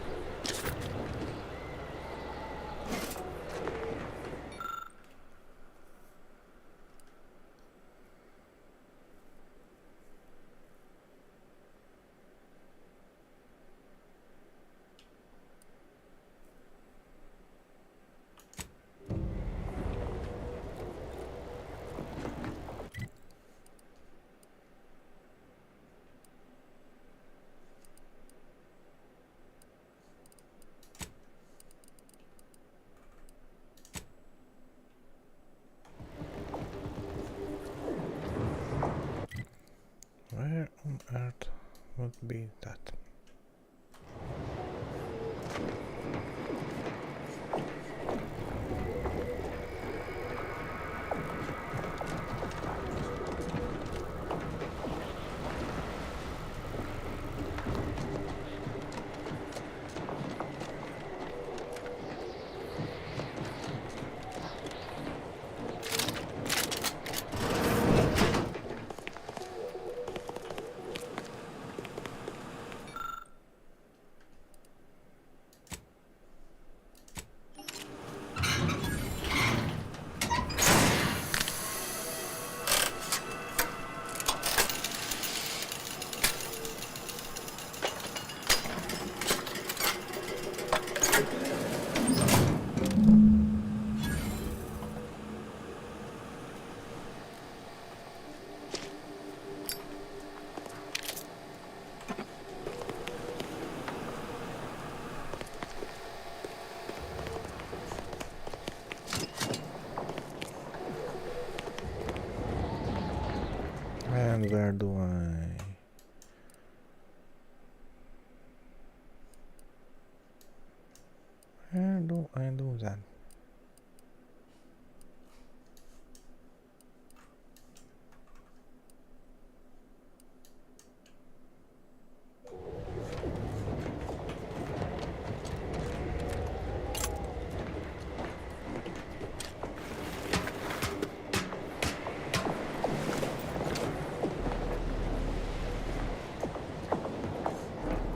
do I do that?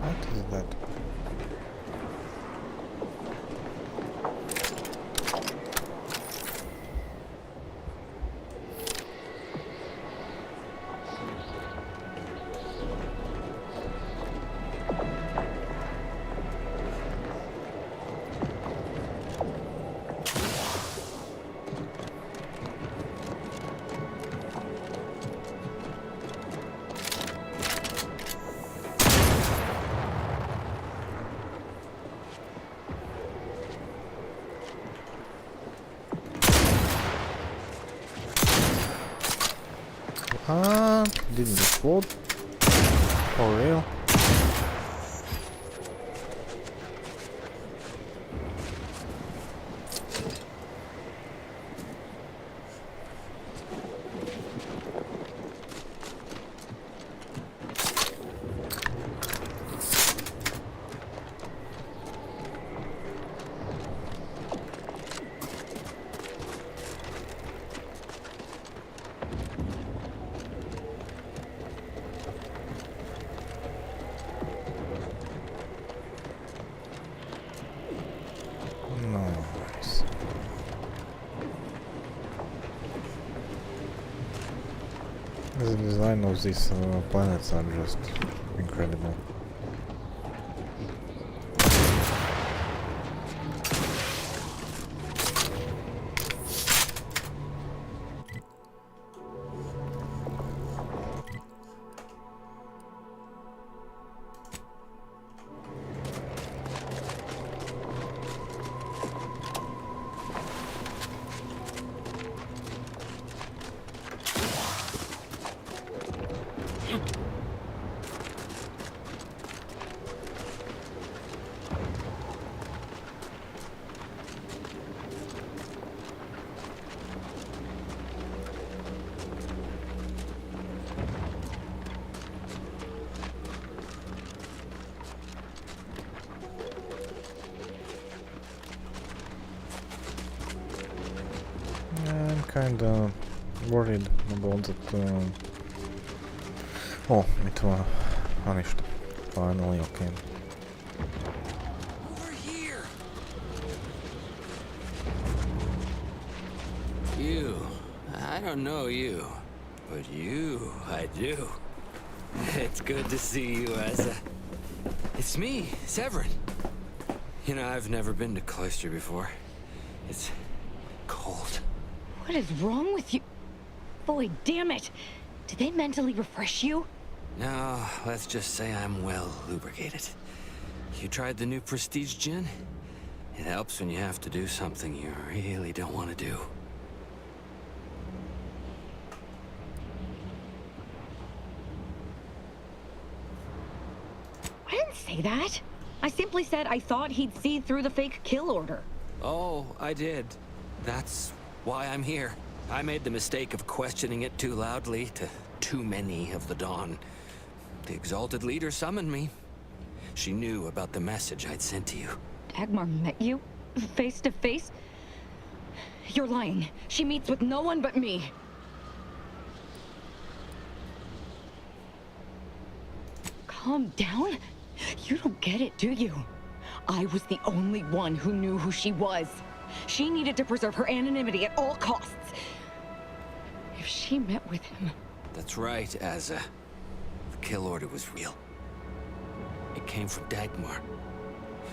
What is that? Didn't explode? For real? Nice. The design of these planets are just incredible. I'm kinda worried about that. Oh, it was finished. Finally, okay. Over here. You. I don't know you, but you, I do. It's good to see you, Asa. It's me, Severin. You know, I've never been to Cloister before. It's cold. What is wrong with you? Boy, damn it! Did they mentally refresh you? No, let's just say I'm well lubricated. You tried the new Prestige gin? It helps when you have to do something you really don't want to do. I didn't say that. I simply said I thought he'd see through the fake kill order. Oh, I did. That's why I'm here. I made the mistake of questioning it too loudly to too many of the Dawn. The Exalted Leader summoned me. She knew about the message I'd sent to you. Dagmar met you? Face to face? You're lying. She meets with no one but me. Calm down. You don't get it, do you? I was the only one who knew who she was. She needed to preserve her anonymity at all costs. If she met with him... That's right, Asa. The kill order was real. It came from Dagmar.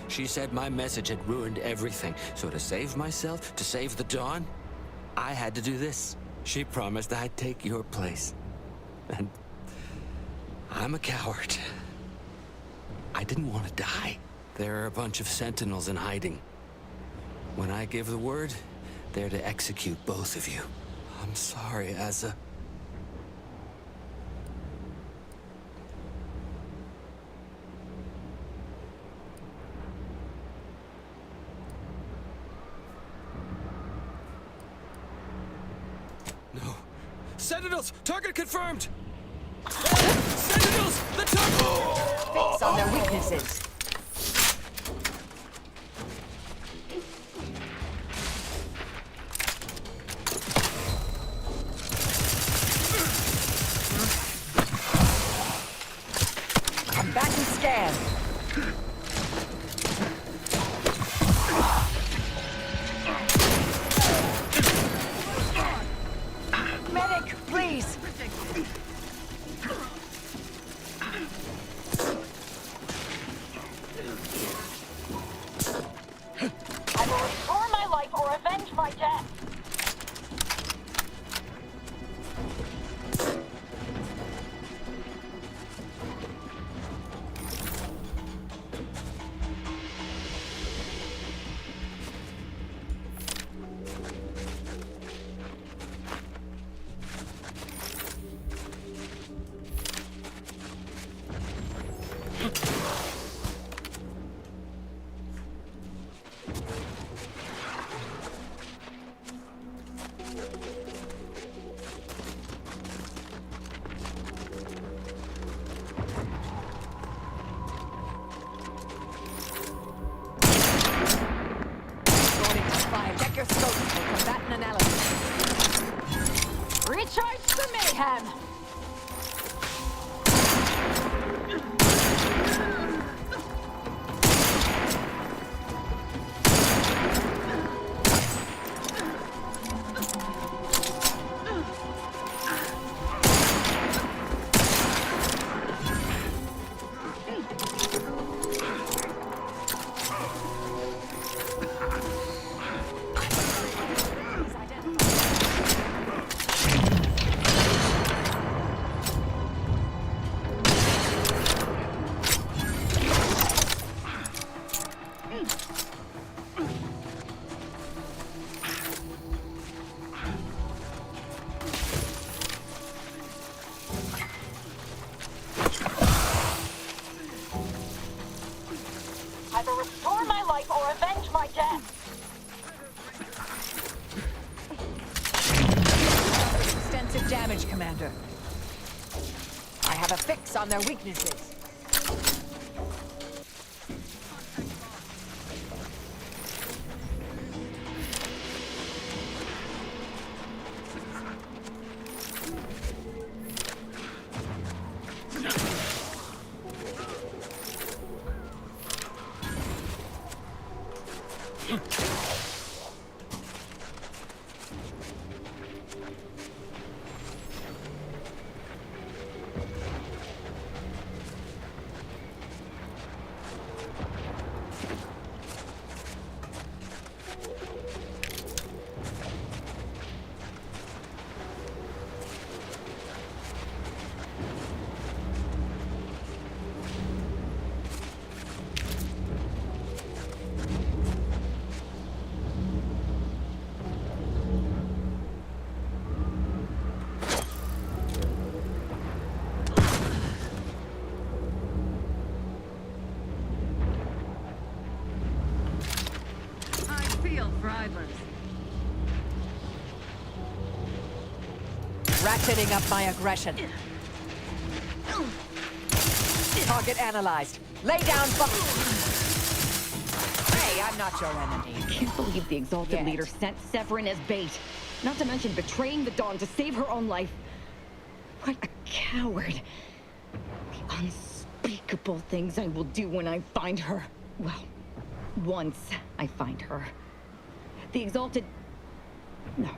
She said my message had ruined everything, so to save myself, to save the Dawn, I had to do this. She promised I'd take your place. And I'm a coward. I didn't want to die. There are a bunch of sentinels in hiding. When I give the word, they're to execute both of you. I'm sorry, Asa. Sentinels! Target confirmed! Sentinels! The target! Fix on their weaknesses. Come back and scan. Medic, please! I will restore my life or avenge my death. Check your scope for combatant analysis. Recharge the mayhem. Either restore my life or avenge my death. Extensive damage, Commander. I have a fix on their weaknesses. Ratcheting up my aggression. Target analyzed. Lay down Hey, I'm not your enemy. I can't believe the Exalted Leader sent Severin as bait. Not to mention betraying the Dawn to save her own life. What a coward. The unspeakable things I will do when I find her. Well, once I find her. The Exalted... No,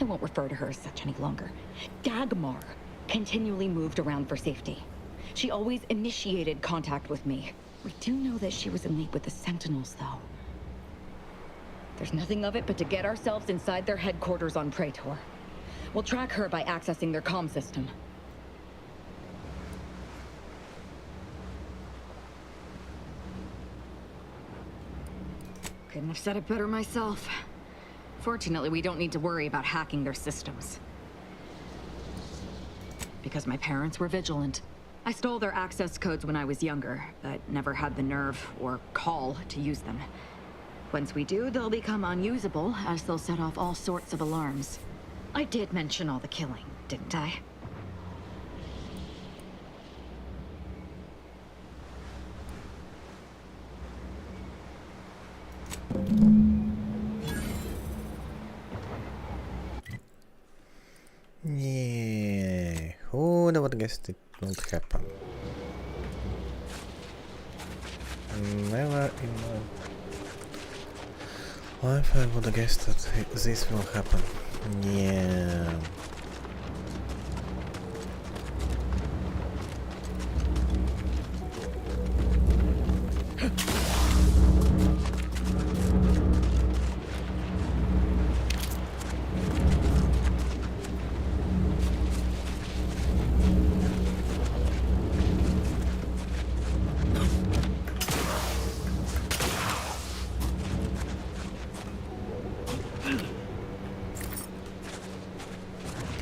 I won't refer to her as such any longer. Dagmar continually moved around for safety. She always initiated contact with me. We do know that she was in league with the Sentinels, though. There's nothing of it but to get ourselves inside their headquarters on Playthrough. We'll track her by accessing their comm system. Couldn't have said it better myself. Fortunately, we don't need to worry about hacking their systems. Because my parents were vigilant. I stole their access codes when I was younger, but never had the nerve or call to use them. Once we do, they'll become unusable, as they'll set off all sorts of alarms. I did mention all the killing, didn't I? Yeah, who would have guessed it would happen? Never in my life I would have guessed that this will happen. Yeah.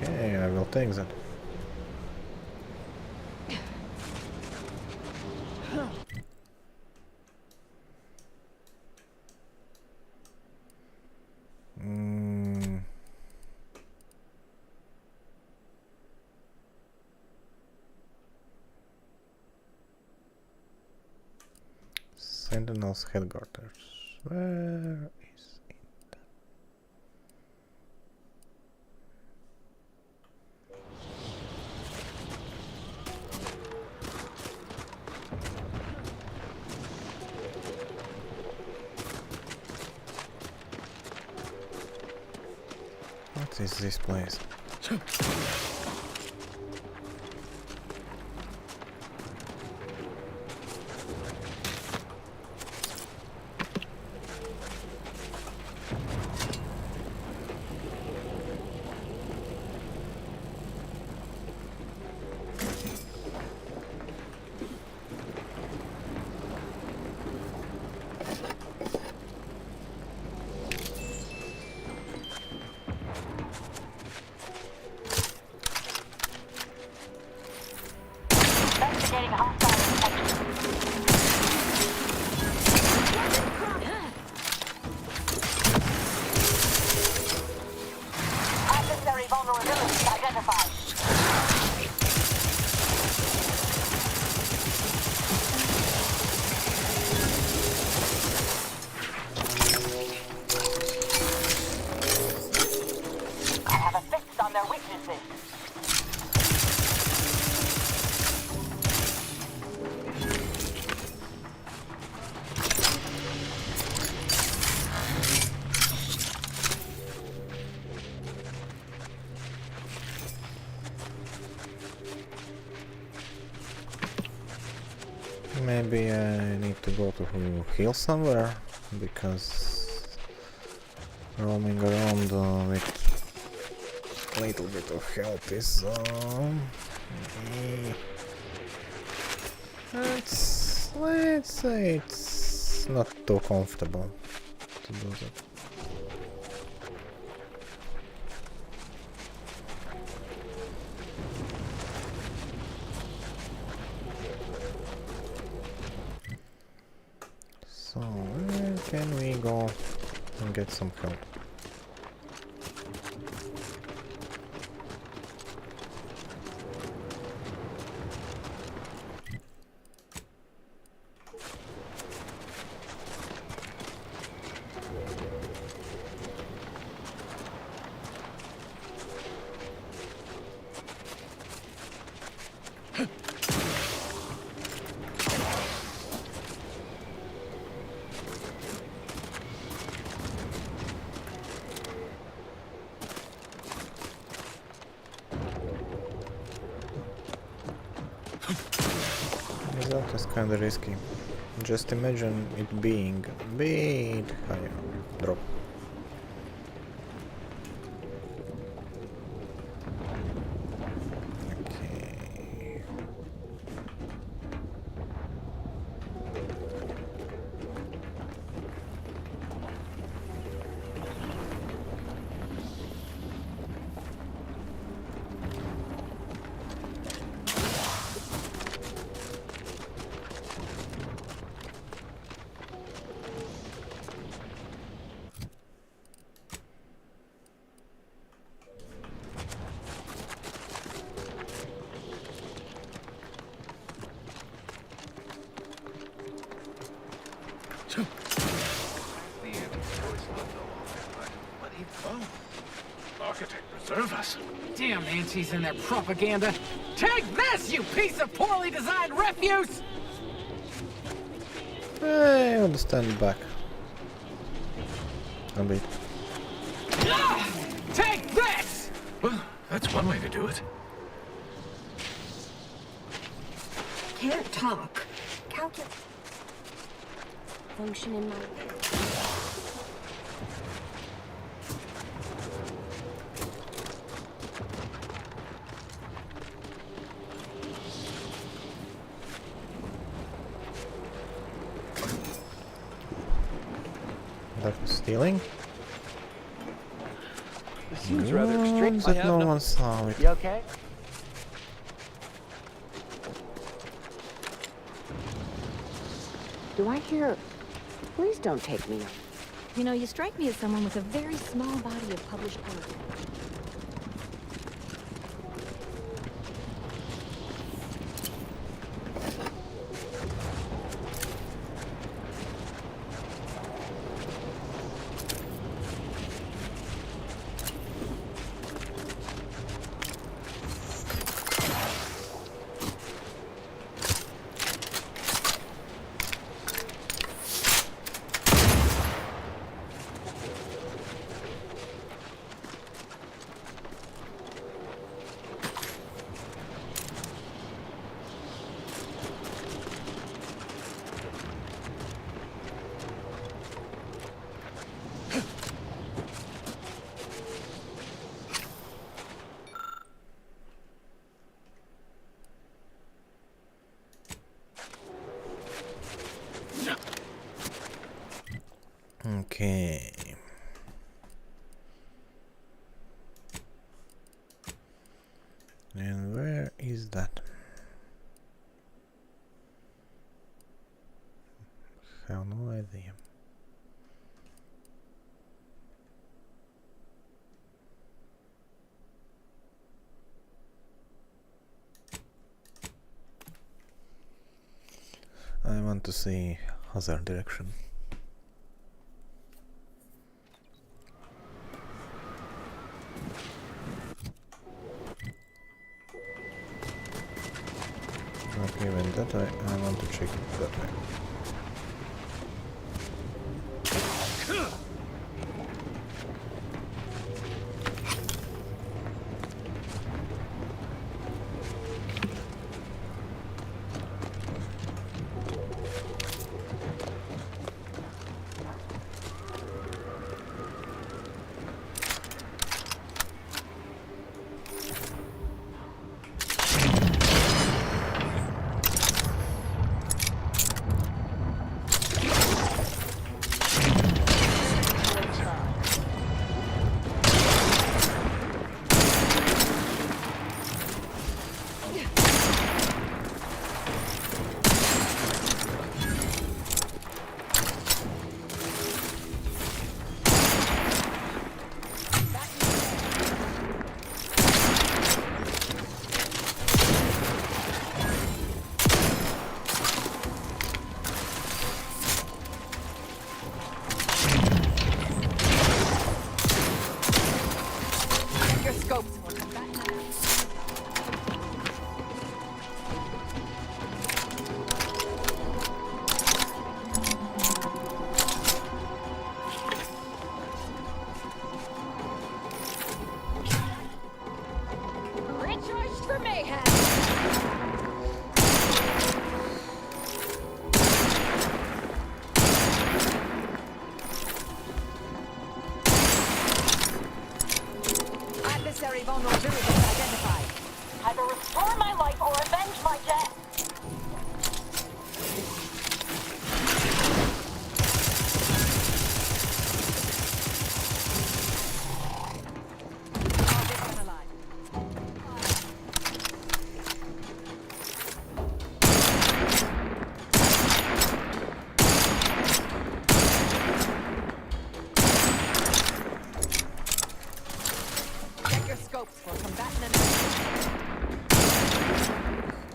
Okay, I will take that. Sentinel's headquarters. Where is it? What is this place? Investigating hostile adversary vulnerability identified. I have a fix on their weaknesses. Maybe I need to go to heal somewhere, because roaming around with a little bit of help is let's say it's not too comfortable to do that. So where can we go and get some help? That is kinda risky. Just imagine it being a bit higher. Drop. Okay. Oh. Architect, preserve us. Damn Auntie's and their propaganda. Take this, you piece of poorly designed refuse! I understand back. A bit. Take this! Well, that's one way to do it. Can't talk. Calculus. Function in my... That was stealing? This seems rather extreme. That no one saw it. You okay? Do I hear... Please don't take me. You know, you strike me as someone with a very small body of published poetry. Okay. And where is that? Have no idea. I want to see other direction. Not even that way, I want to check it that way. Either restore my life or avenge my death.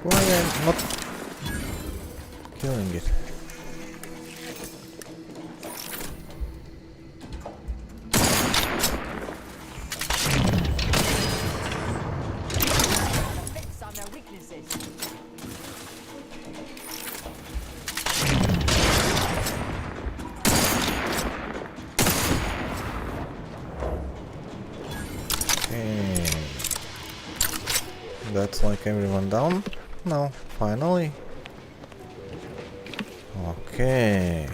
Why am not killing it? That's like everyone down? No, finally. Okay.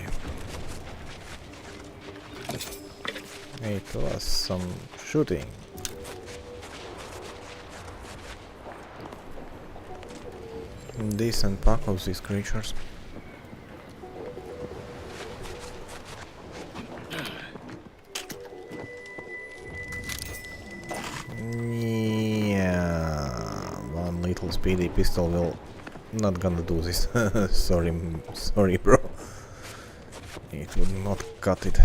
It was some shooting. Decent pack of these creatures. Yeah, one little speedy pistol will not gonna do this. Sorry, bro. It would not cut it.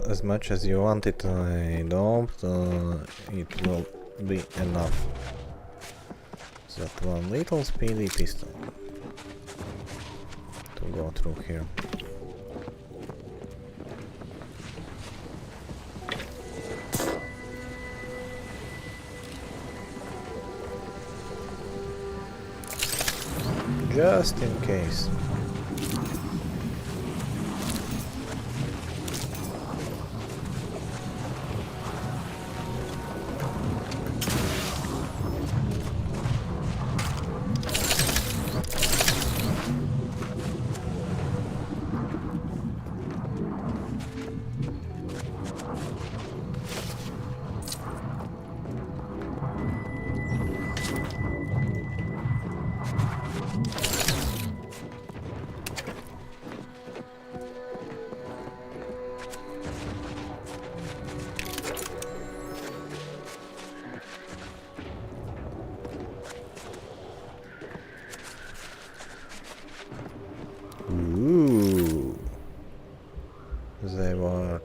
As much as you want it, I don't. It will be enough. That one little speedy pistol to go through here. Just in case. Ooh. They were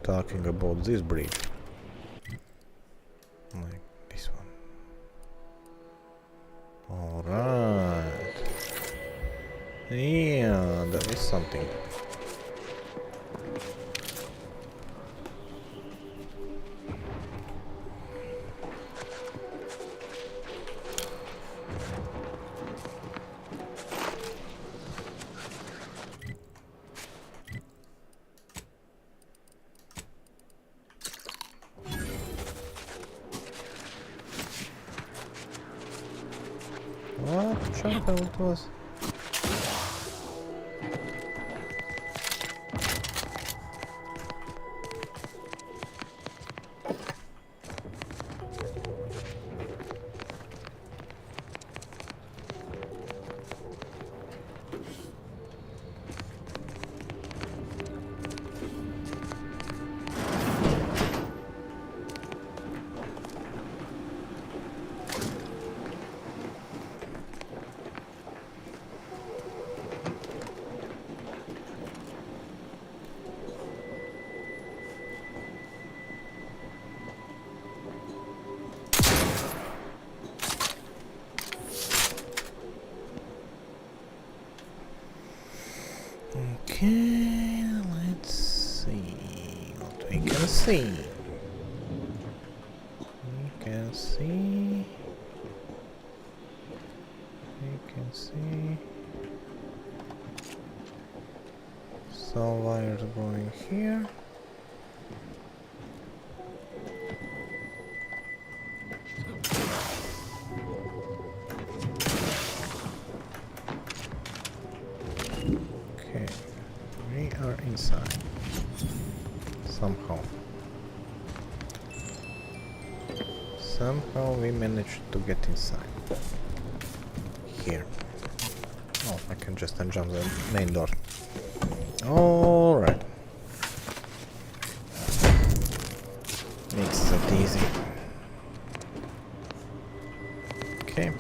talking about this bridge. Like this one. Alright. Yeah, that is something. What chapel it was? Okay, let's see what we can see. We can see some wires going here. Okay, we are inside somehow. Somehow we managed to get inside. Here. Oh, I can just jump the main door. Alright. Makes it easy. Okay.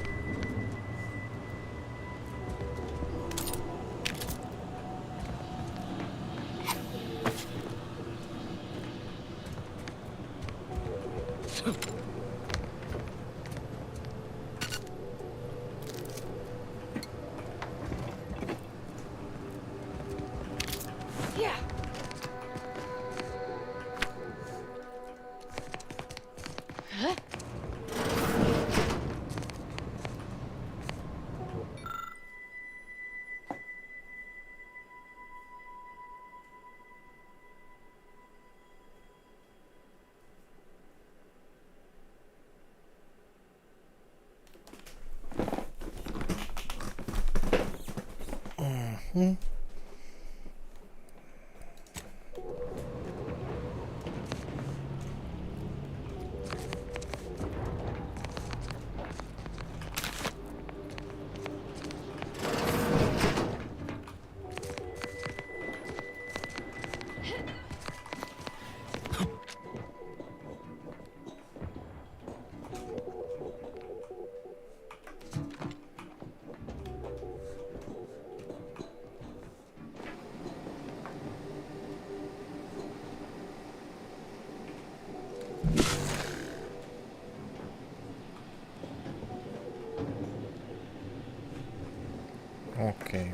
Okay.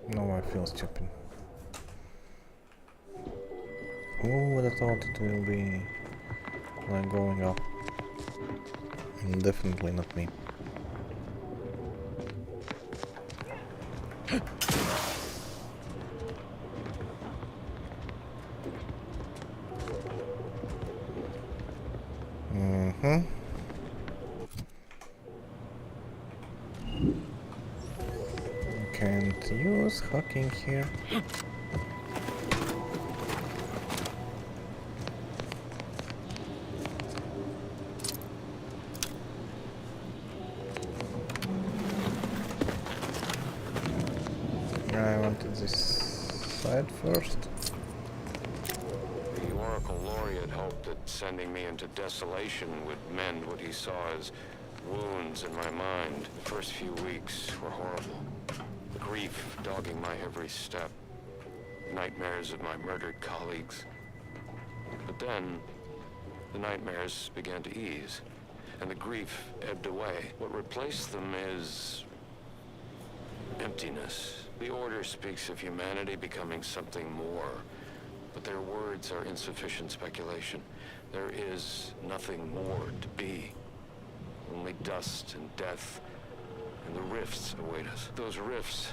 Now I feel stupid. Who would have thought it will be like going up? Definitely not me. Can't use hacking here. I wanted this side first. The Oracle Laureate hoped that sending me into desolation would mend what he saw as wounds in my mind. The first few weeks were horrible. Grief dogging my every step. Nightmares of my murdered colleagues. But then, the nightmares began to ease, and the grief ebbed away. What replaced them is emptiness. The Order speaks of humanity becoming something more, but their words are insufficient speculation. There is nothing more to be. Only dust and death, and the rifts await us. Those rifts,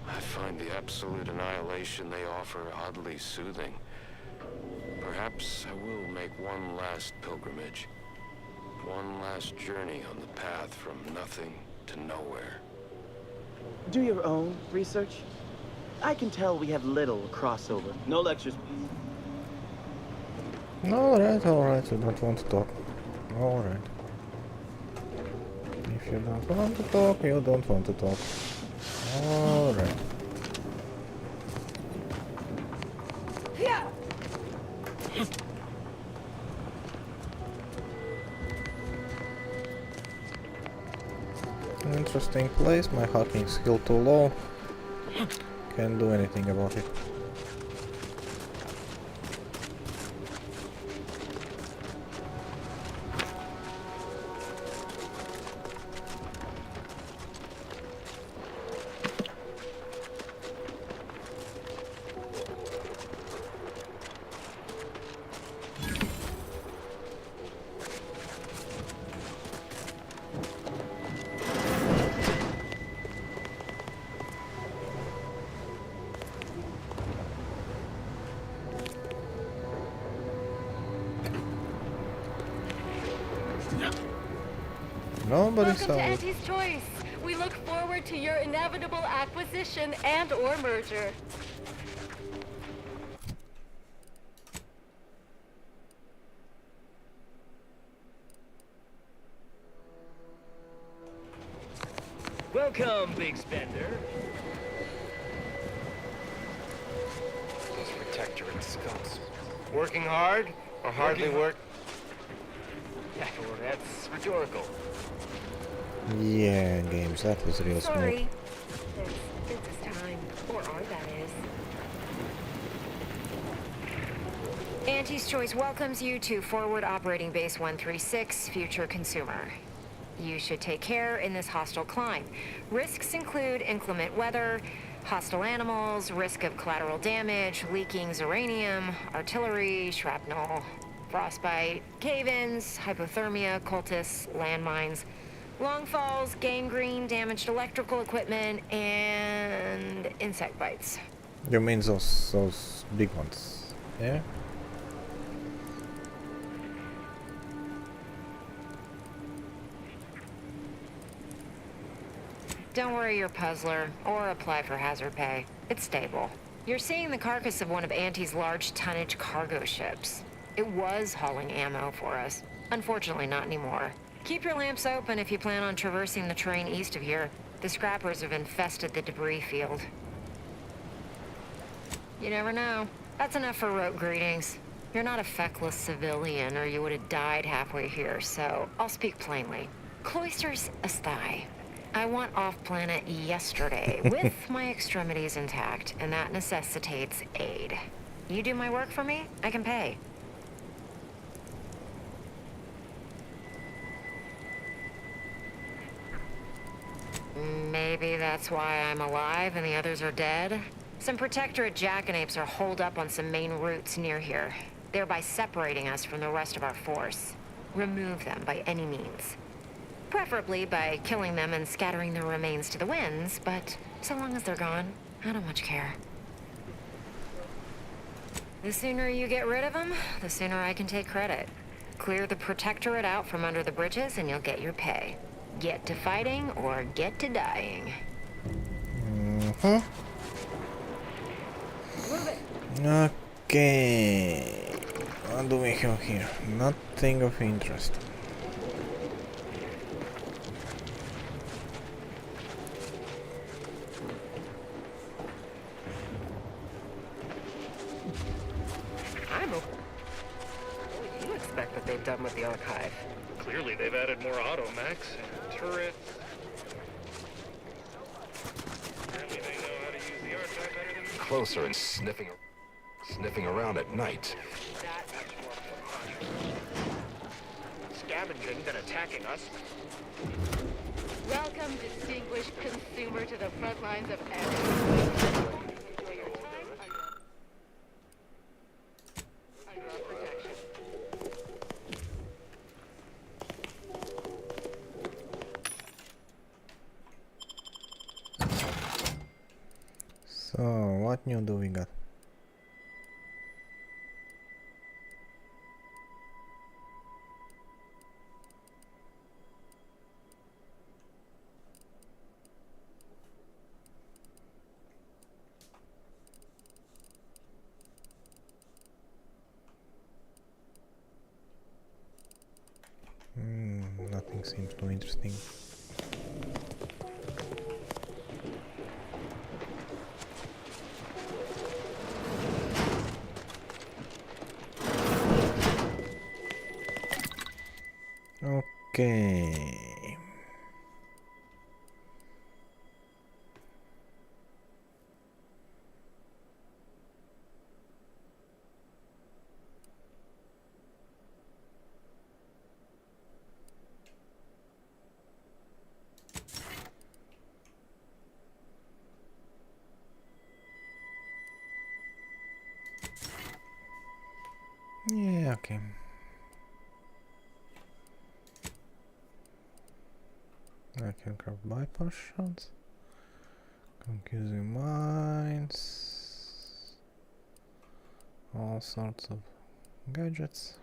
I find the absolute annihilation they offer oddly soothing. Perhaps I will make one last pilgrimage. One last journey on the path from nothing to nowhere. Do your own research. I can tell we have little crossover. No lectures, please. Alright, you don't want to talk. Alright. If you don't want to talk, you don't want to talk. Alright. Interesting place, my hacking skill too low. Can't do anything about it. Nobody Welcome saw to it. Auntie's Choice. We look forward to your inevitable acquisition and/or merger. Welcome, big spender. Those protectorate scumps. Working hard or hardly work? Yeah, well, that's rhetorical. Yeah, games, that was real smooth. Sorry. It's this time. Or are, that is. Auntie's Choice welcomes you to Forward Operating Base 136, Future Consumer. You should take care in this hostile climb. Risks include inclement weather, hostile animals, risk of collateral damage, leaking uranium, artillery, shrapnel, frostbite, cave-ins, hypothermia, cultists, landmines, long falls, gangrene, damaged electrical equipment, and insect bites. You mean those big ones? Yeah? Don't worry your puzzler, or apply for hazard pay. It's stable. You're seeing the carcass of one of Auntie's large tonnage cargo ships. It was hauling ammo for us. Unfortunately, not anymore. Keep your lamps open if you plan on traversing the terrain east of here. The scrappers have infested the debris field. You never know. That's enough for rote greetings. You're not a feckless civilian, or you would have died halfway here, so I'll speak plainly. Cloisters aside, I want off-planet yesterday, with my extremities intact, and that necessitates aid. You do my work for me, I can pay. Maybe that's why I'm alive and the others are dead? Some Protectorate jackanapes are holed up on some main routes near here, thereby separating us from the rest of our force. Remove them by any means. Preferably by killing them and scattering their remains to the winds, but so long as they're gone, I don't much care. The sooner you get rid of them, the sooner I can take credit. Clear the Protectorate out from under the bridges and you'll get your pay. Get to fighting or get to dying. Okay. What do we have here? Nothing of interest. I'm okay. What do you expect that they've done with the archive? Clearly, they've added more automechs and turrets. Apparently, they know how to use the archive better than Closer and sniffing around at night. That much more scavenging than attacking us. Welcome, distinguished consumer, to the front lines of everything. Enjoy your time under our protection. So, what new do we got? Nothing seems too interesting. Okay. Yeah, okay. I can grab bypass shots. Confusing mines. All sorts of gadgets.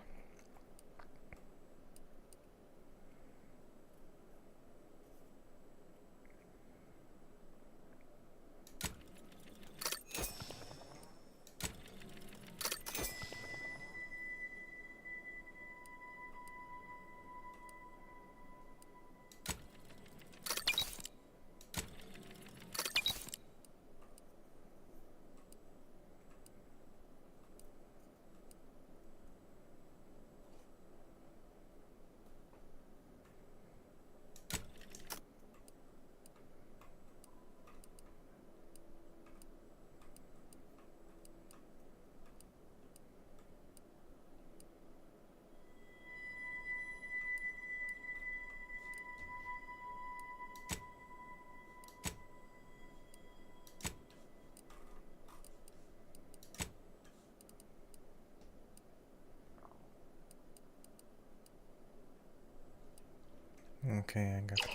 Okay, I got it.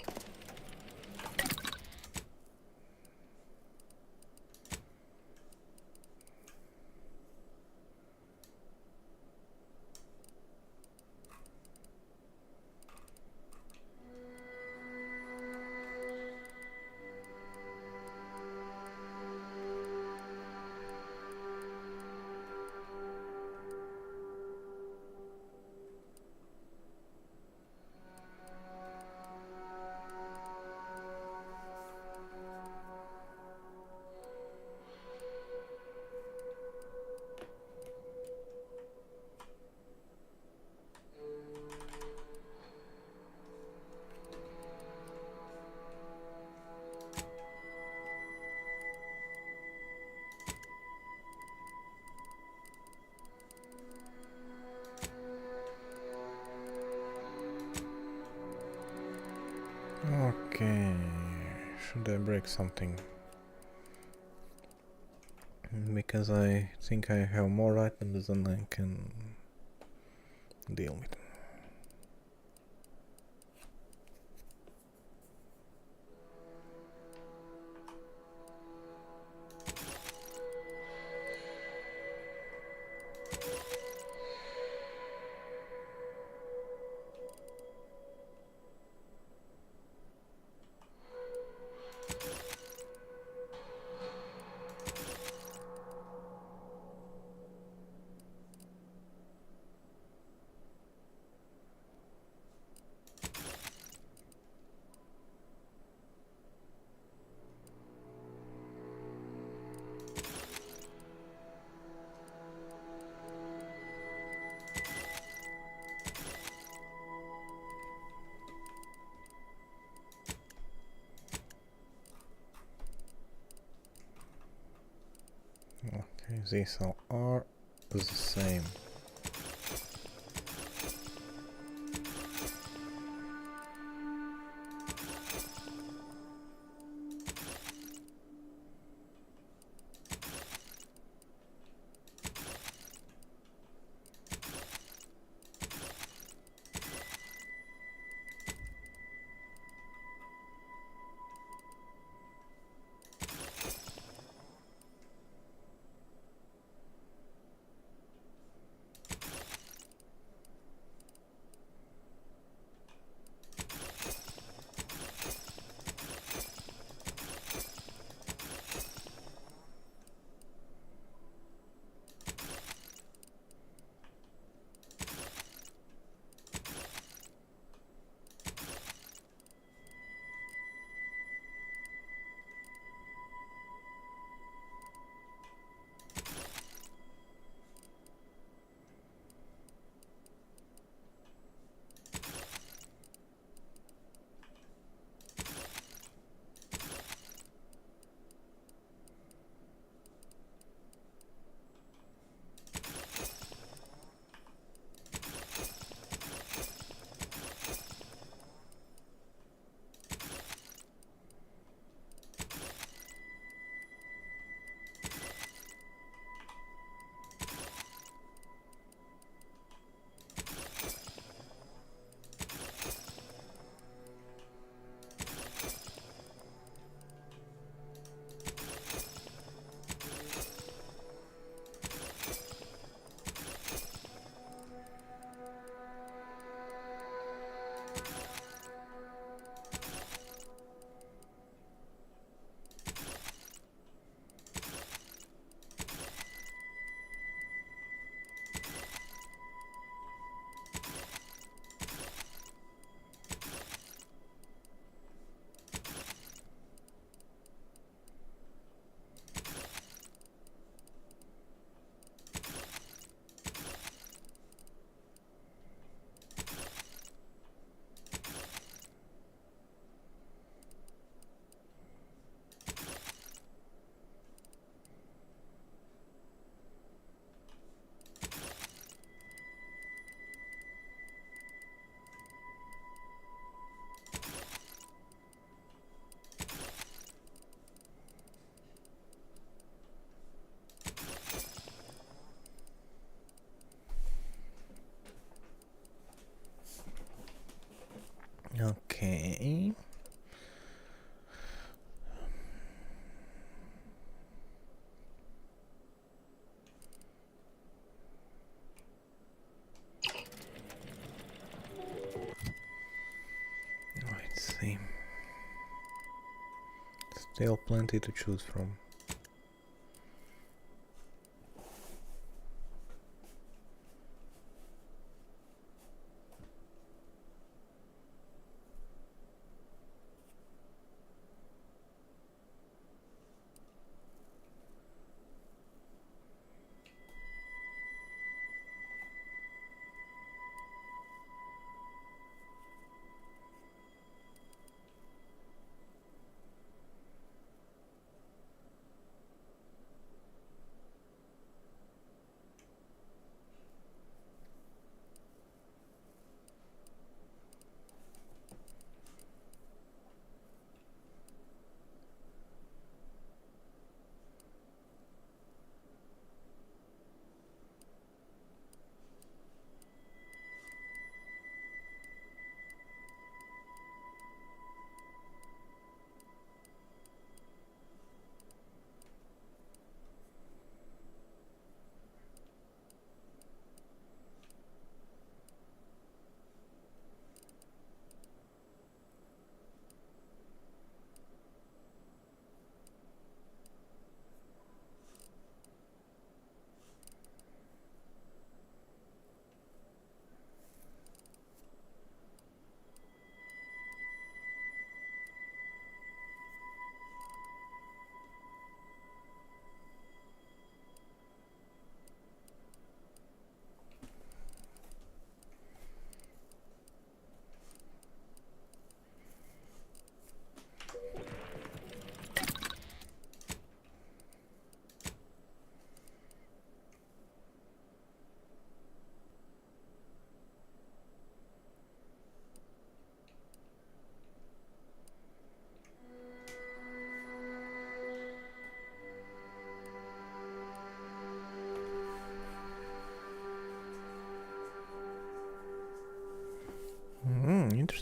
Should I break something? Because I think I have more items than I can deal with. Okay, these all are the same. Okay. Let's see. Still plenty to choose from.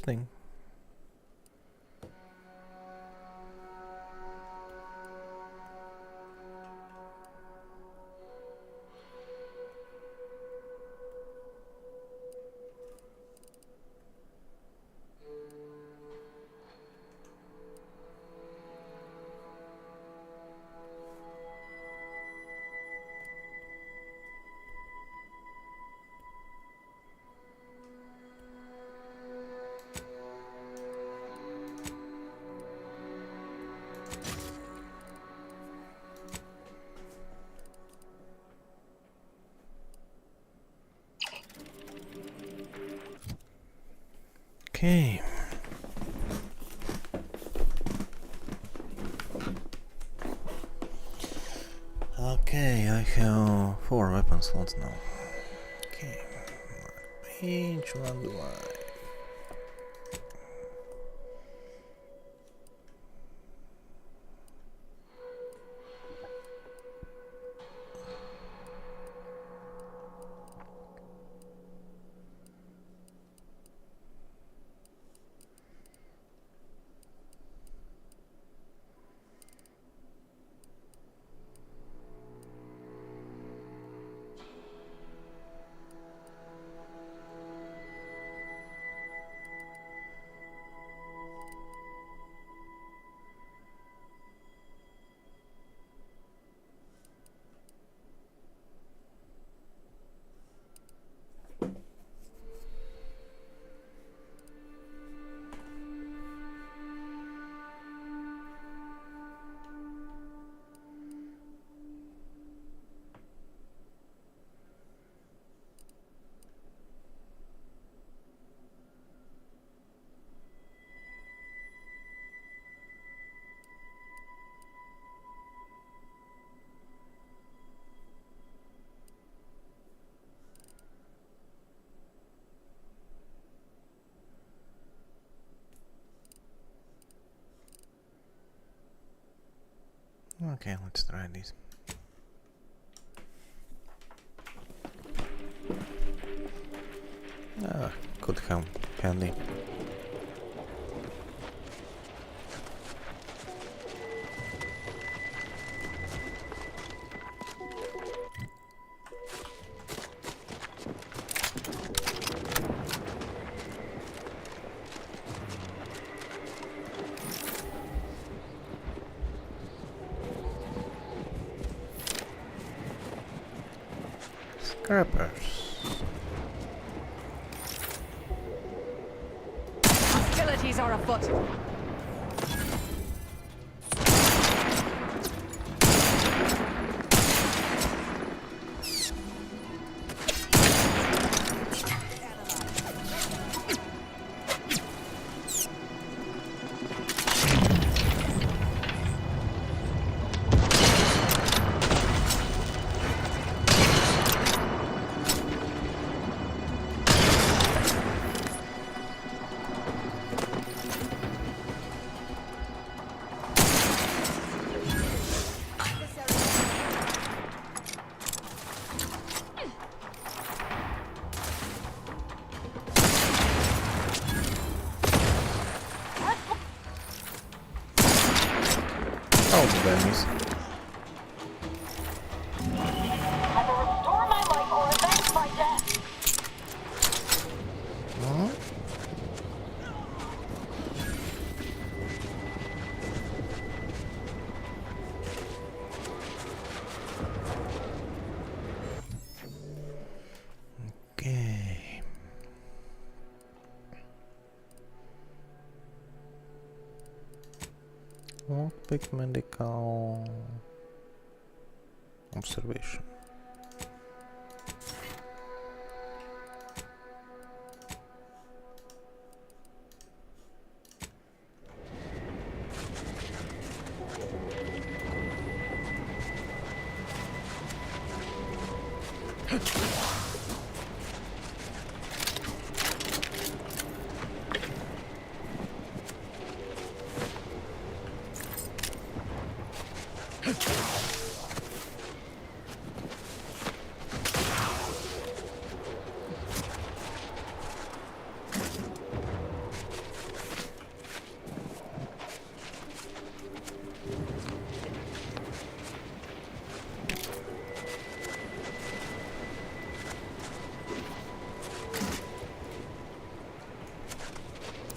interesting. Okay. Okay, I have 4 weapon slots now. Okay. Which one do I? Okay, let's try this. Could have candy. Scrappers. Hostilities are afoot. Oh, the enemies. Either restore my life or avenge my death. Huh? Okay. Lockpick, medical observation.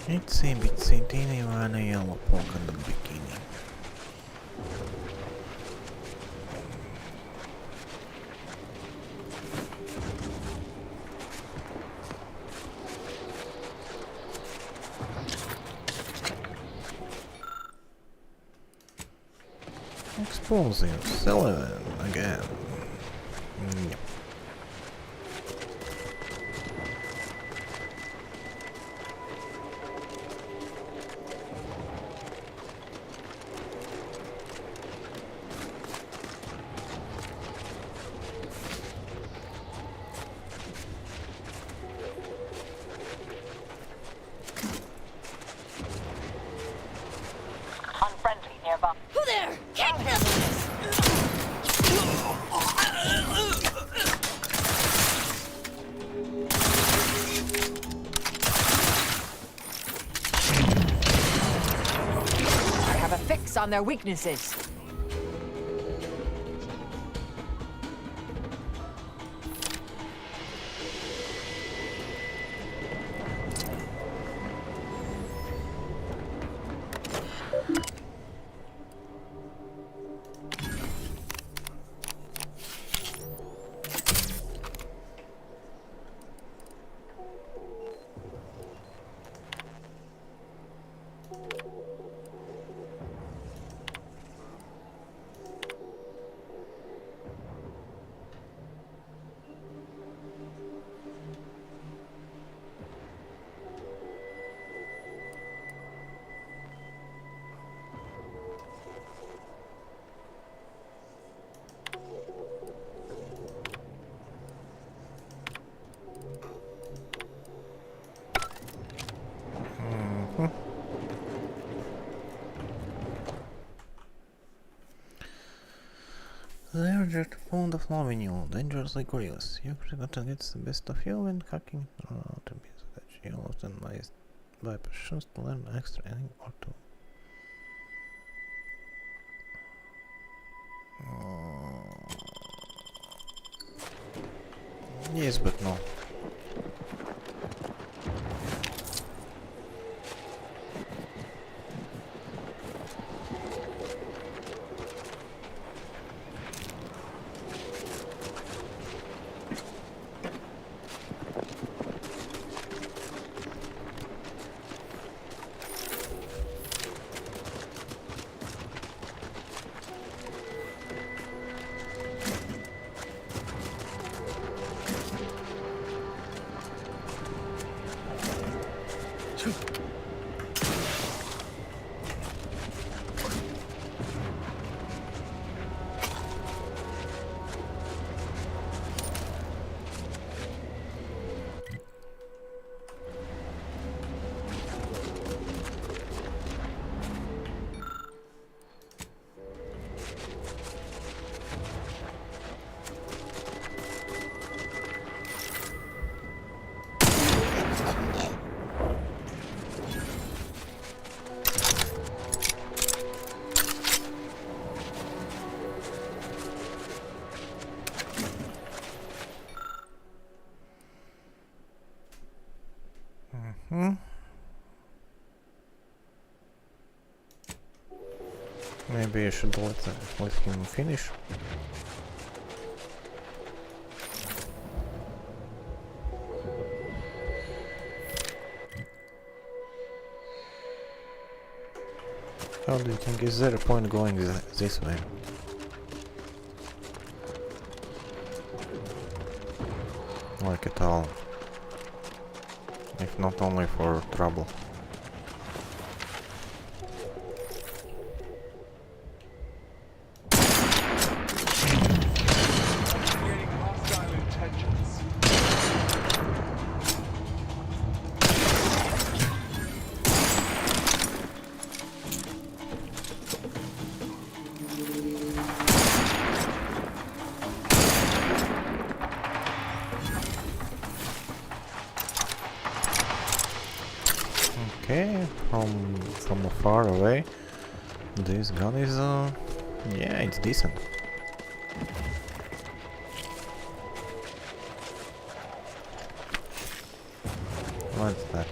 Itsy bitsy teeny weeny yellow poke in the bikini. Explosive, Sullivan again. Yep. Unfriendly nearby. Who there? Kick them! I have a fix on their weaknesses. They're just fond of loving you, dangerously curious. Your creator gets the best of you when hacking to be that you often lies by passions to learn extra thing or two. Yes, but no. Maybe I should let him finish. How do you think, is there a point going this way? Like at all. If not only for trouble. Okay, from far away, this gun is yeah, it's decent. What's that?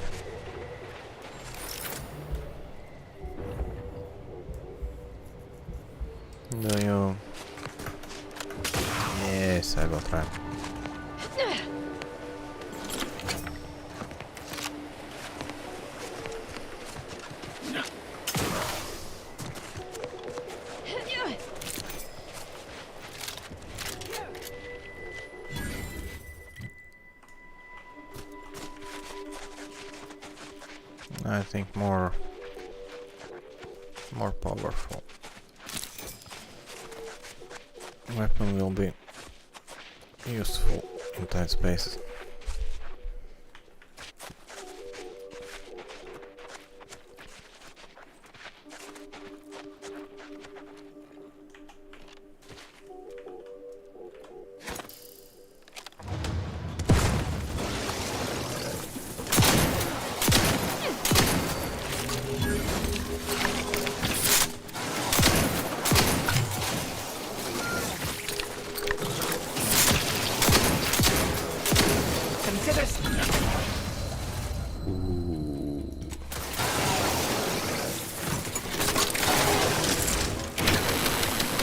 Yes, I will try. I think more powerful weapon will be useful in tight spaces.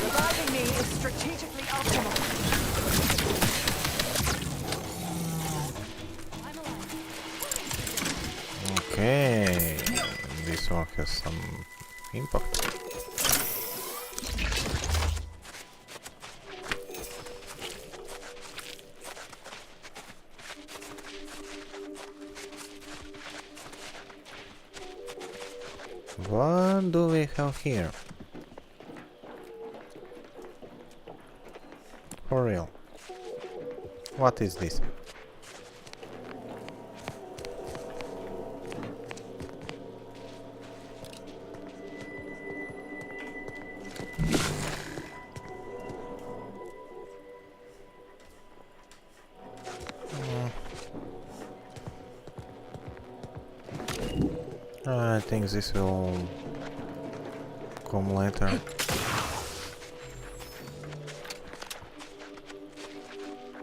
Reviving me is strategically optimal. Okay, this one has some impact. What do we have here? For real. What is this? I think this will come later.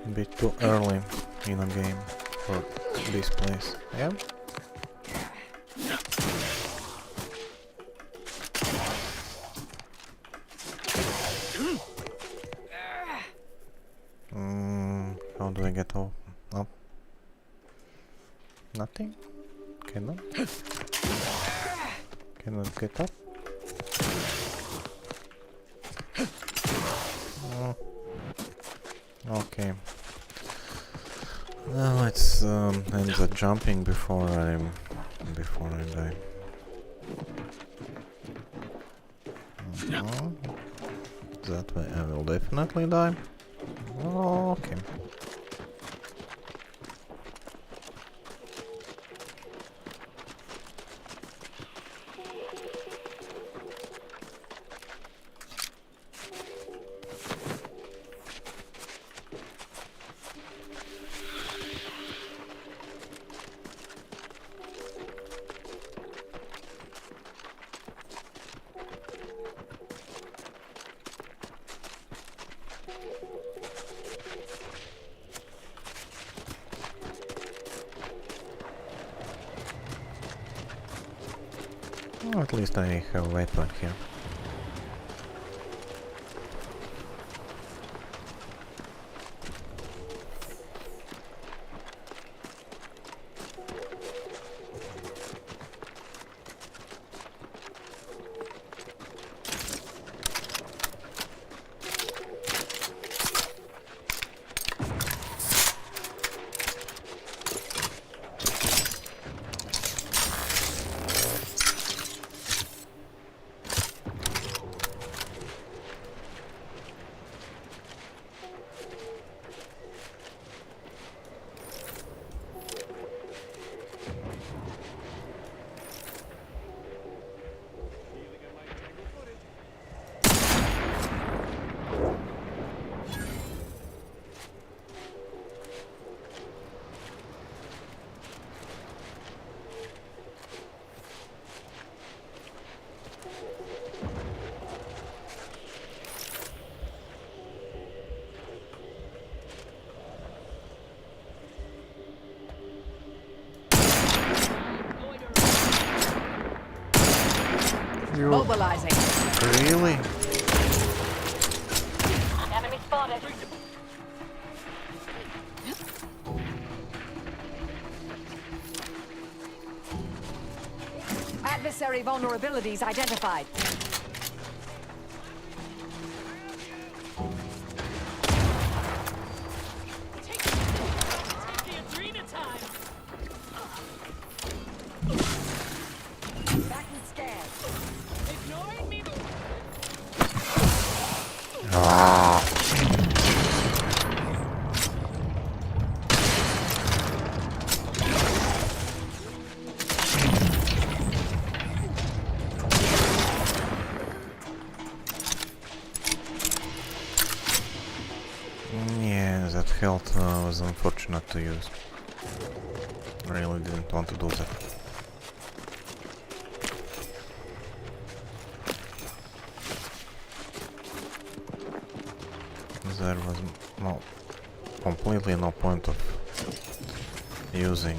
A bit too early in a game for this place. Yeah? How do I get up? Nothing? Cannot? Cannot get up? Okay. Let's end the jumping before I die. That way I will definitely die. Okay. Well, at least I have a weapon here. Mobilizing. Really? Enemy spotted. Adversary vulnerabilities identified. Ah. Yeah, that health was unfortunate to use. Really didn't want to do that. There was completely no point of using.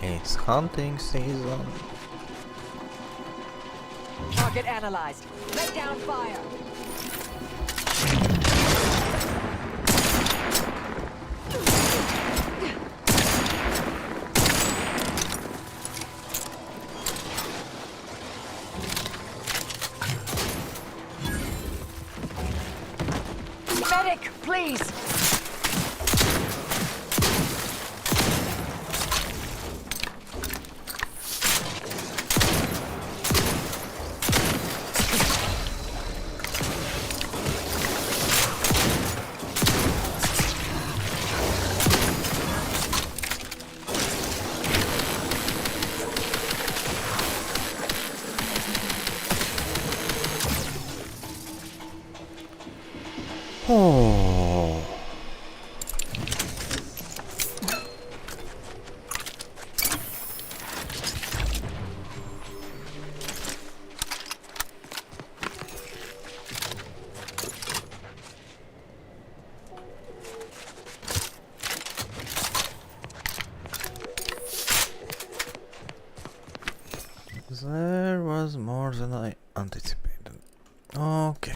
It's hunting season. Target analyzed. Lay down fire. Medic, please. Oh. There was more than I anticipated. Okay.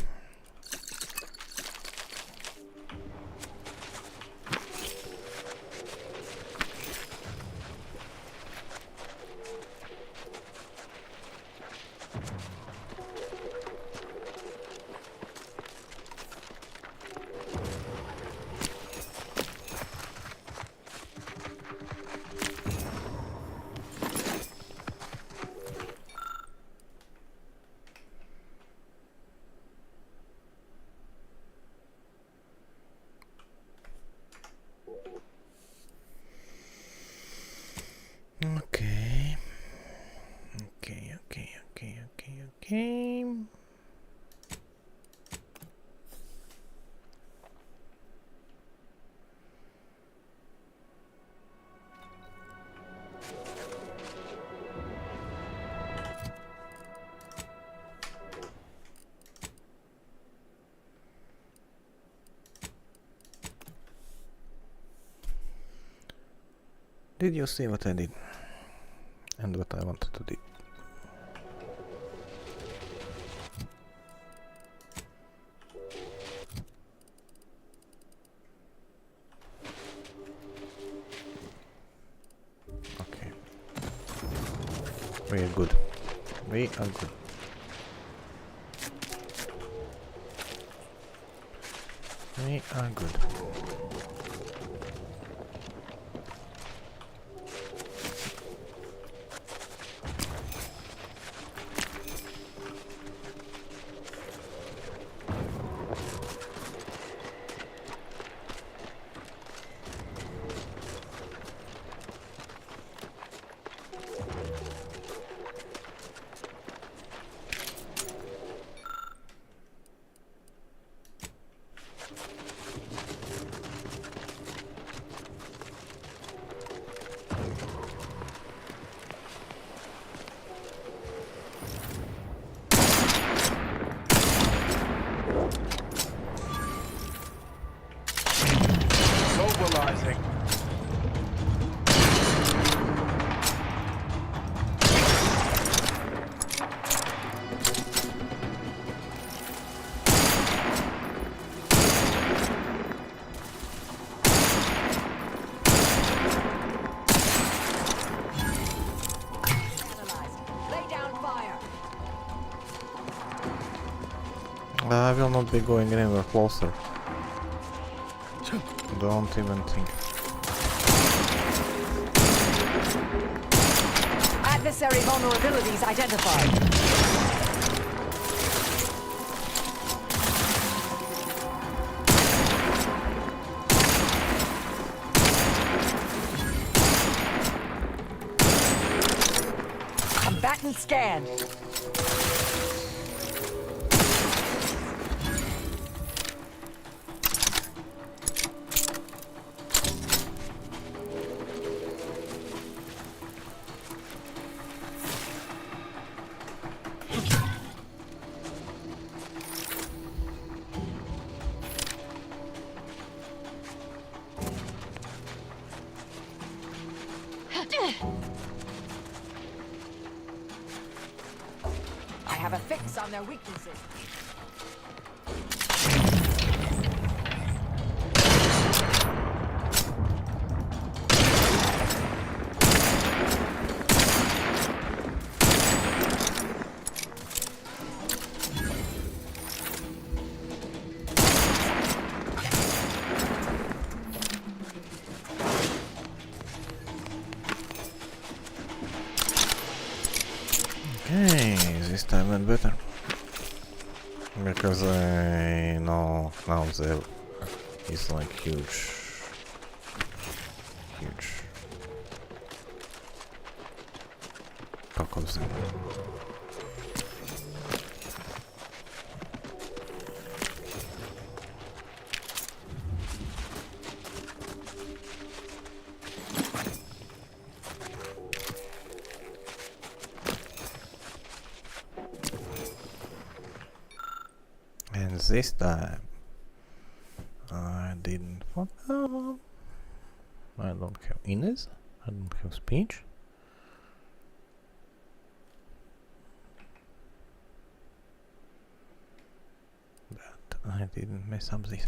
Okay. Did you see what I did? And what I wanted to do? Okay. We are good. We are good. We are good. Mobilizing. Lay down fire. I will not be going anywhere closer. Don't even think. Adversary vulnerabilities identified. Combatant scanned. I have a fix on their weaknesses. Okay, this time went better. Because I know now there is like huge pack of them. And this time I didn't want. I don't have Ines. I don't have speech. But I didn't mess up this.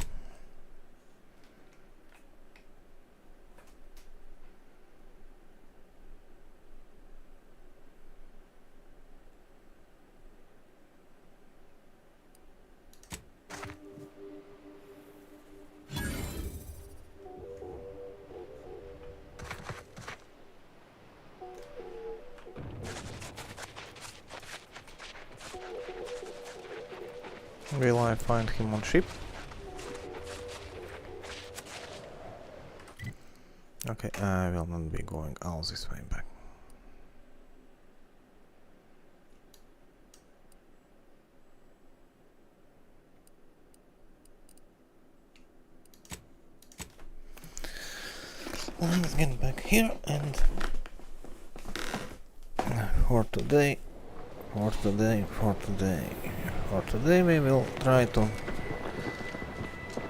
Will I find him on ship? Okay, I will not be going all this way back. Let's get back here and for today we will try to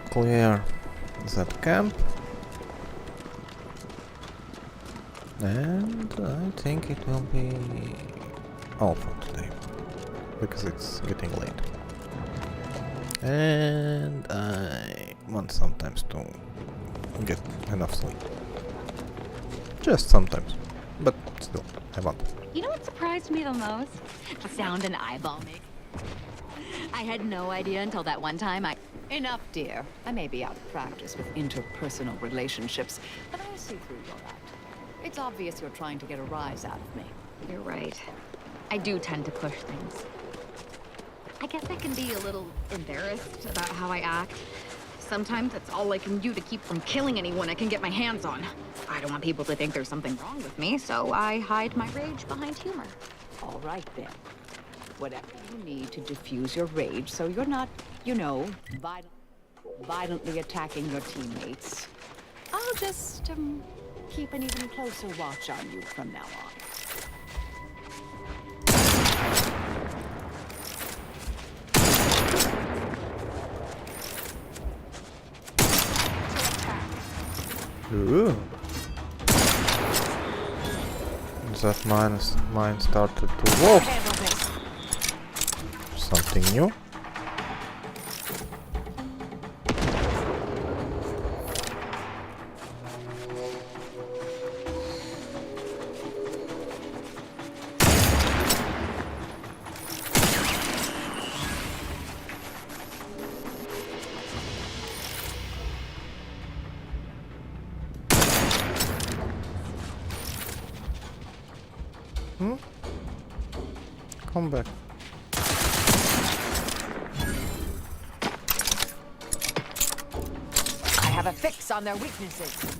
clear that camp, and I think it will be all for today because it's getting late and I want sometimes to get enough sleep. Just sometimes, but still I want. You know what surprised me the most? The sound an eyeball makes. I had no idea until that one time Enough, dear. I may be out of practice with interpersonal relationships, but I see through your act. It's obvious you're trying to get a rise out of me. You're right. I do tend to push things. I guess I can be a little embarrassed about how I act. Sometimes it's all I can do to keep from killing anyone I can get my hands on. I don't want people to think there's something wrong with me, so I hide my rage behind humor. All right, then. Whatever you need to diffuse your rage so you're not, you know, violently attacking your teammates. I'll just, keep an even closer watch on you from now on. Ooh. That mine started to walk. Something new. Come back. I have a fix on their weaknesses.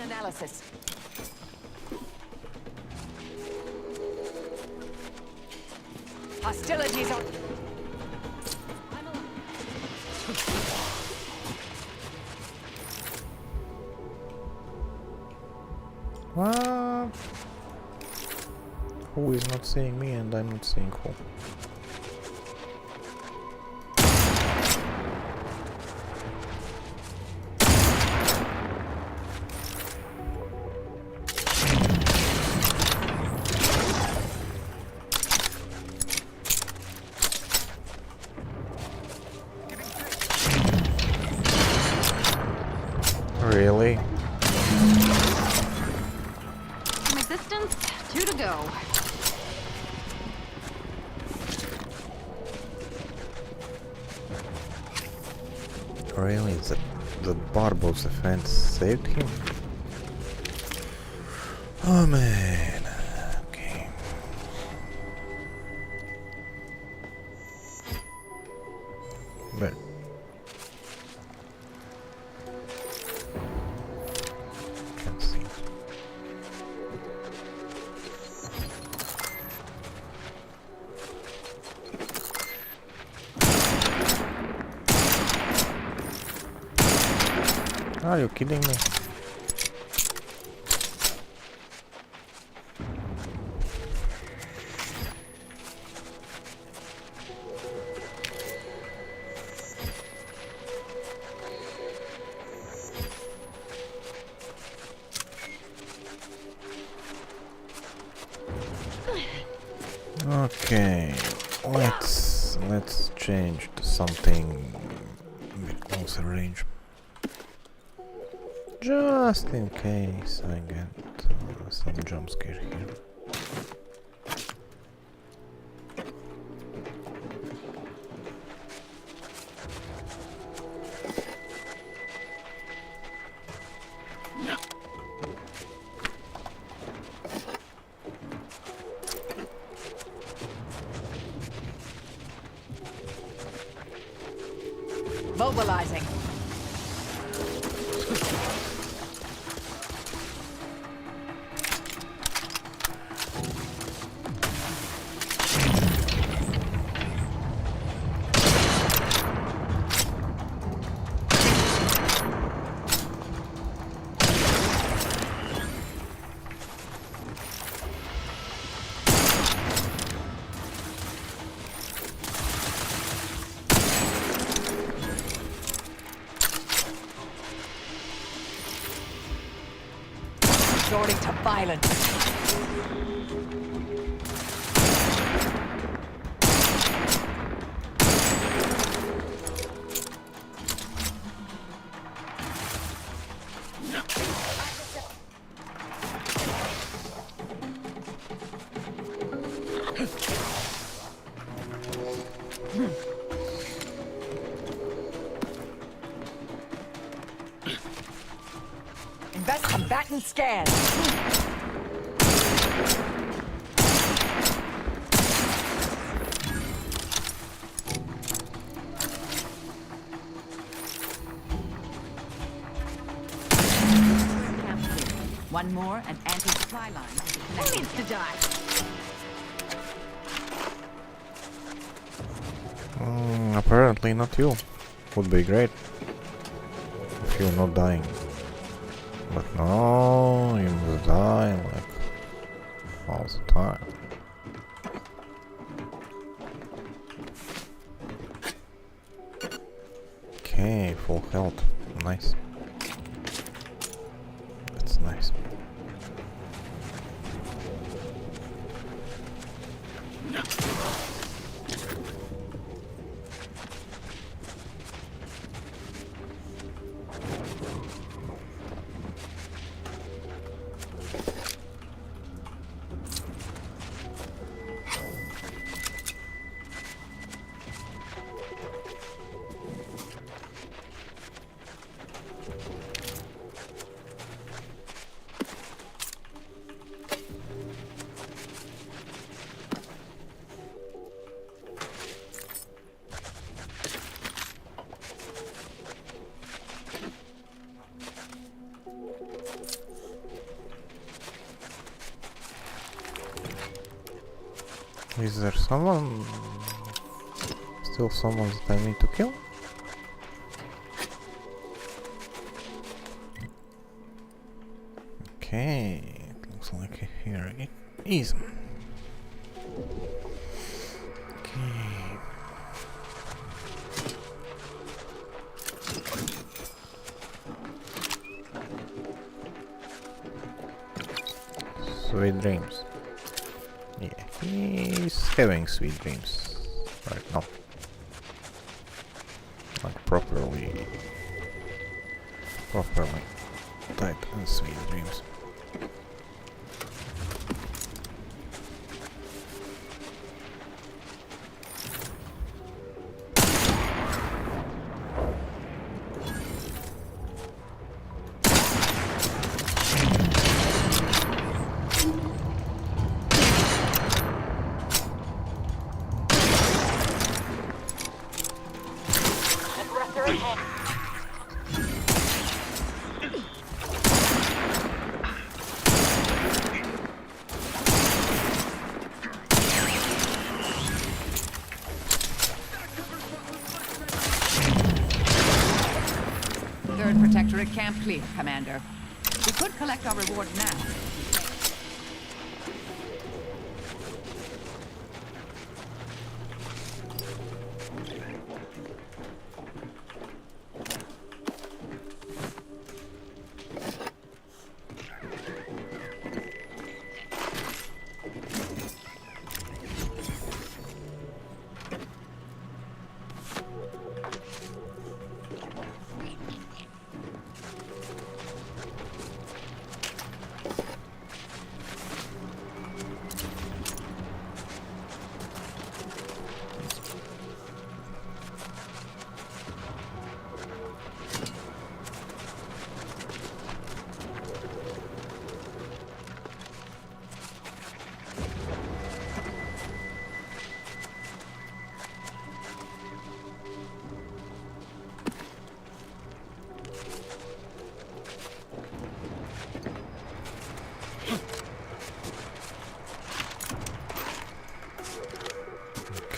Analysis. Hostilities are... What? Who is not seeing me and I'm not seeing who? Really? From existence, 2 to go. Really? The Barbo's defense saved him? Oh man. Okay. But can't see. Are you kidding me? Okay, let's change to something with closer range. Just in case I get some jump scare here. Mobilizing. resorting to violence. Invest combatant scan. One more and anti-supply line. Who needs to die? Apparently not you. Would be great if you're not dying. But no, you must die like all the time. Okay, full health. Nice. That's nice. Is there someone? Still someone that I need to kill? Okay, it looks like here it is. Okay. Sweet dreams. Yeah, he's having sweet dreams right now. Like properly tight and sweet dreams. Third Protectorate camp clear, Commander. We could collect our reward now.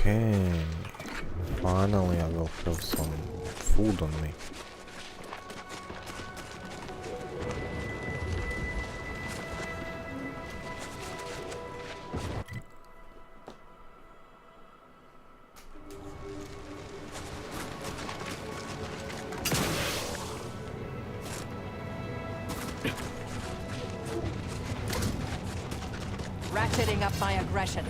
Okay, finally I will have some food on me. ramping up my aggression.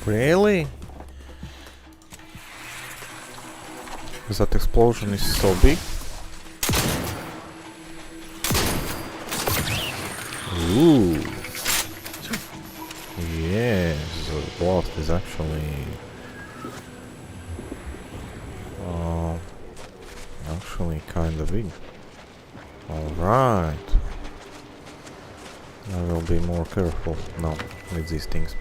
Really? That explosion is so big. Ooh. Yes, the blast is actually kind of big. Alright. I will be more careful now with these things.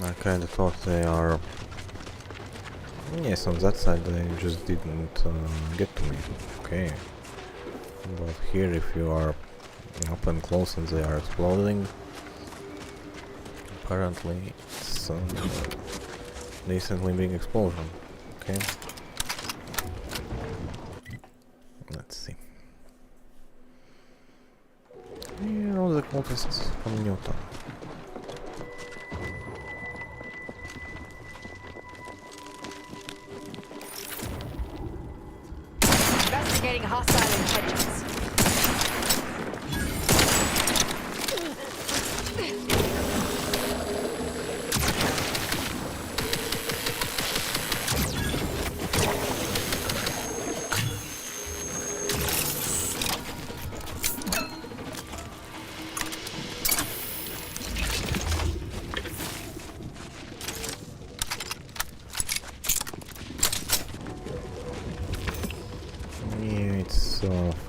I kinda thought they are... Yes, on that side they just didn't get to me. Okay. But here if you are up and close and they are exploding, apparently it's a decently big explosion. Okay. Let's see. Here are the cultists from Newton. Investigating hostile intentions.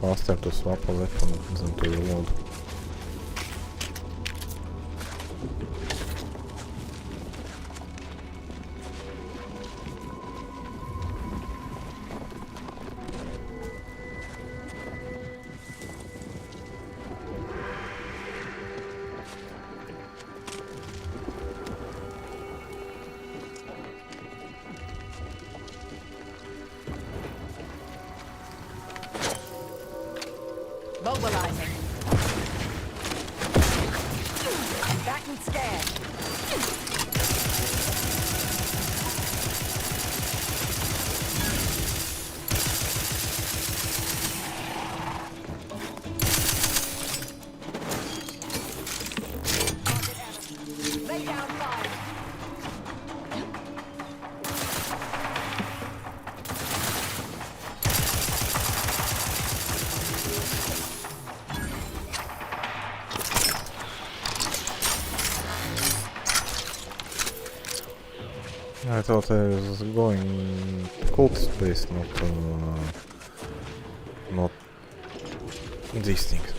Faster to swap a weapon than to reload. Mobilizing. Back and scan. Lay down fire. I thought I was going to cult space, not these things.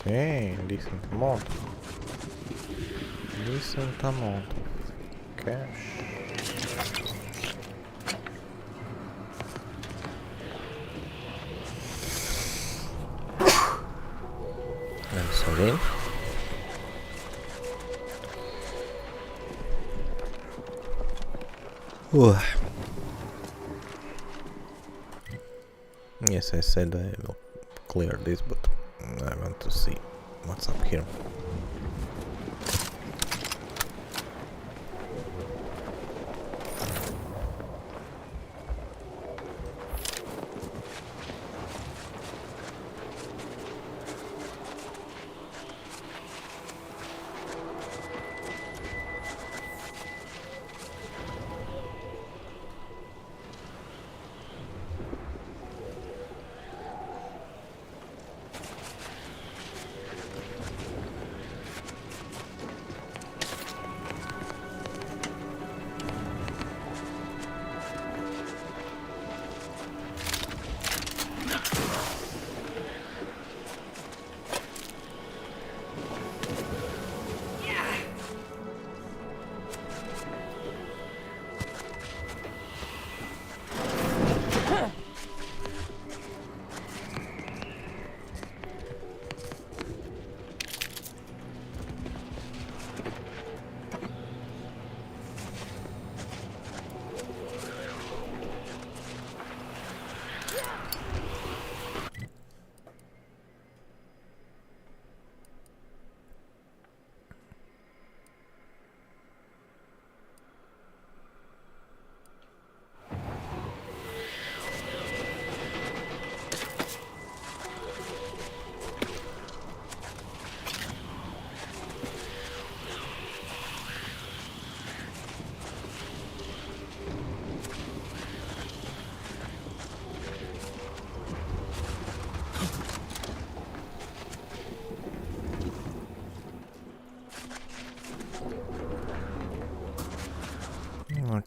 Okay, decent amount. Decent amount of cash. I'm sorry. Yes, I said I will clear this, but I want to see what's up here.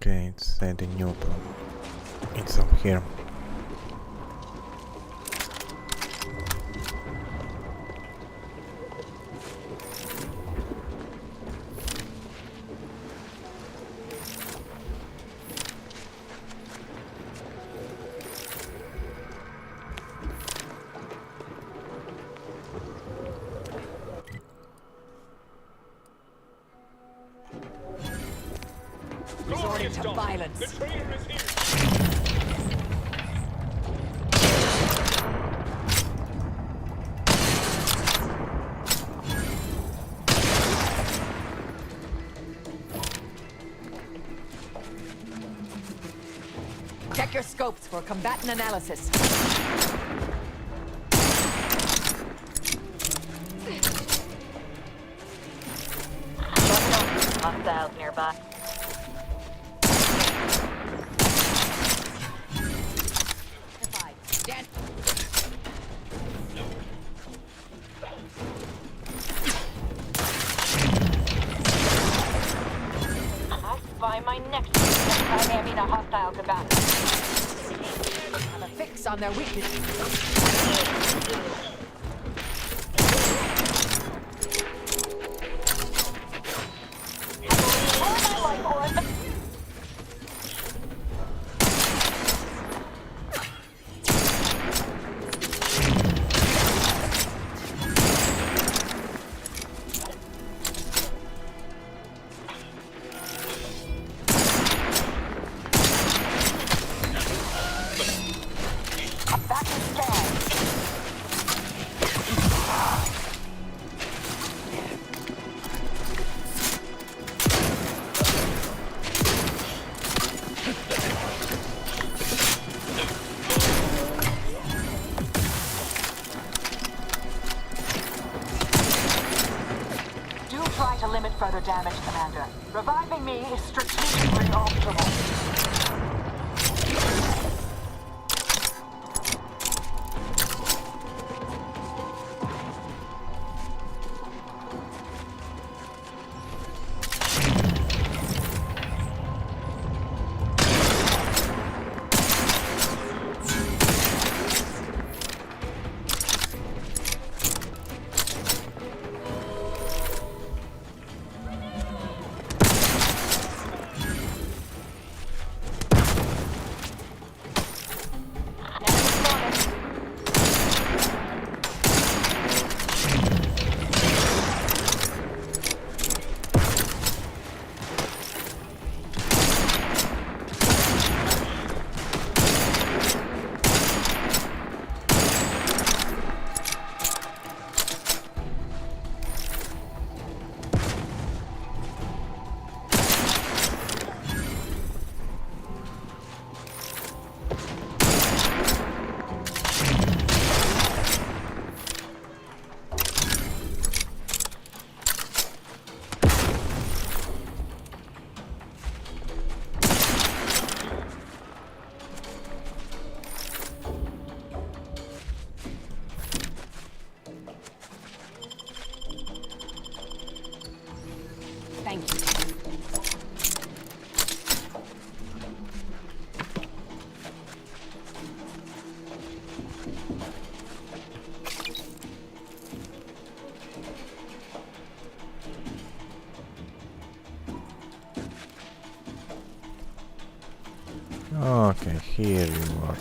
Okay, it's set in neutral. It's up here. Resorting to violence. The traitor is here. Check your scopes for combatant analysis. Hostiles nearby. Dead. I spy my next I mean a hostile combatant. Have a fix on their weakness. Try to limit further damage, Commander. Reviving me is strategically optimal. Thank you. Okay, here you are.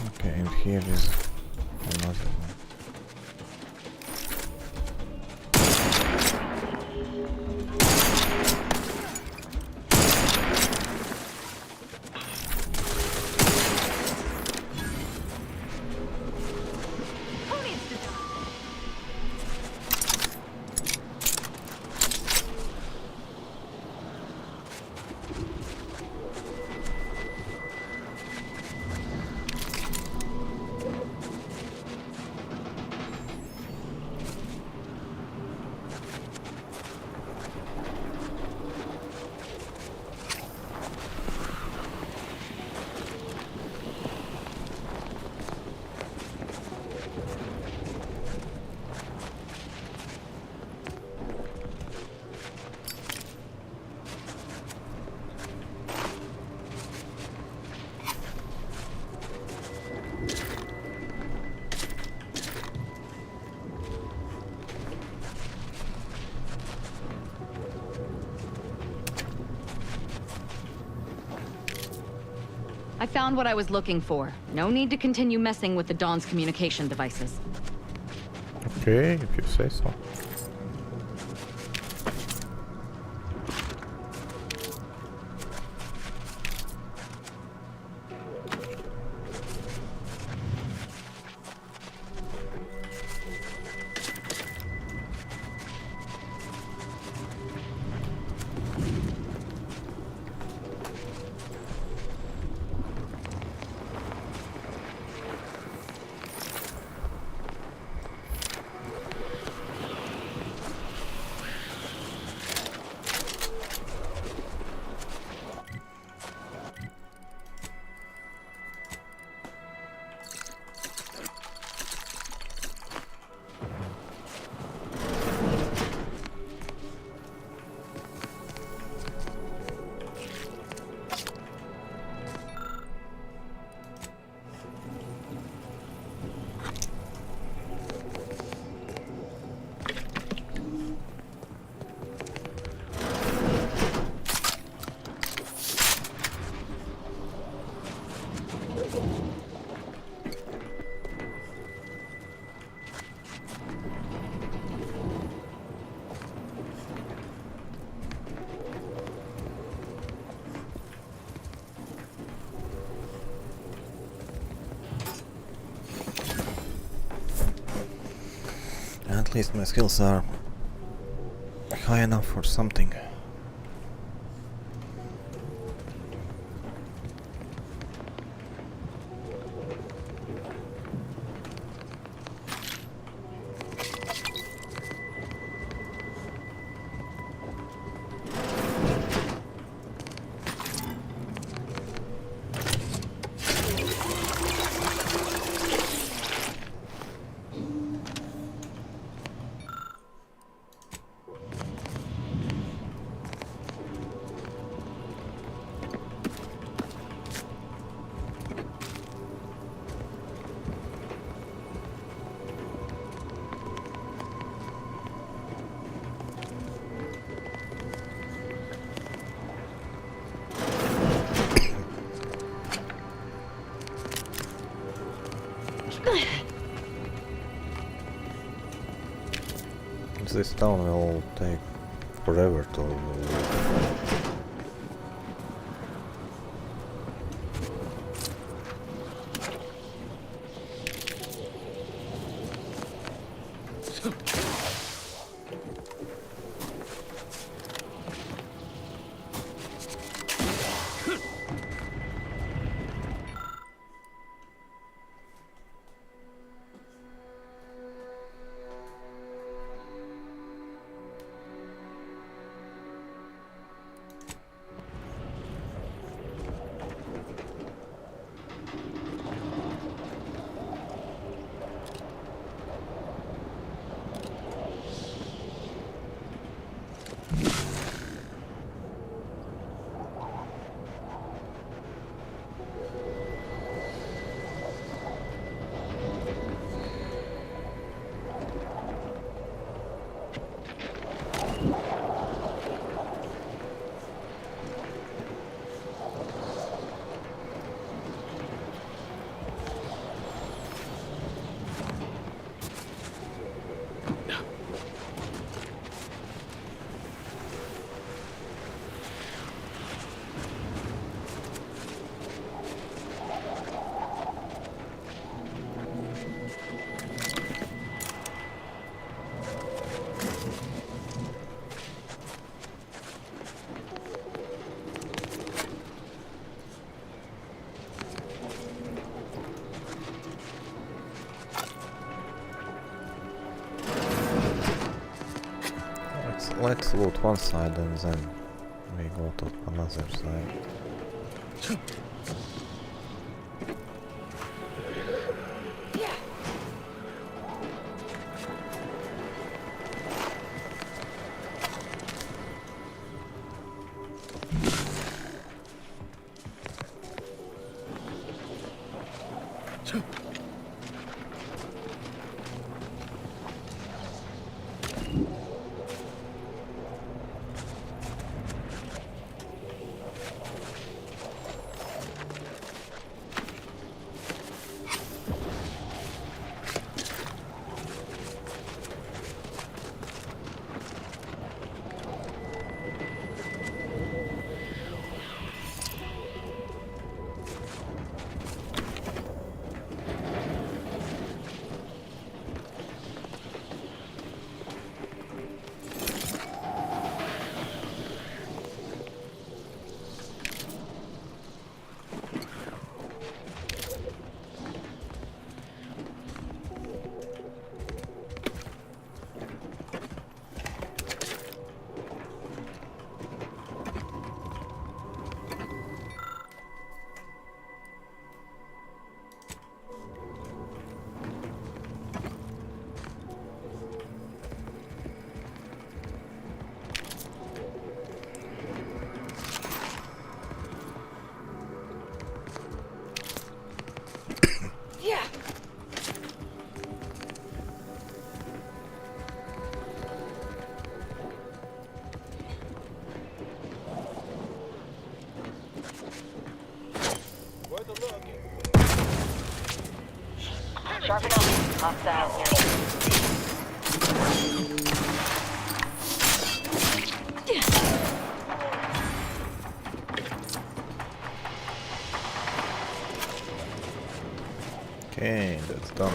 Okay, and here is another one. I found what I was looking for. No need to continue messing with the Dawn's communication devices. Okay, if you say so. At least my skills are high enough for something. This town will take forever to... Let's loot one side and then we go to another side. Sharpen up. Hostile Okay, that's done.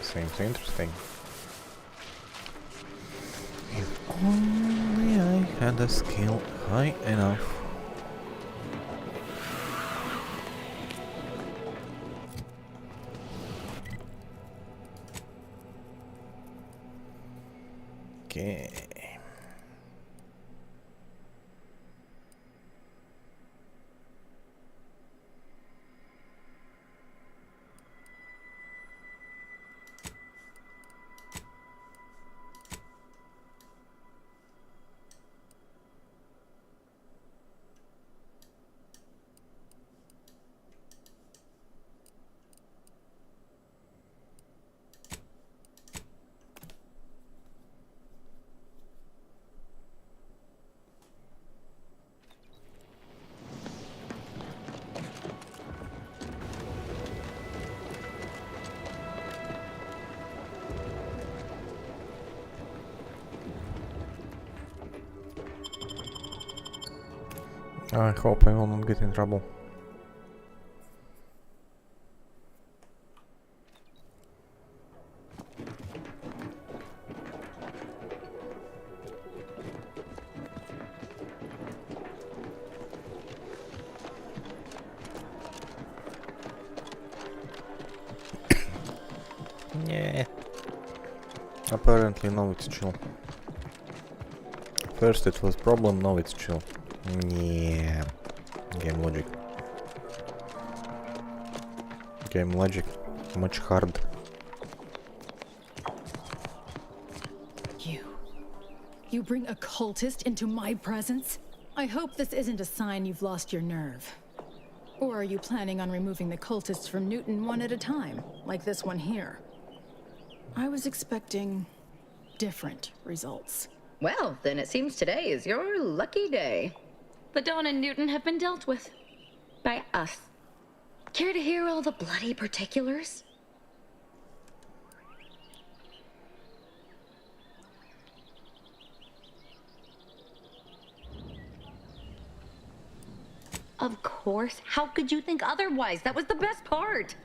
Seems interesting. If only I had a skill high enough. Okay. I hope I will not get in trouble. Yeah. Apparently now it's chill. First it was problem, now it's chill. Yeah. Game logic. Game logic. Much hard. You bring a cultist into my presence? I hope this isn't a sign you've lost your nerve. Or are you planning on removing the cultists from Newton one at a time, like this one here? I was expecting different results. Well, then it seems today is your lucky day. The Dawn and Newton have been dealt with. By us. Care to hear all the bloody particulars? Of course. How could you think otherwise? That was the best part.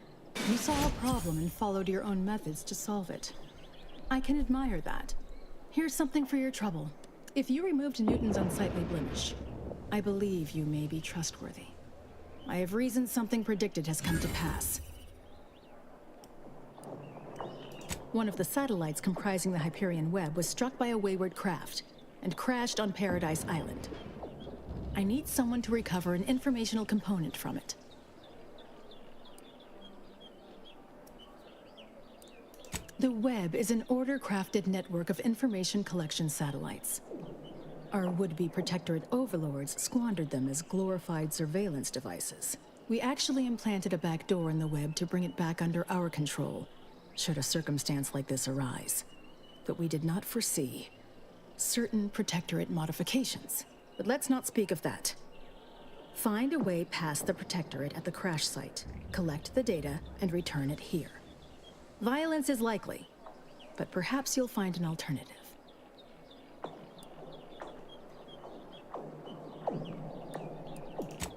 You saw a problem and followed your own methods to solve it. I can admire that. Here's something for your trouble. If you removed Newton's unsightly blemish, I believe you may be trustworthy. I have reason something predicted has come to pass. One of the satellites comprising the Hyperion web was struck by a wayward craft and crashed on Paradise Island. I need someone to recover an informational component from it. The web is an order-crafted network of information collection satellites. Our would-be protectorate overlords squandered them as glorified surveillance devices. We actually implanted a back door in the web to bring it back under our control, should a circumstance like this arise. But we did not foresee certain Protectorate modifications. But let's not speak of that. Find a way past the Protectorate at the crash site, collect the data, and return it here. Violence is likely, but perhaps you'll find an alternative.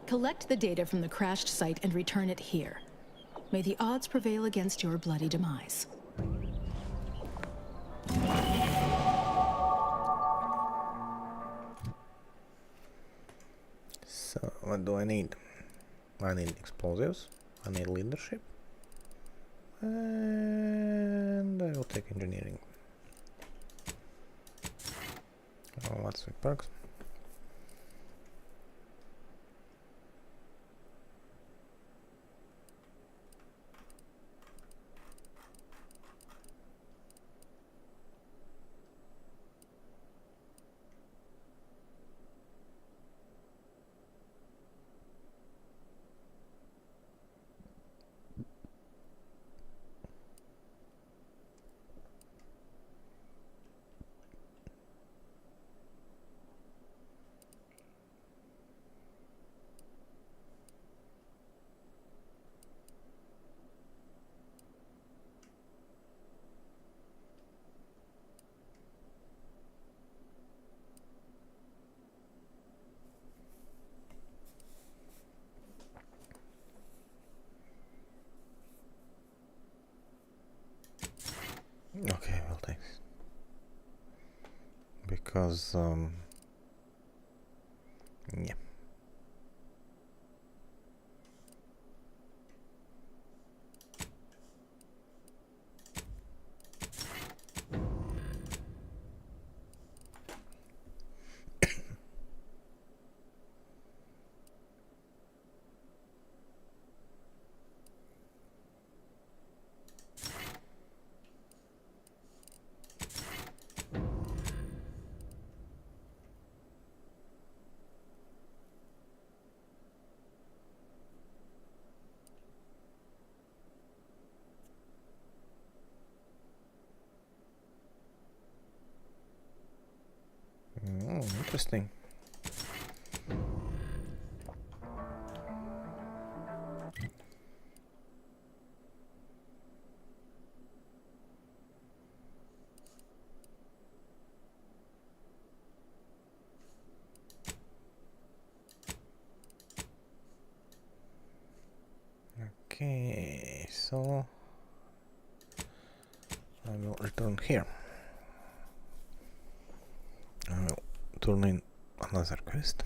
Collect the data from the crashed site and return it here. May the odds prevail against your bloody demise. So, what do I need? I need explosives, I need leadership, and I will take engineering. Oh, what's the perks? Okay, we'll take this. Because, yeah. Interesting. Okay, so I will return here. I will turn in another quest.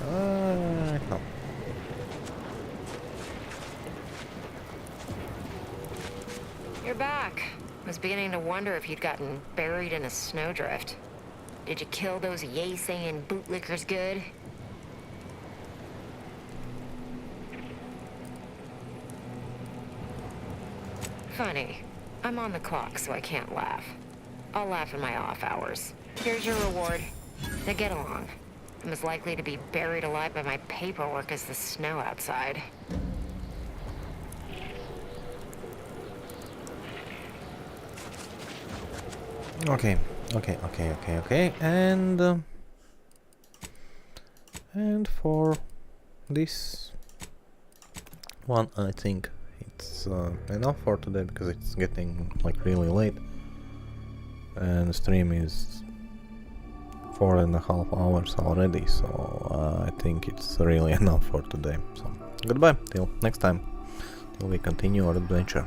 No. You're back. Was beginning to wonder if you'd gotten buried in a snowdrift. Did you kill those yay-saying bootlickers good? Funny. I'm on the clock, so I can't laugh. I'll laugh in my off hours. Here's your reward. Now get along. I'm as likely to be buried alive by my paperwork as the snow outside. Okay, and for this one, I think it's enough for today, because it's getting like really late, and the stream is 4.5 hours already, so I think it's really enough for today. So goodbye, till next time, till we continue our adventure.